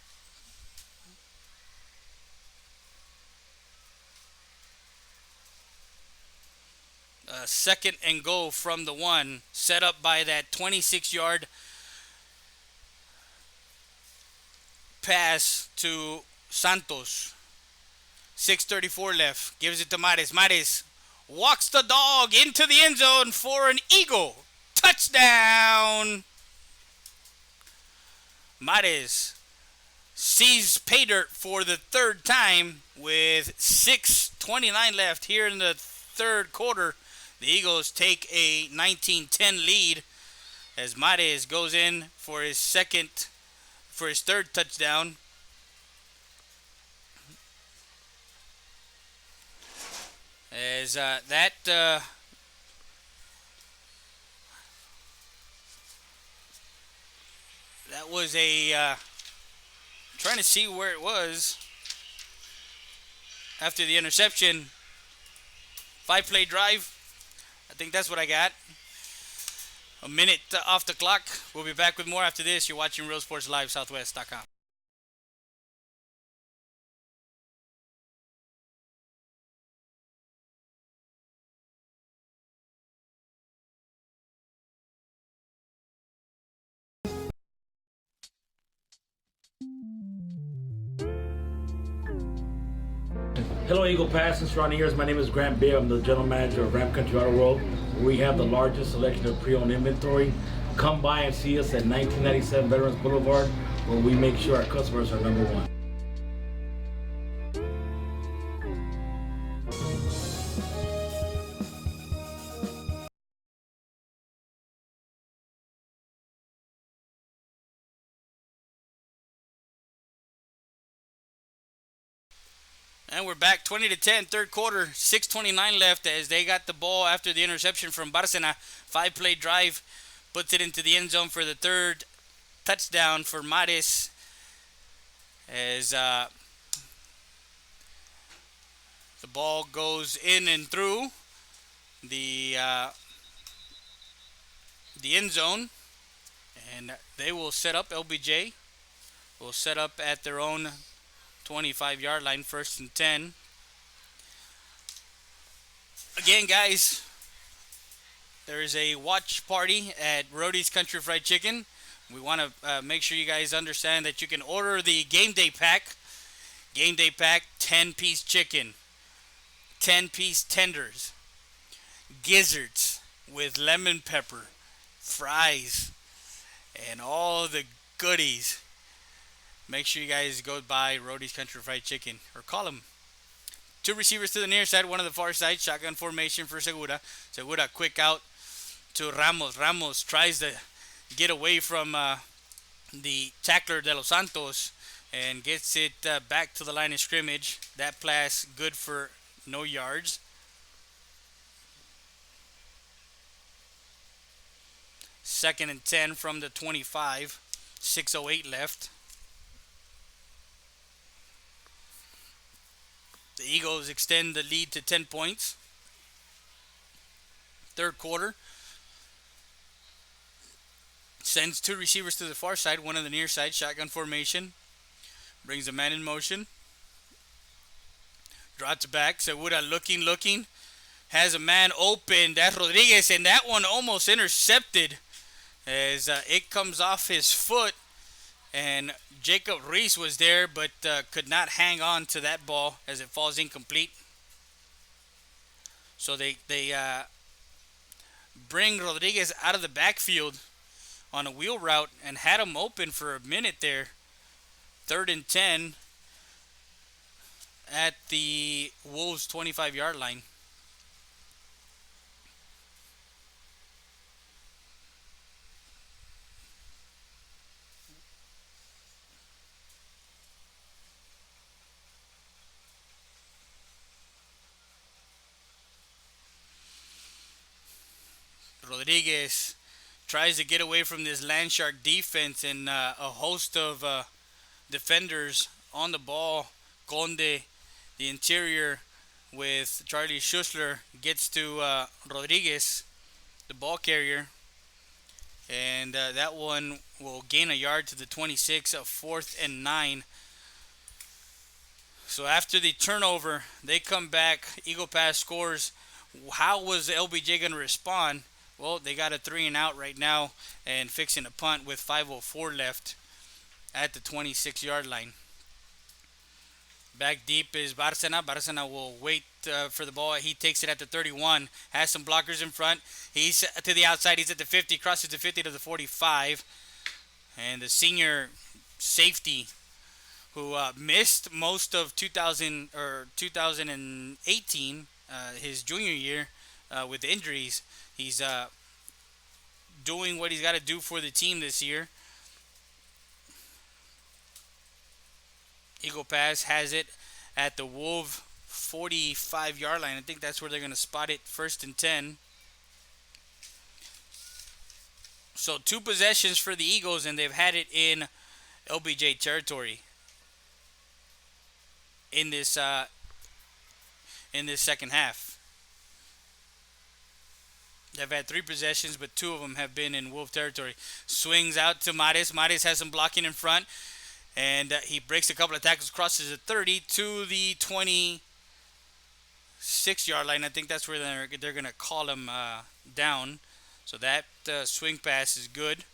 A 2nd and goal from the 1. Set up by that 26-yard pass to Santos. 6:34 left. Gives it to Mares. Mares walks the dog into the end zone for an Eagle touchdown. Mares sees pay dirt for the 3rd time with 6:29 left here in the 3rd quarter. The Eagles take a 19-10 lead as Mares goes in for his 3rd touchdown. As that was a trying to see where it was after the interception. 5-play drive. I think that's what I got. A minute off the clock. We'll be back with more after this. You're watching Real Sports Live, Southwest.com. Hello, Eagle Pass and surrounding areas. My name is Grant Beer. I'm the general manager of Ram Country Auto World. We have the largest selection of pre-owned inventory. Come by and see us at 1997 Veterans Boulevard, where we make sure our customers are number one. And we're back 20-10, 3rd quarter, 6:29 left as they got the ball after the interception from Barcena. 5-play drive, puts it into the end zone for the 3rd touchdown for Mares. As the ball goes in and through the end zone, and they will set up. LBJ will set up at their own 25-yard line, 1st and 10. Again, guys, there is a watch party at Rody's Country Fried Chicken. We want to make sure you guys understand that you can order the game day pack. Game day pack, 10-piece chicken, 10-piece tenders, gizzards with lemon pepper, fries, and all the goodies. Make sure you guys go by Rody's Country Fried Chicken or call them. 2 receivers to the near side, 1 on the far side. Shotgun formation for Segura. Segura quick out to Ramos. Ramos tries to get away from the tackler De Los Santos and gets it back to the line of scrimmage. That pass good for no yards. Second and 10 from the 25. 6:08 left. The Eagles extend the lead to 10 points. Third quarter. Sends two receivers to the far side, one on the near side, shotgun formation. Brings a man in motion. Drops back. Segura looking. Has a man open. That's Rodriguez, and that one almost intercepted as it comes off his foot. And Jacob Reese was there, but could not hang on to that ball as it falls incomplete. So they bring Rodriguez out of the backfield on a wheel route and had him open for a minute there. 3rd and 10 at the Wolves 25-yard line. Rodriguez tries to get away from this Landshark defense, and a host of defenders on the ball. Conde, the interior with Charlie Schussler, gets to Rodriguez, the ball carrier, and that one will gain a yard to the 26, 4th and 9. So after the turnover, they come back. Eagle Pass scores. How was LBJ going to respond? Well, they got a 3 and out right now and fixing a punt with 5:04 left at the 26-yard line. Back deep is Barcena. Barcena will wait for the ball. He takes it at the 31. Has some blockers in front. He's to the outside. He's at the 50. Crosses the 50 to the 45. And the senior safety who missed most of 2018, his junior year, with injuries. He's doing what he's got to do for the team this year. Eagle Pass has it at the Wolf 45-yard line. I think that's where they're going to spot it, 1st and 10. So 2 possessions for the Eagles, and they've had it in LBJ territory in this second half. They've had 3 possessions, but 2 of them have been in Wolf territory. Swings out to Mares. Mares has some blocking in front, and he breaks a couple of tackles, crosses the 30 to the 26-yard line. I think that's where they're going to call him down. So that swing pass is good.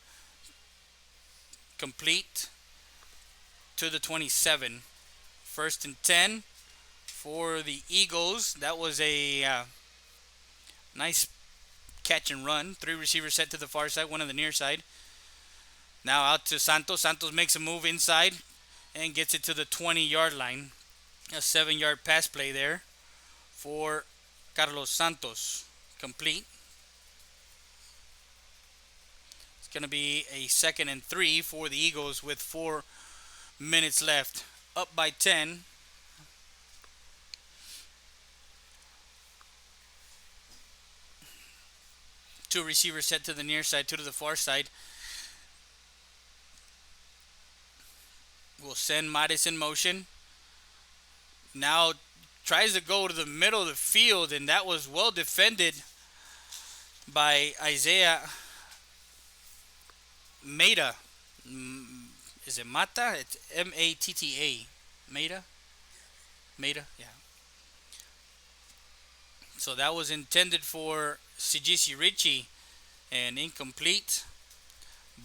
Complete to the 27. 1st and 10 for the Eagles. That was a nice catch and run. 3 receivers set to the far side, 1 on the near side. Now out to Santos. Santos makes a move inside and gets it to the 20-yard line. A 7-yard pass play there for Carlos Santos. Complete. It's going to be a 2nd and 3 for the Eagles with 4 minutes left. Up by 10. Two receivers set to the near side, 2 to the far side. We'll send Mares in motion. Now tries to go to the middle of the field, and that was well defended by Isaiah Matta. Is it Mata? It's M-A-T-T-A. Matta? Matta, yeah. So that was intended for Sigisi Ritchie and incomplete.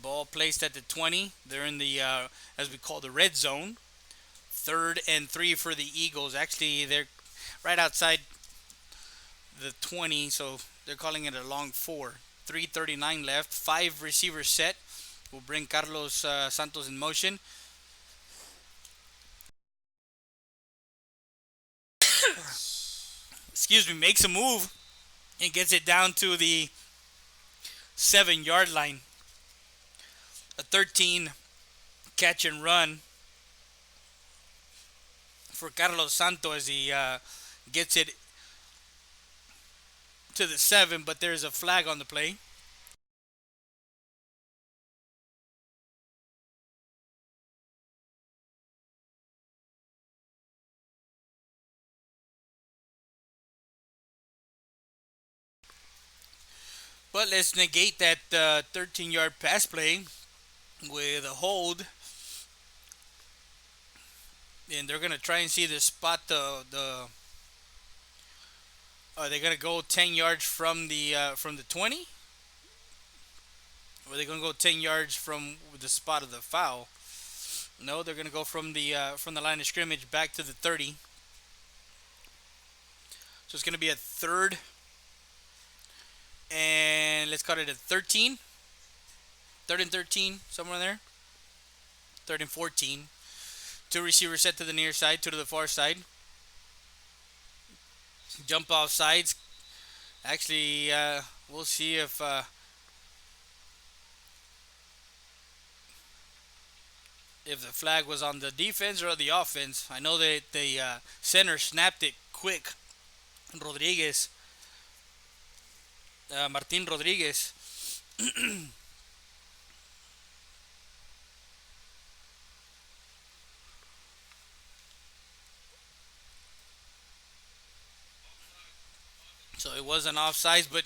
Ball placed at the 20. They're in the, as we call, the red zone. 3rd and 3 for the Eagles. Actually, they're right outside the 20, so they're calling it a long 4. 3:39 left. 5 receivers set. We'll bring Carlos Santos in motion. Excuse me, makes a move and gets it down to the 7-yard line. A 13 catch and run for Carlos Santos as he gets it to the 7, but there's a flag on the play. But let's negate that 13-yard pass play with a hold. And they're going to try and see the spot are they going to go 10 yards from the 20? Or are they going to go 10 yards from the spot of the foul? No, they're going to go from the line of scrimmage back to the 30. So it's going to be a third and let's call it a 13. Third and 13, somewhere there. Third and 14. Two receivers set to the near side, two to the far side. Jump off sides. Actually, we'll see if the flag was on the defense or the offense. I know that the center snapped it quick. Rodriguez. Martin Rodriguez. So it was an offsides, but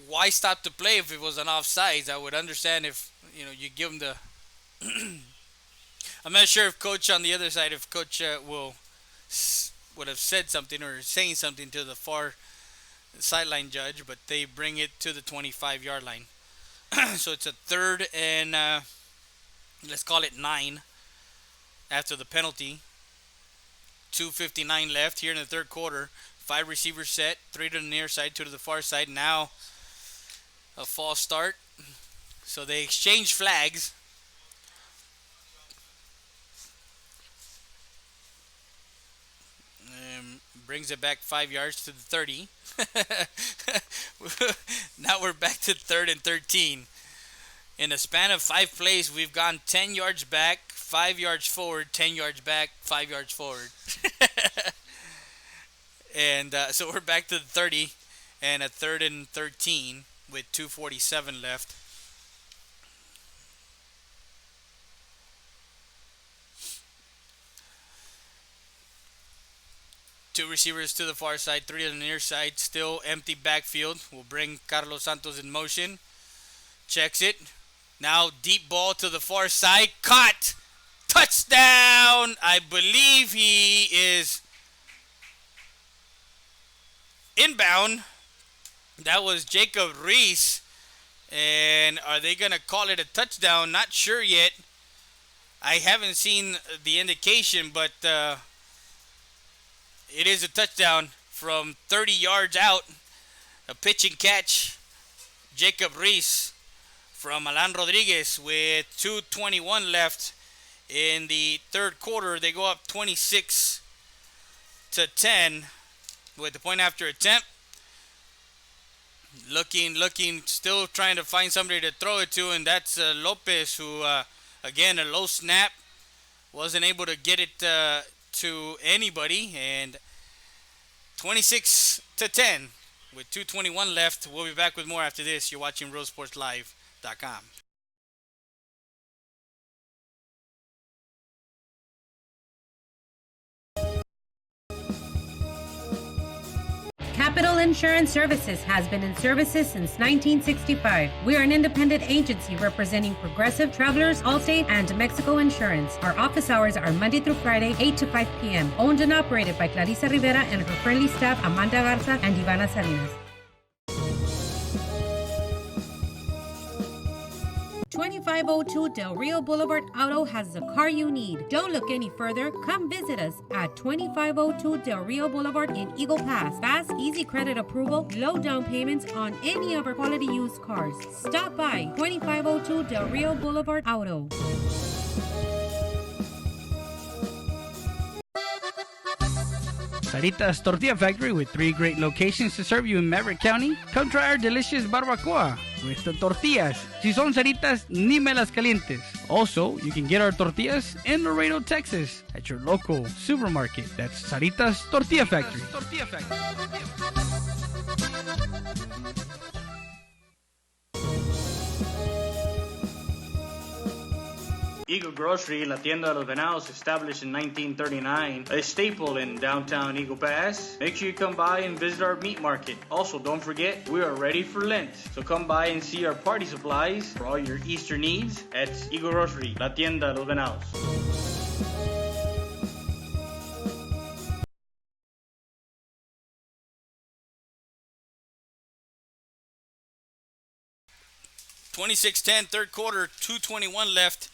why stop the play if it was an offsides? I would understand if you give him the. I'm not sure if coach on the other side, if coach would have said something or saying something to the far sideline judge, but they bring it to the 25-yard line. So it's a third and let's call it 9 after the penalty. 2:59 left here in the third quarter. 5 receivers set, 3 to the near side, 2 to the far side. Now a false start. So they exchange flags. Brings it back 5 yards to the 30. Now we're back to third and 13. In a span of 5 plays, we've gone 10 yards back, 5 yards forward, 10 yards back, 5 yards forward. And so we're back to the 30 and a third and 13 with 2:47 left. Two receivers to the far side, 3 to the near side. Still empty backfield. We'll bring Carlos Santos in motion. Checks it. Now deep ball to the far side. Caught. Touchdown. I believe he is inbound. That was Jacob Reese. And are they going to call it a touchdown? Not sure yet. I haven't seen the indication, but it is a touchdown from 30 yards out. A pitch and catch. Jacob Reese from Alan Rodriguez with 2:21 left in the third quarter. They go up 26-10 with the point after attempt. Looking, still trying to find somebody to throw it to, and that's Lopez, who, again, a low snap. Wasn't able to get it to anybody, and 26-10 with 2:21 left. We'll be back with more after this. You're watching RealSportsLive.com. Capital Insurance Services has been in services since 1965. We are an independent agency representing Progressive, Travelers, Allstate, and Mexico Insurance. Our office hours are Monday through Friday, 8 to 5 p.m. Owned and operated by Clarissa Rivera and her friendly staff, Amanda Garza and Ivana Salinas. 2502 Del Rio Boulevard Auto has the car you need. Don't look any further. Come visit us at 2502 Del Rio Boulevard in Eagle Pass. Fast, easy credit approval, low down payments on any of our quality used cars. Stop by 2502 Del Rio Boulevard Auto. Sarita's Tortilla Factory with 3 great locations to serve you in Maverick County. Come try our delicious barbacoa. with the tortillas. Si son ceritas, ni me las calientes. Also, you can get our tortillas in Laredo, Texas at your local supermarket. That's Saritas Tortilla Factory. Eagle Grocery, la tienda de los venados, established in 1939, a staple in downtown Eagle Pass. Make sure you come by and visit our meat market. Also, don't forget, we are ready for Lent. So come by and see our party supplies for all your Easter needs at Eagle Grocery, la tienda de los venados. Third quarter, 2:21 left.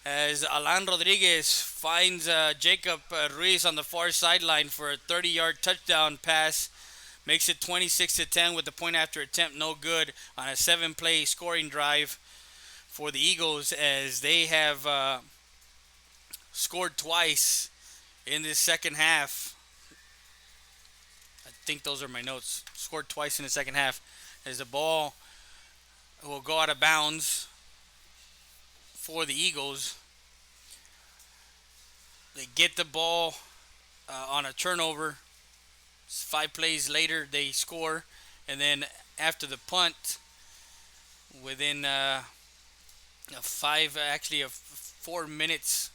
As Alan Rodriguez finds Jacob Ruiz on the far sideline for a 30-yard touchdown pass. Makes it 26-10 with the point after attempt no good on a 7-play scoring drive for the Eagles, as they have scored twice in this second half. I think those are my notes. Scored twice in the second half, as the ball will go out of bounds for the Eagles. They get the ball on a turnover. 5 plays later, they score. And then after the punt, within 4 minutes,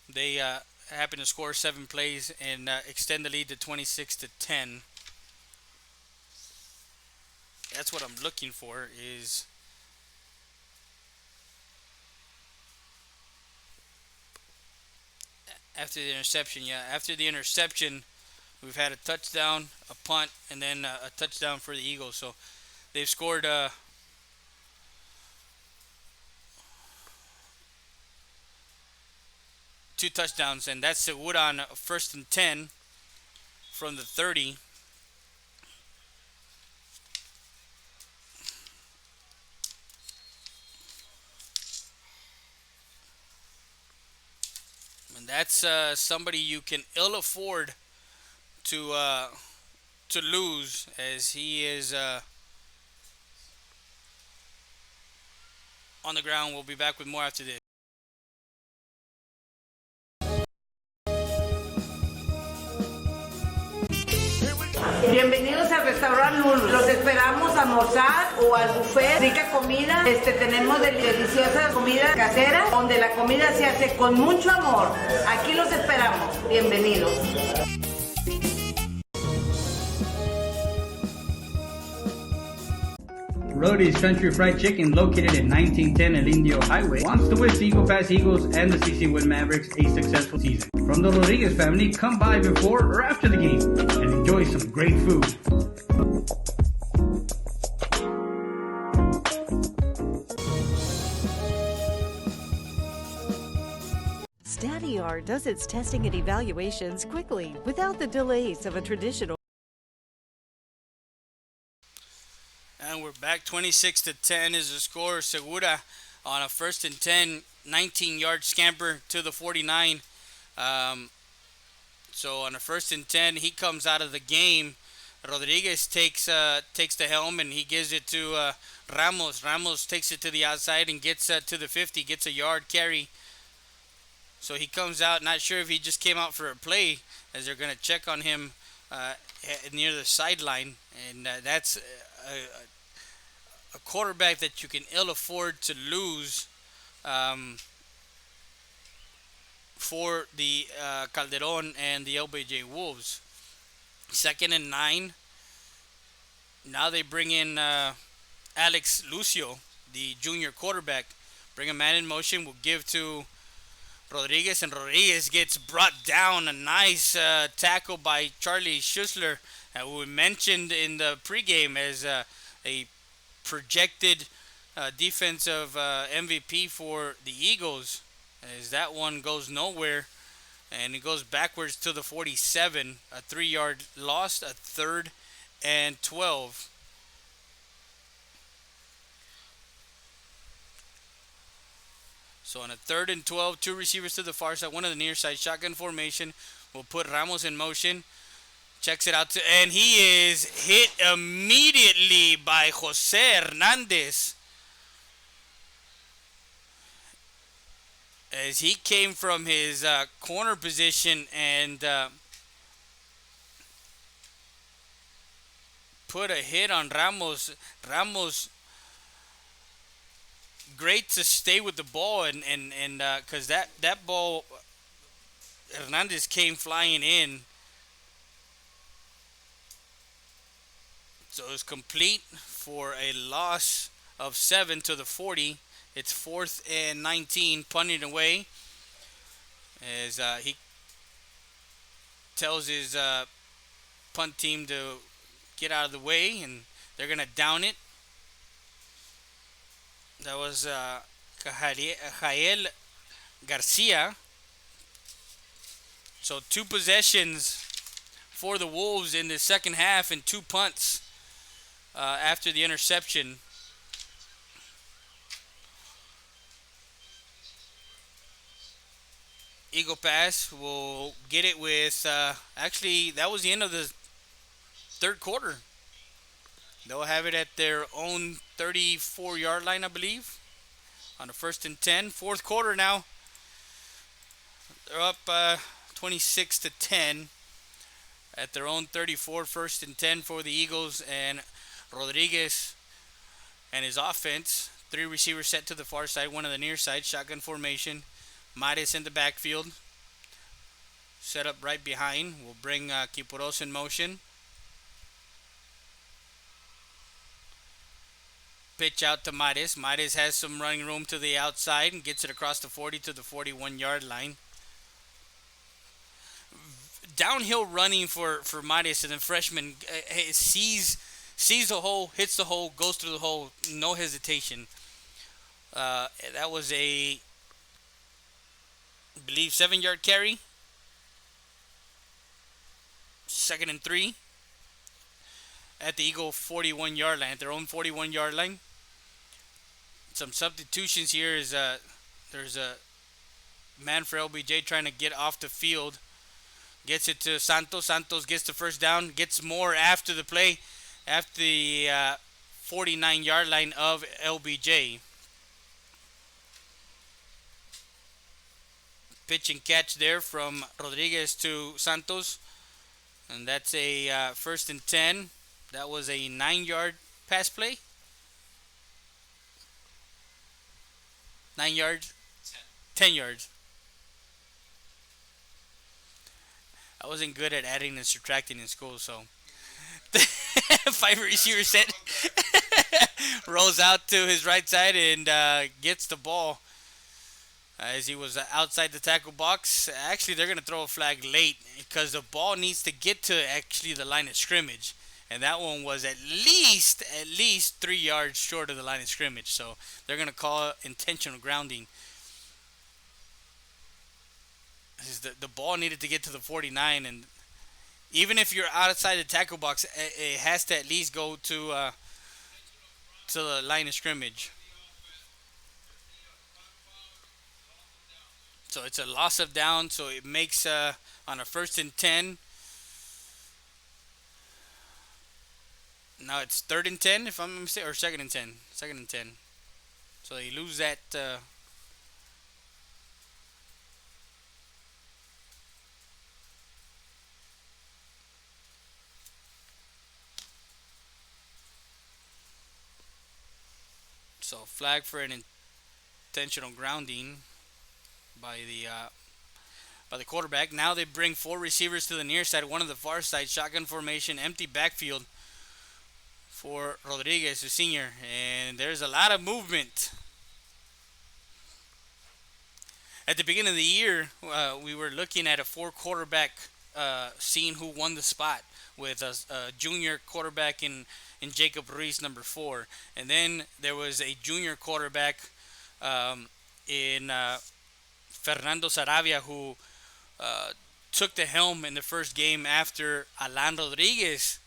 they happen to score 7 plays and extend the lead to 26-10. That's what I'm looking for, is after the interception. Yeah, after the interception, we've had a touchdown, a punt, and then a touchdown for the Eagles. So they've scored 2 touchdowns, and that's Segura on 1st and 10 from the 30. And that's somebody you can ill afford to lose, as he is on the ground. We'll be back with more after this. Bienvenidos al restaurante Lulu. Los esperamos a almorzar o al buffet. Rica comida. Tenemos deliciosa comida casera, donde la comida se hace con mucho amor. Aquí los esperamos. Bienvenidos. Rody's Country Fried Chicken, located at 1910 El Indio Highway, wants to wish the Eagle Pass Eagles and the CC Wood Mavericks a successful season. From the Rodriguez family, come by before or after the game and enjoy some great food. Steady R does its testing and evaluations quickly without the delays of a traditional. And we're back. 26-10 is the score. Segura on a 1st and 10, 19-yard scamper to the 49. So on a 1st and 10, he comes out of the game. Rodriguez takes the helm and he gives it to Ramos. Ramos takes it to the outside and gets to the 50, gets a yard carry. So he comes out, not sure if he just came out for a play, as they're going to check on him near the sideline. And that's a quarterback that you can ill afford to lose for the Calderon and the LBJ Wolves. 2nd and 9. Now they bring in Alex Lucio, the junior quarterback. Bring a man in motion. Will give to Rodriguez, and Rodriguez gets brought down. A nice tackle by Charlie Schussler, who we mentioned in the pregame as a projected defensive MVP for the Eagles, as that one goes nowhere, and it goes backwards to the 47. A 3-yard loss, a 3rd and 12. So on a 3rd and 12, 2 receivers to the far side, one on the near side, shotgun formation. We'll put Ramos in motion. checks it out, and he is hit immediately by Jose Hernandez as he came from his corner position and put a hit on Ramos. Ramos, great to stay with the ball, and because that ball, Hernandez came flying in. So it was complete for a loss of 7 to the 40. It's 4th and 19, punting away. As he tells his punt team to get out of the way, and they're going to down it. That was Jael Garcia. So 2 possessions for the Wolves in the second half and 2 punts after the interception. Eagle Pass will get it with, actually, that was the end of the third quarter. They'll have it at their own 34-yard line, I believe, on the 1st and 10. Fourth quarter now. They're up 26 to 10 at their own 34, 1st and 10 for the Eagles, and Rodriguez and his offense. 3 receivers set to the far side, 1 on the near side, shotgun formation. Mares in the backfield, set up right behind. We'll bring Kipuros in motion. Pitch out to Mares. Mares has some running room to the outside and gets it across the 40 to the 41-yard line. Downhill running for Mares, and the freshman sees the hole, hits the hole, goes through the hole, no hesitation. That was a, I believe, 7-yard carry. 2nd and 3 at the Eagle 41-yard line, at their own 41-yard line. Some substitutions here is there's a man for LBJ trying to get off the field. Gets it to Santos. Santos gets the first down. Gets more after the play, after the 49-yard line of LBJ. Pitch and catch there from Rodriguez to Santos. And that's a 1st and 10. That was a 9-yard pass play. 9 yards? 10 yards. I wasn't good at adding and subtracting in school, so 5 receiver set. Rolls out to his right side and gets the ball as he was outside the tackle box. Actually, they're going to throw a flag late because the ball needs to get to actually the line of scrimmage. And that one was at least 3 yards short of the line of scrimmage. So they're going to call intentional grounding. The ball needed to get to the 49, and even if you're outside the tackle box, it has to at least go to the line of scrimmage. So it's a loss of down, so it makes on a 1st and 10. Now it's 3rd and 10, if I'm not mistaken, or 2nd and 10. 2nd and 10. So they lose that. So flag for an intentional grounding by the quarterback. Now they bring 4 receivers to the near side, 1 on the far side, shotgun formation, empty backfield for Rodriguez, the senior, and there's a lot of movement. At the beginning of the year, we were looking at a 4 quarterback, seeing who won the spot with a junior quarterback in Jacob Ruiz, number 4, and then there was a junior quarterback in Fernando Saravia, who took the helm in the first game after Alan Rodriguez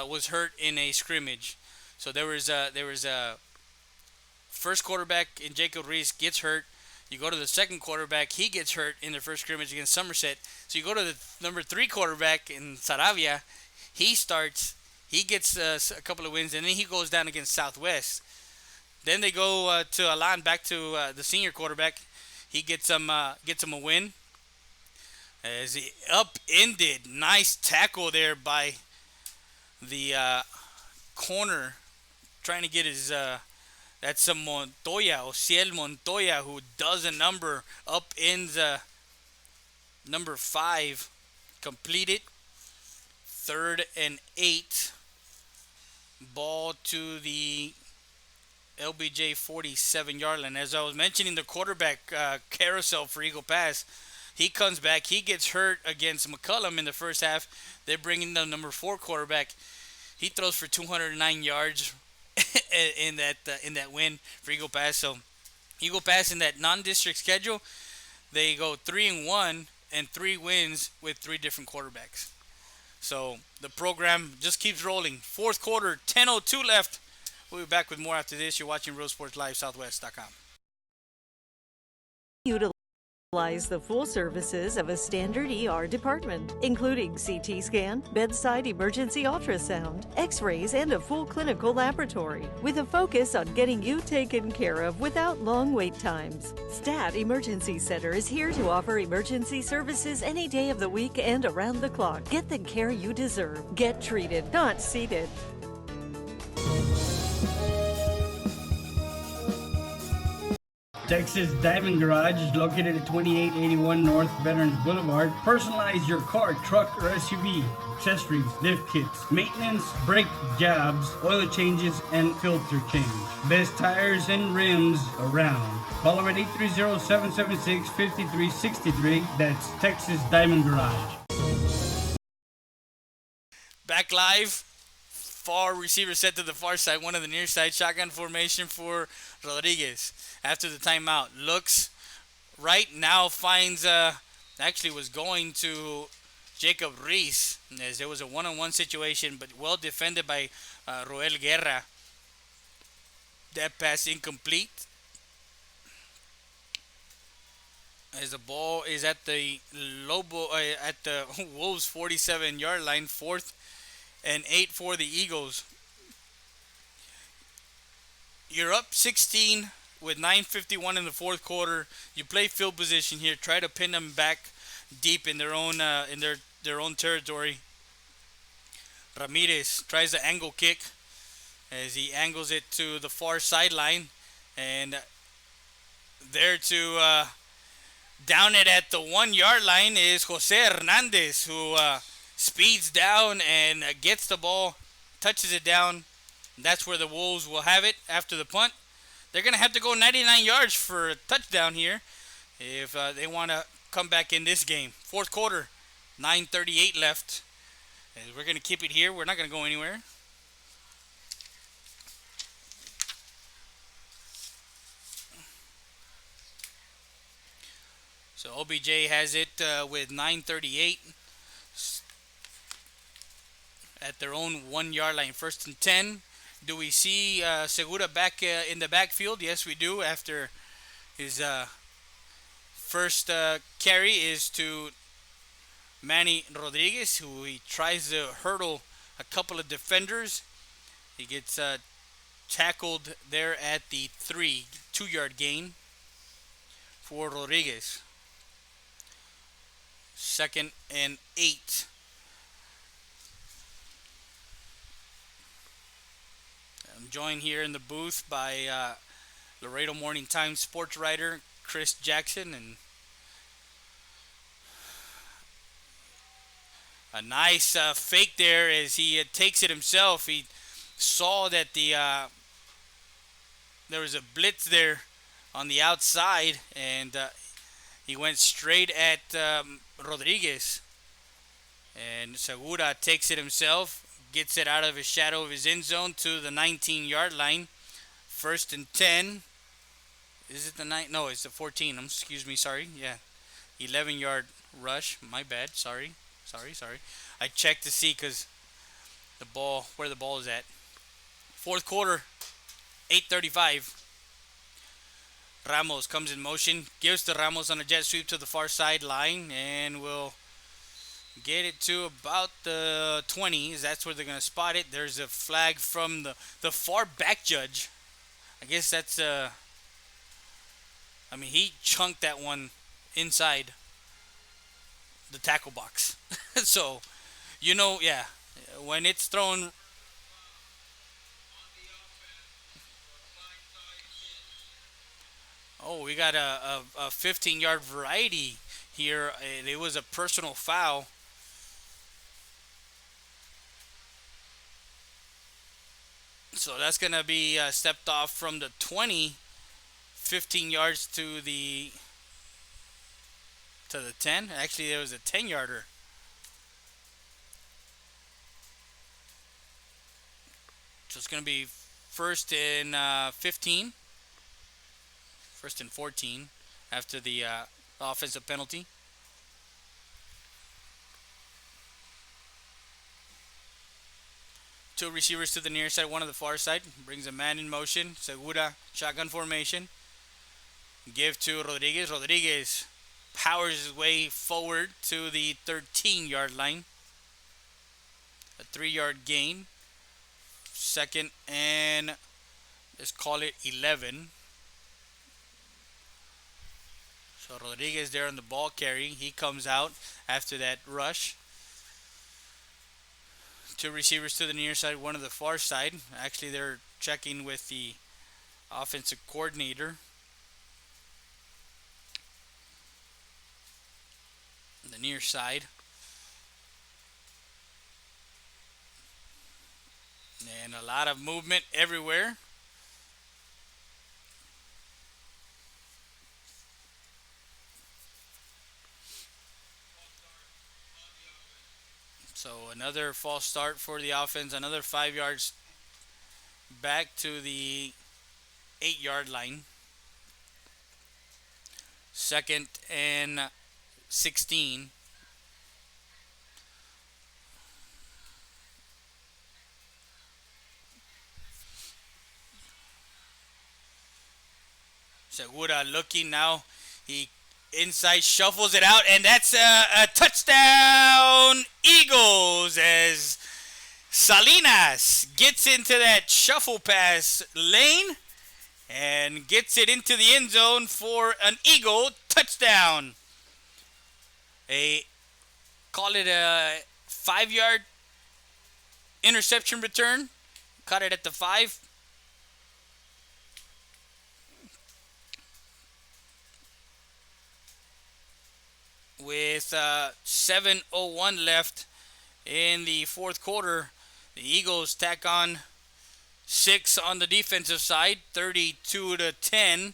was hurt in a scrimmage. So there was a first quarterback in Jacob Ruiz gets hurt. You go to the second quarterback, he gets hurt in the first scrimmage against Somerset. So you go to the number 3 quarterback in Saravia, he starts, he gets a couple of wins, and then he goes down against Southwest. Then they go to Alan, back to the senior quarterback. He gets him a win as he upended. Nice tackle there by the corner, trying to get his. That's a Montoya, Ociel Montoya, who does a number, upends number 5, completed. 3rd and 8. Ball to the LBJ 47-yard line. As I was mentioning, the quarterback carousel for Eagle Pass, he comes back. He gets hurt against McCullum in the first half. They're bringing the number 4 quarterback. He throws for 209 yards in that win for Eagle Pass. So Eagle Pass in that non-district schedule, they go 3-1 and 3 wins with 3 different quarterbacks. So the program just keeps rolling. Fourth quarter, 10:02 left. We'll be back with more after this. You're watching Real Sports Live, Southwest.com. Utilize the full services of a standard ER department, including CT scan, bedside emergency ultrasound, x-rays, and a full clinical laboratory, with a focus on getting you taken care of without long wait times. STAT Emergency Center is here to offer emergency services any day of the week and around the clock. Get the care you deserve. Get treated, not seated. Texas Diamond Garage is located at 2881 North Veterans Boulevard. Personalize your car, truck, or SUV. Accessories, lift kits, maintenance, brake jobs, oil changes, and filter change. Best tires and rims around. Call them at 830-776-5363. That's Texas Diamond Garage. Back live. Far receiver set to the far side, one of the near side. Shotgun formation for Rodriguez. After the timeout, looks right now, finds actually was going to Jacob Reese, as there was a one-on-one situation, but well defended by Roel Guerra. That pass incomplete, as the ball is at the Wolves 47-yard line. 4th and 8 for the Eagles. You're up 16 with 9:51 in the fourth quarter. You play field position here. Try to pin them back deep in their own territory. Ramirez tries the angle kick as he angles it to the far sideline, and there to down it at the 1-yard line is Jose Hernandez, who speeds down and gets the ball, touches it down. That's where the Wolves will have it after the punt. They're going to have to go 99 yards for a touchdown here if they want to come back in this game. Fourth quarter, 9:38 left. And we're going to keep it here. We're not going to go anywhere. So OBJ has it with 9:38 at their own 1-yard line. 1st and 10. Do we see Segura back in the backfield? Yes, we do. After his first carry is to Manny Rodriguez, who he tries to hurdle a couple of defenders. He gets tackled there at the 2-yard gain for Rodriguez. 2nd and 8. I'm joined here in the booth by Laredo Morning Times sports writer Chris Jackson, and a nice fake there as he takes it himself. He saw that there was a blitz there on the outside, and he went straight at Rodriguez, and Segura takes it himself. Gets it out of his shadow of his end zone to the 19-yard line. 1st and 10. Is it the 9? No, it's the 14. Excuse me, sorry. Yeah. 11-yard rush. My bad. Sorry. I checked to see because where the ball is at. Fourth quarter, 8:35. Ramos comes in motion, gives to Ramos on a jet sweep to the far sideline, and will get it to about the 20s. That's where they're going to spot it. There's a flag from the far back judge. I guess that's, I mean, he chunked that one inside the tackle box. So, yeah, when it's thrown. Oh, we got a 15-yard variety here. It was a personal foul. So that's going to be stepped off from the 20, 15 yards to the 10. Actually, there was a 10-yarder. So it's going to be first and 15. First and 14 after the offensive penalty. Two receivers to the near side, one on the far side. Brings a man in motion. Segura, shotgun formation. Give to Rodriguez. Rodriguez powers his way forward to the 13-yard line. A 3-yard gain. Second and, let's call it 11. So Rodriguez there on the ball carry. He comes out after that rush. Two receivers to the near side, one to the far side. Actually, they're checking with the offensive coordinator. The near side. And a lot of movement everywhere. So another false start for the offense. Another 5 yards back to the 8-yard line. Second and 16. Segura looking now. He inside shuffles it out, and that's a touchdown Eagles as Salinas gets into that shuffle pass lane and gets it into the end zone for an Eagle touchdown. Call it a 5-yard interception return. Caught it at the 5. With 7:01 left in the fourth quarter, the Eagles tack on 6 on the defensive side, 32-10.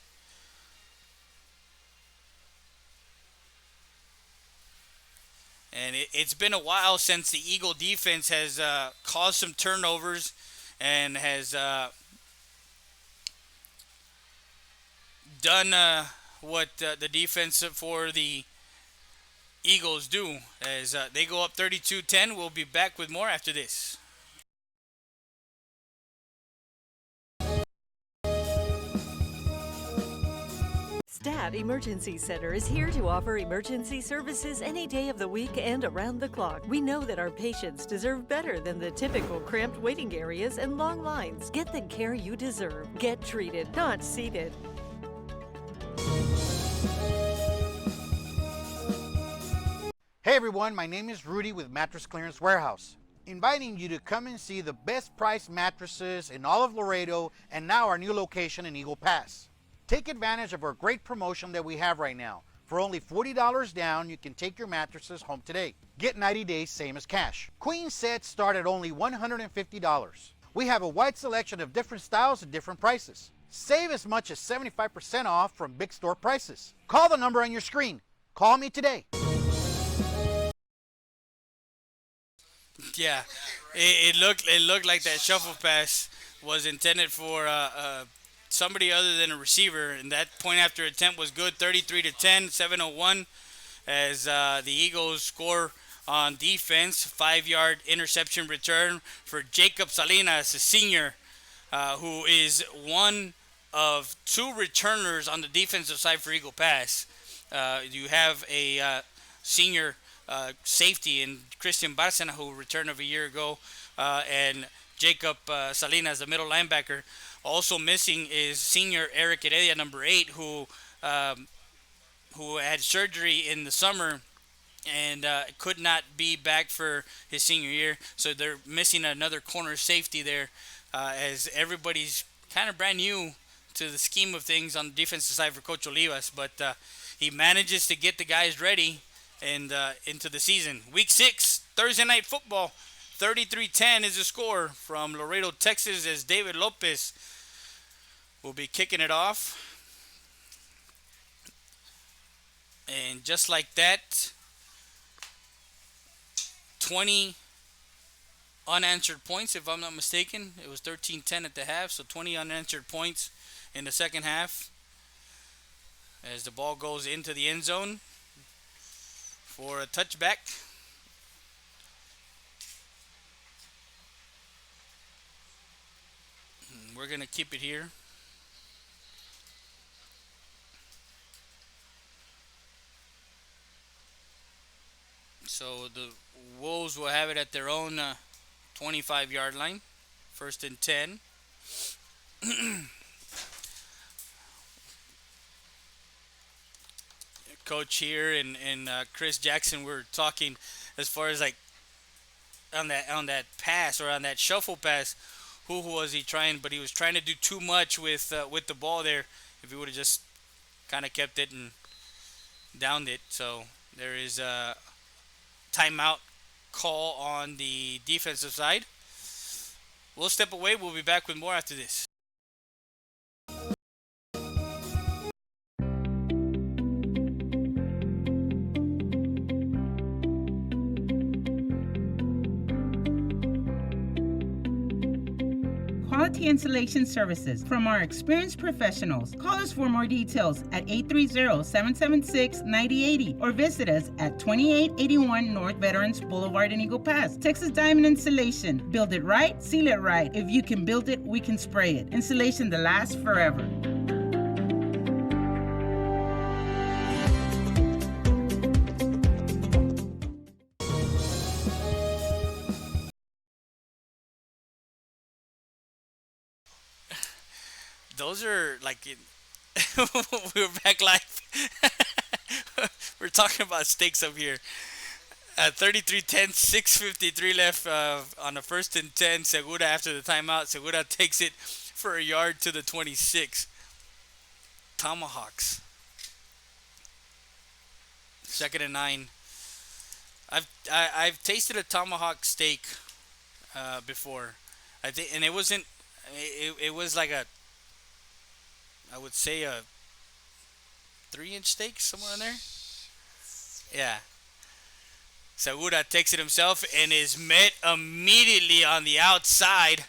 And it's been a while since the Eagle defense has caused some turnovers and has done what the defense for the Eagles do as they go up 32-10. We'll be back with more after this. Stat Emergency Center is here to offer emergency services any day of the week and around the clock. We know that our patients deserve better than the typical cramped waiting areas and long lines. Get the care you deserve. Get treated, not seated. Hey everyone, my name is Rudy with Mattress Clearance Warehouse, inviting you to come and see the best price mattresses in all of Laredo and now our new location in Eagle Pass. Take advantage of our great promotion that we have right now. For only $40 down, you can take your mattresses home today. Get 90 days, same as cash. Queen sets start at only $150. We have a wide selection of different styles at different prices. Save as much as 75% off from big store prices. Call the number on your screen. Call me today. Yeah, it looked like that shuffle pass was intended for somebody other than a receiver, and that point after attempt was good. 33-10, 7:01 as the Eagles score on defense. 5-yard interception return for Jacob Salinas, a senior, who is one of two returners on the defensive side for Eagle Pass. You have a senior safety in Christian Barcena, who returned of a year ago, and Jacob Salinas, the middle linebacker. Also missing is senior Eric Heredia, number 8, who had surgery in the summer and could not be back for his senior year. So they're missing another corner safety there, as everybody's kind of brand new to the scheme of things on the defensive side for Coach Olivas. But he manages to get the guys ready and into the season. Week 6, Thursday night football. 33-10 is the score from Laredo, Texas, as David Lopez will be kicking it off. And just like that, 20 unanswered points, if I'm not mistaken. It was 13-10 at the half, so 20 unanswered points in the second half as the ball goes into the end zone for a touchback. We're going to keep it here. So the Wolves will have it at their own 25-yard line. First and 10. Coach here and Chris Jackson were talking as far as like on that pass or on that shuffle pass. Who was he trying? But he was trying to do too much with the ball there. If he would have just kind of kept it and downed it. So there is a timeout call on the defensive side. We'll step away. We'll be back with more after this. Quality Insulation Services from our experienced professionals. Call us for more details at 830-776-9080 or visit us at 2881 North Veterans Boulevard in Eagle Pass. Texas Diamond Insulation. Build it right, seal it right. If you can build it, we can spray it. Insulation that lasts forever. Those are like we're back live. We're talking about stakes up here. 33-10, 6:53 left on the first and 10. Segura after the timeout. Segura takes it for a yard to the 26. Tomahawks. Second and 9. I've tasted a tomahawk steak before. I think, and it wasn't. It was like I would say a 3-inch steak, somewhere in there. Yeah. Segura takes it himself and is met immediately on the outside.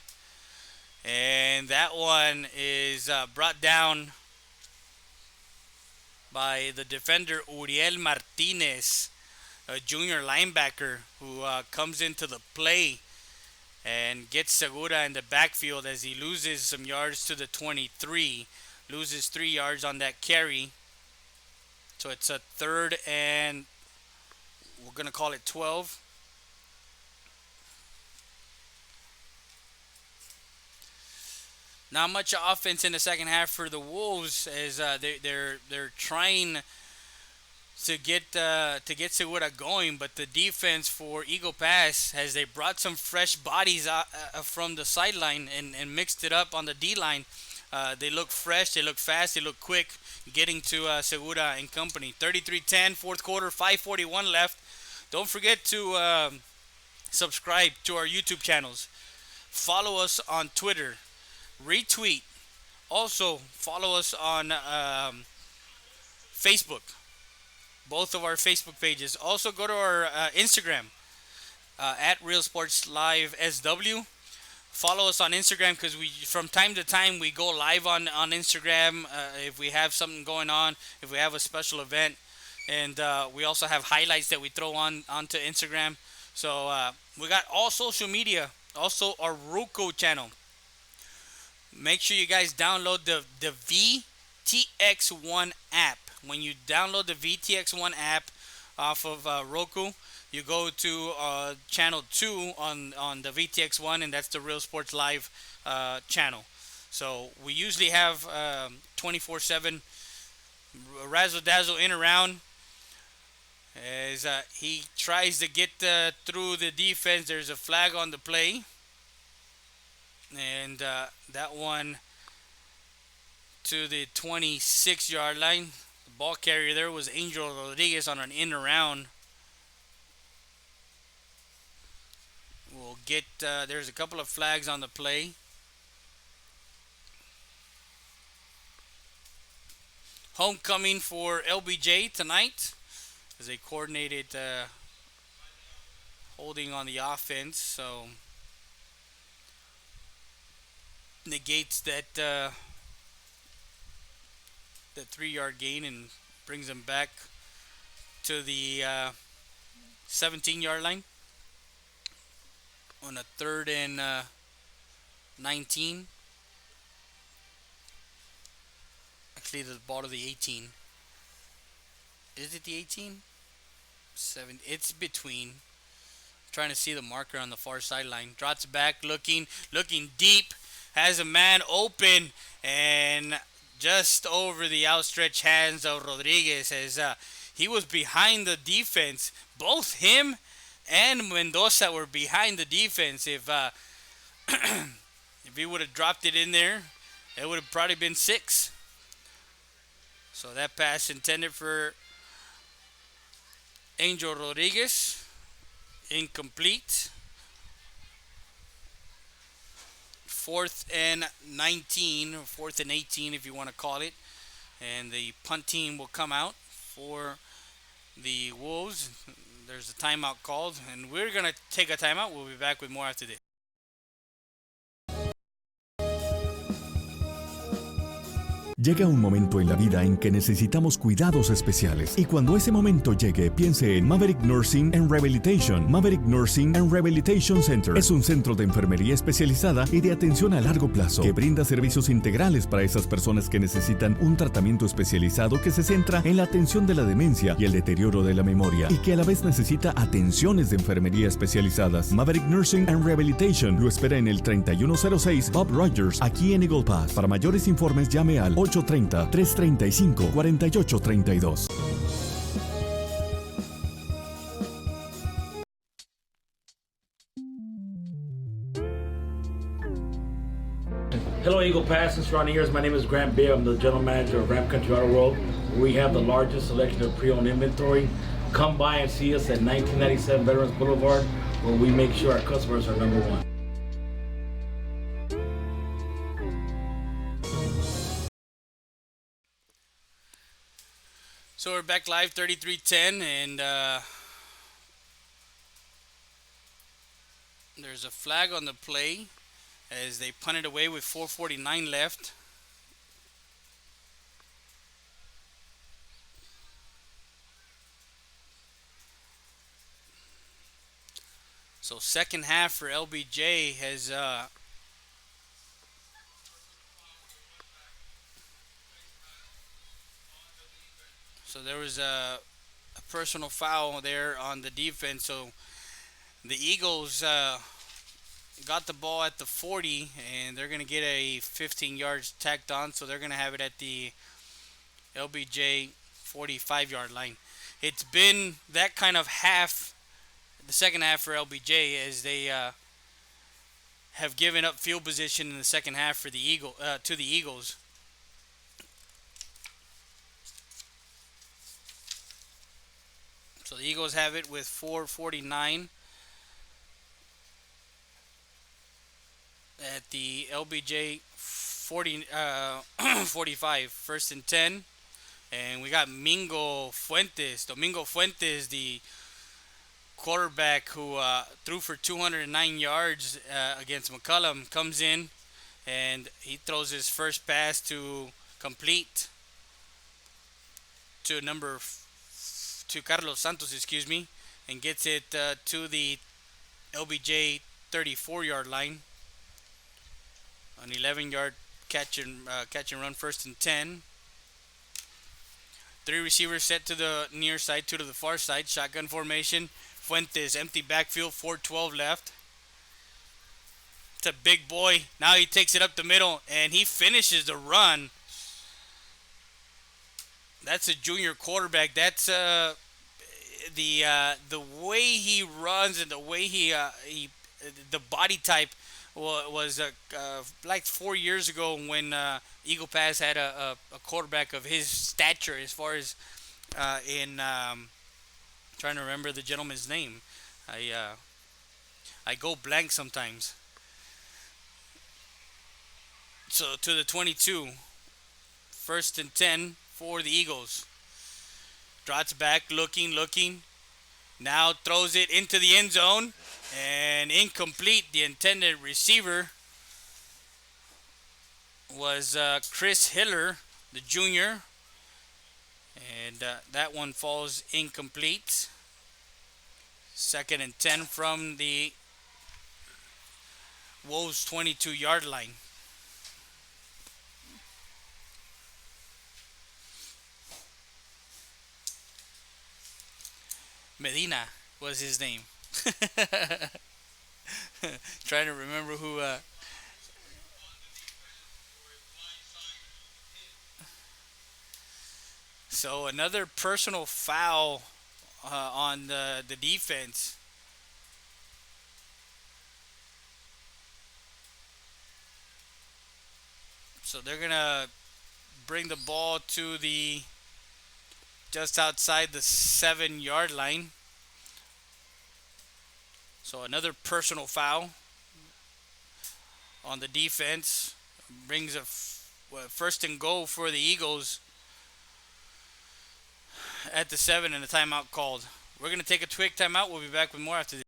And that one is brought down by the defender Uriel Martinez, a junior linebacker who comes into the play and gets Segura in the backfield as he loses some yards to the 23. Loses 3 yards on that carry. So it's a third and we're going to call it 12. Not much offense in the second half for the Wolves as they're trying to get Segura going, but the defense for Eagle Pass has they brought some fresh bodies from the sideline and mixed it up on the D line. They look fresh, they look fast, they look quick, getting to Segura and company. 33-10, fourth quarter, 5:41 left. Don't forget to subscribe to our YouTube channels. Follow us on Twitter. Retweet. Also, follow us on Facebook. Both of our Facebook pages. Also, go to our Instagram at Real Sports Live SW. Follow us on Instagram because we, from time to time, we go live on Instagram if we have something going on, if we have a special event, and we also have highlights that we throw onto Instagram. So we got all social media. Also, our Roku channel. Make sure you guys download the VTX1 app. When you download the VTX1 app off of Roku, you go to channel 2 on the VTX1, and that's the Real Sports Live channel. So we usually have 24/7 razzle dazzle in around as he tries to get through the defense. There's a flag on the play, and that one to the 26-yard line. The ball carrier there was Angel Rodriguez on an in around. We'll get there's a couple of flags on the play. Homecoming for LBJ tonight as they coordinated holding on the offense, so negates that 3-yard gain and brings them back to the 17-yard line on a 3rd and 19. Actually, the ball to the 18. Is it the 18? 7. It's between. Trying to see the marker on the far sideline. Drops back, looking deep. Has a man open and just over the outstretched hands of Rodriguez as he was behind the defense. Both him and Mendoza were behind the defense. If if he would have dropped it in there, it would have probably been 6. So that pass intended for Angel Rodriguez, incomplete. 4th and 19, or 4th and 18 if you want to call it. And the punt team will come out for the Wolves. There's a timeout called, and we're going to take a timeout. We'll be back with more after this. Llega un momento en la vida en que necesitamos cuidados especiales. Y cuando ese momento llegue, piense en Maverick Nursing and Rehabilitation. Maverick Nursing and Rehabilitation Center es un centro de enfermería especializada y de atención a largo plazo que brinda servicios integrales para esas personas que necesitan un tratamiento especializado que se centra en la atención de la demencia y el deterioro de la memoria y que a la vez necesita atenciones de enfermería especializadas. Maverick Nursing and Rehabilitation lo espera en el 3106 Bob Rogers, aquí en Eagle Pass. Para mayores informes llame al 830-335-4832. Hello, Eagle Pass and surrounding areas. My name is Grant Beer. I'm the general manager of Ram Country Auto World. We have the largest selection of pre-owned inventory. Come by and see us at 1997 Veterans Boulevard, where we make sure our customers are number one. So we're back live, 33-10, and there's a flag on the play as they punted away with 4:49 left. So second half for LBJ has so there was a personal foul there on the defense. So the Eagles got the ball at the 40, and they're going to get a 15 yards tacked on. So they're going to have it at the LBJ 45-yard line. It's been that kind of half, the second half for LBJ, as they have given up field position in the second half for the to the Eagles. So the Eagles have it with 4:49 at the LBJ 45, 1st and 10. And we got Domingo Fuentes, the quarterback who threw for 209 yards against McCollum, comes in and he throws his first pass to complete to Carlos Santos, and gets it to the LBJ 34-yard line. An 11-yard catch and run, 1st and 10. 3 receivers set to the near side, 2 to the far side. Shotgun formation. Fuentes, empty backfield, 4:12 left. It's a big boy. Now he takes it up the middle, and he finishes the run. That's a junior quarterback. That's the way he runs and the way he the body type was like 4 years ago when Eagle Pass had a quarterback of his stature as far as trying to remember the gentleman's name. I go blank sometimes. So to the 22, 1st and 10 for the Eagles. Drops back, looking. Now throws it into the end zone and incomplete. The intended receiver was Chris Hiller, the junior, and that one falls incomplete. 2nd and 10 from the Wolves 22-yard line. Medina was his name. Trying to remember who. So another personal foul on the defense. So they're gonna bring the ball to the just outside the 7-yard line. So another personal foul on the defense brings a 1st and goal for the Eagles at the 7 and a timeout called. We're going to take a quick timeout. We'll be back with more after this.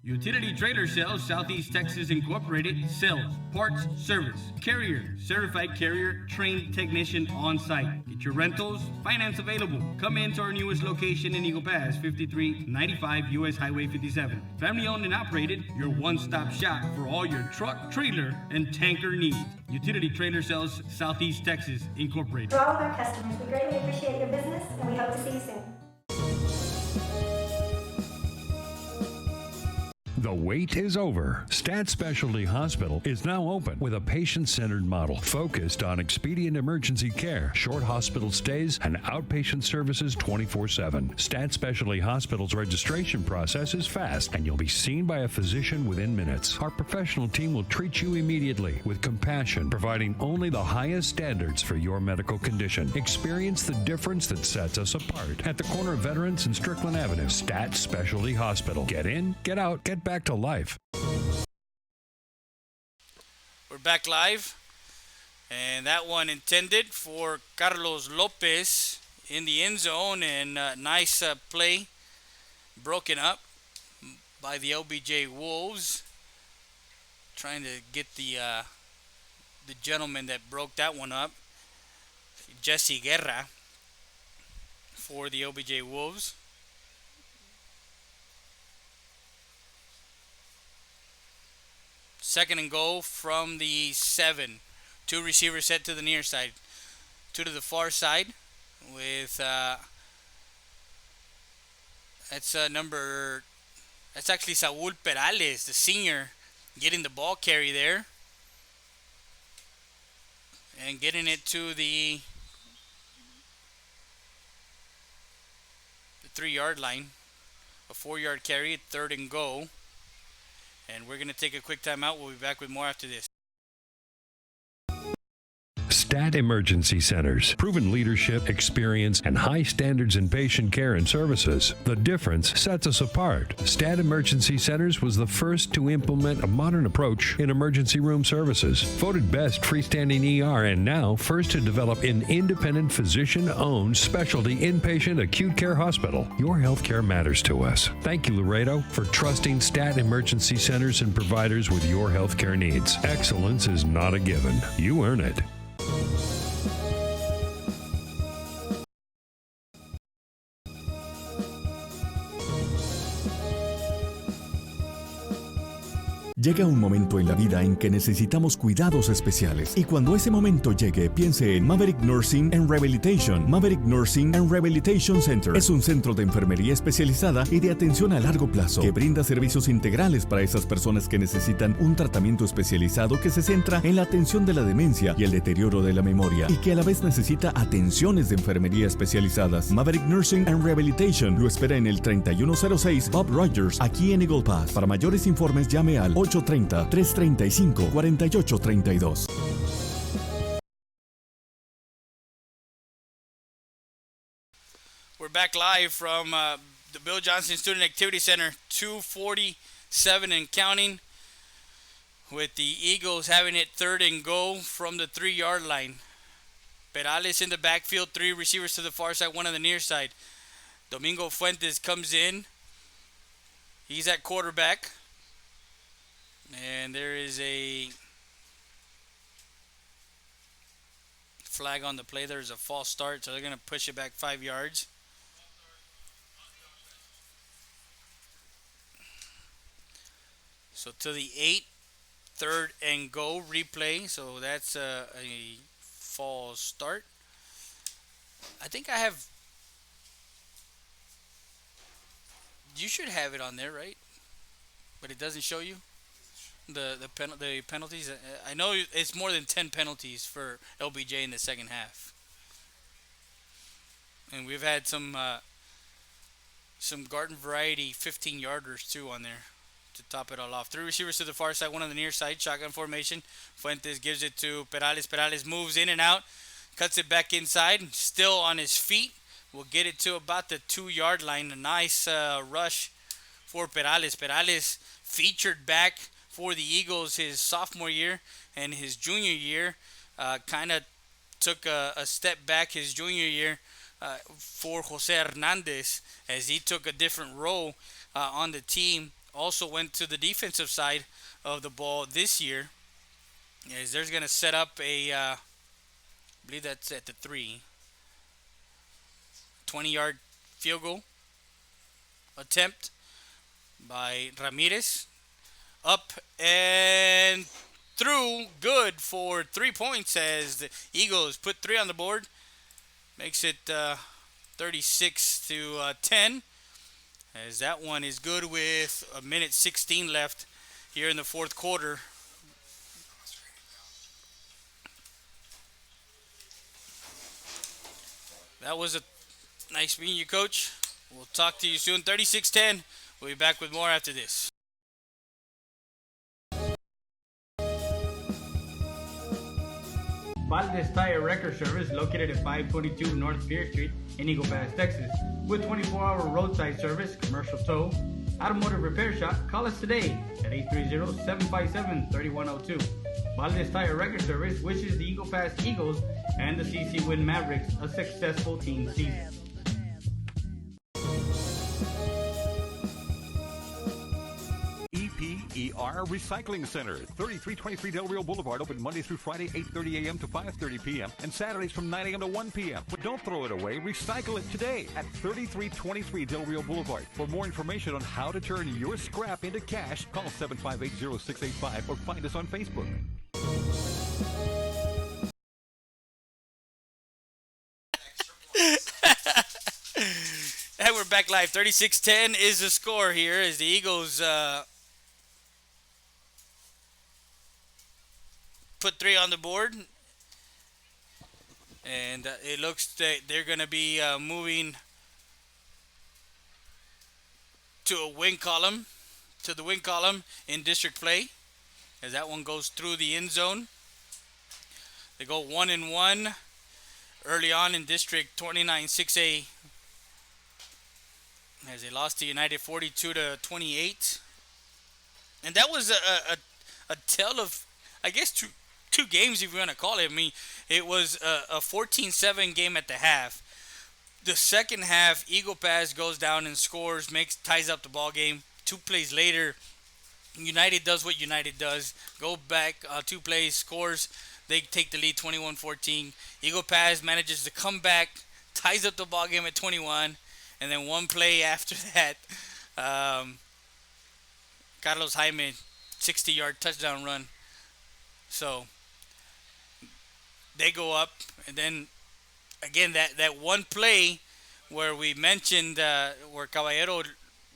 Utility Trailer Sales Southeast Texas Incorporated sells parts, service, carrier, certified carrier, trained technician on site. Get your rentals, finance available. Come into our newest location in Eagle Pass, 5395 US Highway 57. Family owned and operated, your one-stop shop for all your truck, trailer, and tanker needs. Utility Trailer Sales Southeast Texas Incorporated. To all of our customers, we greatly appreciate your business and we hope to see you soon. The wait is over. Stat Specialty Hospital is now open with a patient-centered model focused on expedient emergency care, short hospital stays, and outpatient services 24/7. Stat Specialty Hospital's registration process is fast, and you'll be seen by a physician within minutes. Our professional team will treat you immediately with compassion, providing only the highest standards for your medical condition. Experience the difference that sets us apart at the corner of Veterans and Strickland Avenue. Stat Specialty Hospital. Get in, get out, get back to life. We're back live, and that one intended for Carlos Lopez in the end zone, and nice play broken up by the LBJ Wolves, trying to get the gentleman that broke that one up, Jesse Guerra, for the LBJ Wolves. Second and goal from the 7. 2 receivers set to the near side. 2 to the far side with that's actually Saul Perales, the senior, getting the ball carry there and getting it to the 3-yard line. A 4-yard carry, 3rd and goal. And we're going to take a quick timeout. We'll be back with more after this. Stat Emergency Centers. Proven leadership, experience, and high standards in patient care and services. The difference sets us apart. Stat Emergency Centers was the first to implement a modern approach in emergency room services. Voted best freestanding ER and now first to develop an independent physician-owned specialty inpatient acute care hospital. Your healthcare matters to us. Thank you, Laredo, for trusting Stat Emergency Centers and providers with your healthcare needs. Excellence is not a given. You earn it. Llega un momento en la vida en que necesitamos cuidados especiales y cuando ese momento llegue, piense en Maverick Nursing and Rehabilitation. Maverick Nursing and Rehabilitation Center es un centro de enfermería especializada y de atención a largo plazo que brinda servicios integrales para esas personas que necesitan un tratamiento especializado que se centra en la atención de la demencia y el deterioro de la memoria y que a la vez necesita atenciones de enfermería especializadas. Maverick Nursing and Rehabilitation lo espera en el 3106 Bob Rogers, aquí en Eagle Pass. Para mayores informes llame al 830-335-4832. We're back live from the Bill Johnson Student Activity Center, 247 and counting, with the Eagles having it 3rd and goal from the 3-yard line. Perales in the backfield, 3 receivers to the far side, 1 on the near side. Domingo Fuentes comes in. He's at quarterback. And there is a flag on the play. There's a false start, so they're going to push it back 5 yards. So to the 8, 3rd and goal replay. So that's a false start. I think I have. You should have it on there, right? But it doesn't show you the penalties. I know it's more than 10 penalties for LBJ in the second half, and we've had some garden variety 15-yarders too on there to top it all off. 3 receivers to the far side, 1 on the near side. Shotgun formation. Fuentes gives it to Perales. Perales moves in and out, cuts it back inside, still on his feet. We'll get it to about the 2-yard line. A nice rush for Perales. Perales featured back for the Eagles his sophomore year and his junior year. Kind of took a step back his junior year for Jose Hernandez as he took a different role on the team. Also went to the defensive side of the ball this year. As they're going to set up I believe that's at the 3. 20-yard field goal attempt by Ramirez. Up and through. Good for 3 points as the Eagles put 3 on the board. Makes it 36 to 10. As that one is good with 1:16 left here in the fourth quarter. That was a nice meeting you, Coach. We'll talk to you soon. 36-10. We'll be back with more after this. Valdez Tire Record Service, located at 522 North Pierce Street in Eagle Pass, Texas. With 24-hour roadside service, commercial tow, automotive repair shop, call us today at 830-757-3102. Valdez Tire Record Service wishes the Eagle Pass Eagles and the CC Win Mavericks a successful team season. EPER Recycling Center, 3323 Del Rio Boulevard, open Monday through Friday, 8:30 a.m. to 5:30 p.m. and Saturdays from 9 a.m. to 1 p.m. But don't throw it away. Recycle it today at 3323 Del Rio Boulevard. For more information on how to turn your scrap into cash, call 758-0685 or find us on Facebook. And we're back live. 36-10 is the score here as the Eagles put 3 on the board. And it looks that they're going to be moving to a wing column, to the wing column in district play, as that one goes through the end zone. They go 1-1 early on in district 29 6A as they lost to United 42-28. And that was a tale of, I guess, two games, if you want to call it. I mean, it was a 14-7 game at the half. The second half, Eagle Pass goes down and scores, ties up the ball game. 2 plays later, United does what United does. Go back 2 plays, scores. They take the lead 21-14. Eagle Pass manages to come back, ties up the ball game at 21. And then 1 play after that, Carlos Jaime 60-yard touchdown run. So they go up, and then again that one play where we mentioned where Caballero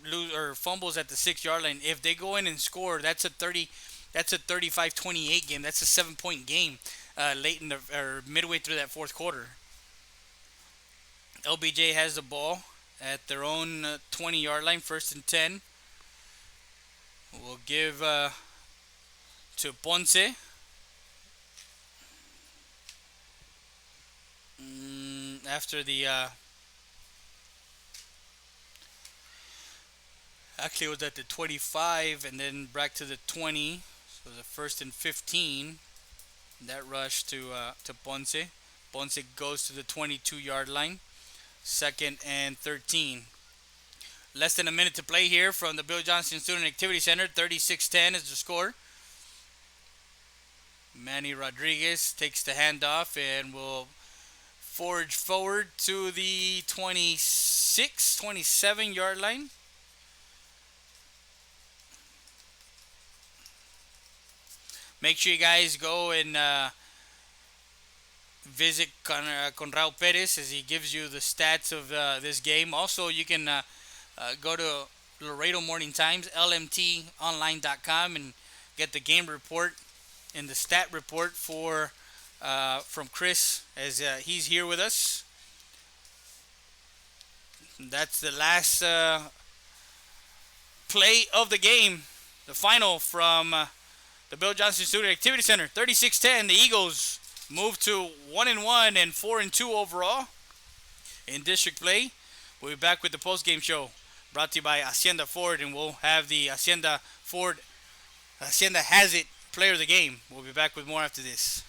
lose or fumbles at the 6 yard line. If they go in and score, that's a 35-28 game. That's a 7 point game late in the or midway through that fourth quarter. LBJ has the ball at their own 20 yard line, 1st and 10. We'll give to Ponce. After the actually it was at the 25 and then back to the 20, so the 1st and 15. That rush to Ponce. Ponce goes to the 22 yard line, 2nd and 13. Less than a minute to play here from the Bill Johnson Student Activity Center. 36-10 is the score. Manny Rodriguez takes the handoff and will forge forward to the 27 yard line. Make sure you guys go and visit Conrado Perez as he gives you the stats of this game. Also, you can go to Laredo Morning Times, lmtonline.com, and get the game report and the stat report for from Chris as he's here with us. That's the last play of the game. The final from the Bill Johnson Student Activity Center. 36-10. The Eagles move to 1-1 and 4-2 overall in district play. We'll be back with the post-game show brought to you by Hacienda Ford, and we'll have the Hacienda Has It player of the game. We'll be back with more after this.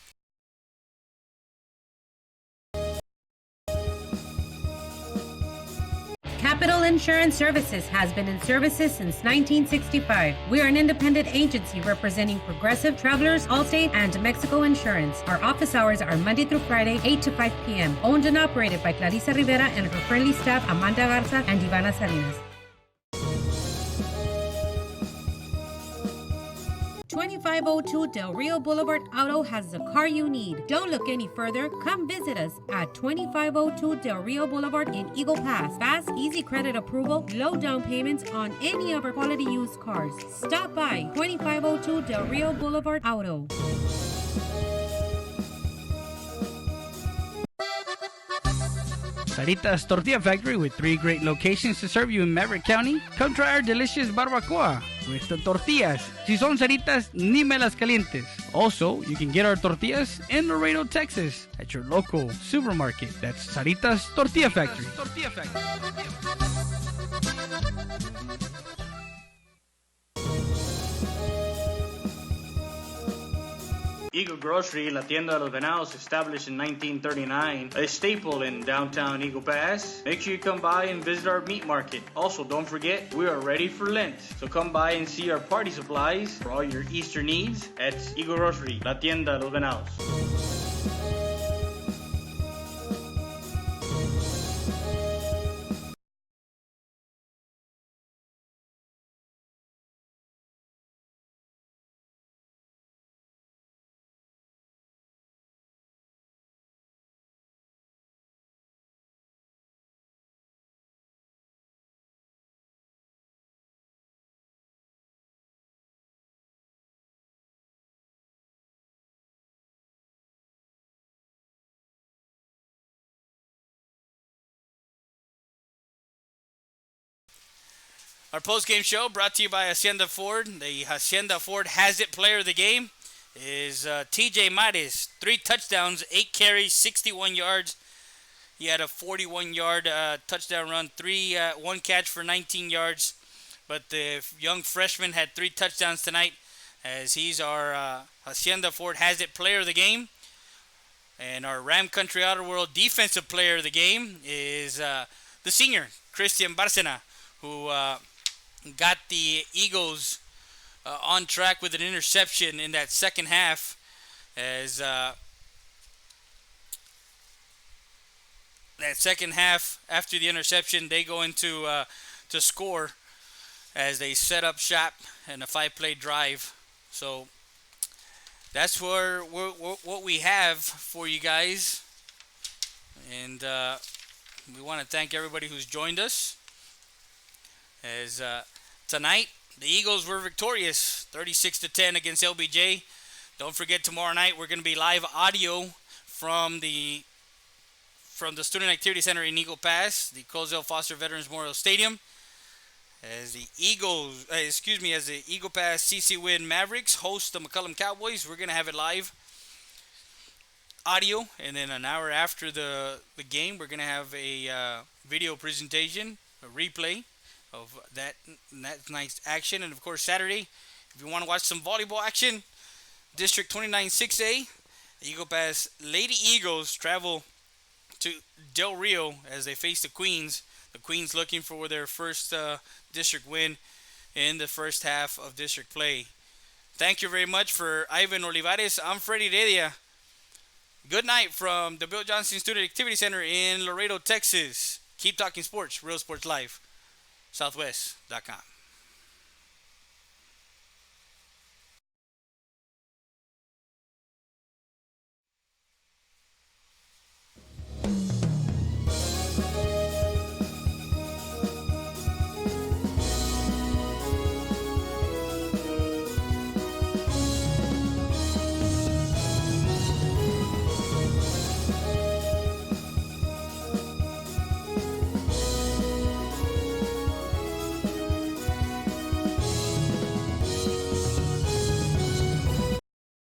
Capital Insurance Services has been in services since 1965. We are an independent agency representing Progressive, Travelers, Allstate, and Mexico Insurance. Our office hours are Monday through Friday, 8 to 5 p.m. Owned and operated by Clarissa Rivera and her friendly staff, Amanda Garza and Ivana Salinas. 2502 Del Rio Boulevard Auto has the car you need. Don't look any further. Come visit us at 2502 Del Rio Boulevard in Eagle Pass. Fast, easy credit approval, low down payments on any of our quality used cars. Stop by 2502 Del Rio Boulevard Auto. Sarita's Tortilla Factory with 3 great locations to serve you in Maverick County. Come try our delicious barbacoa with the tortillas. Si son Saritas, ni me las calientes. Also, you can get our tortillas in Laredo, Texas at your local supermarket. That's Sarita's Tortilla Factory. Eagle Grocery, La Tienda de los Venados, established in 1939, a staple in downtown Eagle Pass. Make sure you come by and visit our meat market. Also, don't forget, we are ready for Lent. So come by and see our party supplies for all your Easter needs at Eagle Grocery, La Tienda de los Venados. Our post-game show brought to you by Hacienda Ford. The Hacienda Ford Has It player of the game is TJ Mares. 3 touchdowns, 8 carries, 61 yards. He had a 41-yard touchdown run, 1 catch for 19 yards. But the young freshman had 3 touchdowns tonight as he's our Hacienda Ford Has It player of the game. And our Ram Country Outer World defensive player of the game is the senior, Christian Barcena, who got the Eagles on track with an interception in that second half as that second half after the interception they go into to score as they set up shop in a 5-play drive So that's what we have for you guys. And we want to thank everybody who's joined us. As tonight, the Eagles were victorious 36-10 against LBJ. Don't forget, tomorrow night we're going to be live audio from the Student Activity Center in Eagle Pass, the Cozell Foster Veterans Memorial Stadium. As the Eagle Pass CC Win Mavericks host the McCullum Cowboys, we're going to have it live audio, and then an hour after the game, we're going to have a video presentation, a replay of that night's action. And of course, Saturday, if you want to watch some volleyball action, District 29 6A, Eagle Pass Lady Eagles travel to Del Rio as they face the Queens. The Queens looking for their first district win in the first half of district play. Thank you very much for Ivan Olivares. I'm Freddie Heredia. Good night from the Bill Johnson Student Activity Center in Laredo, Texas. Keep talking sports, Real Sports Live, Southwest.com.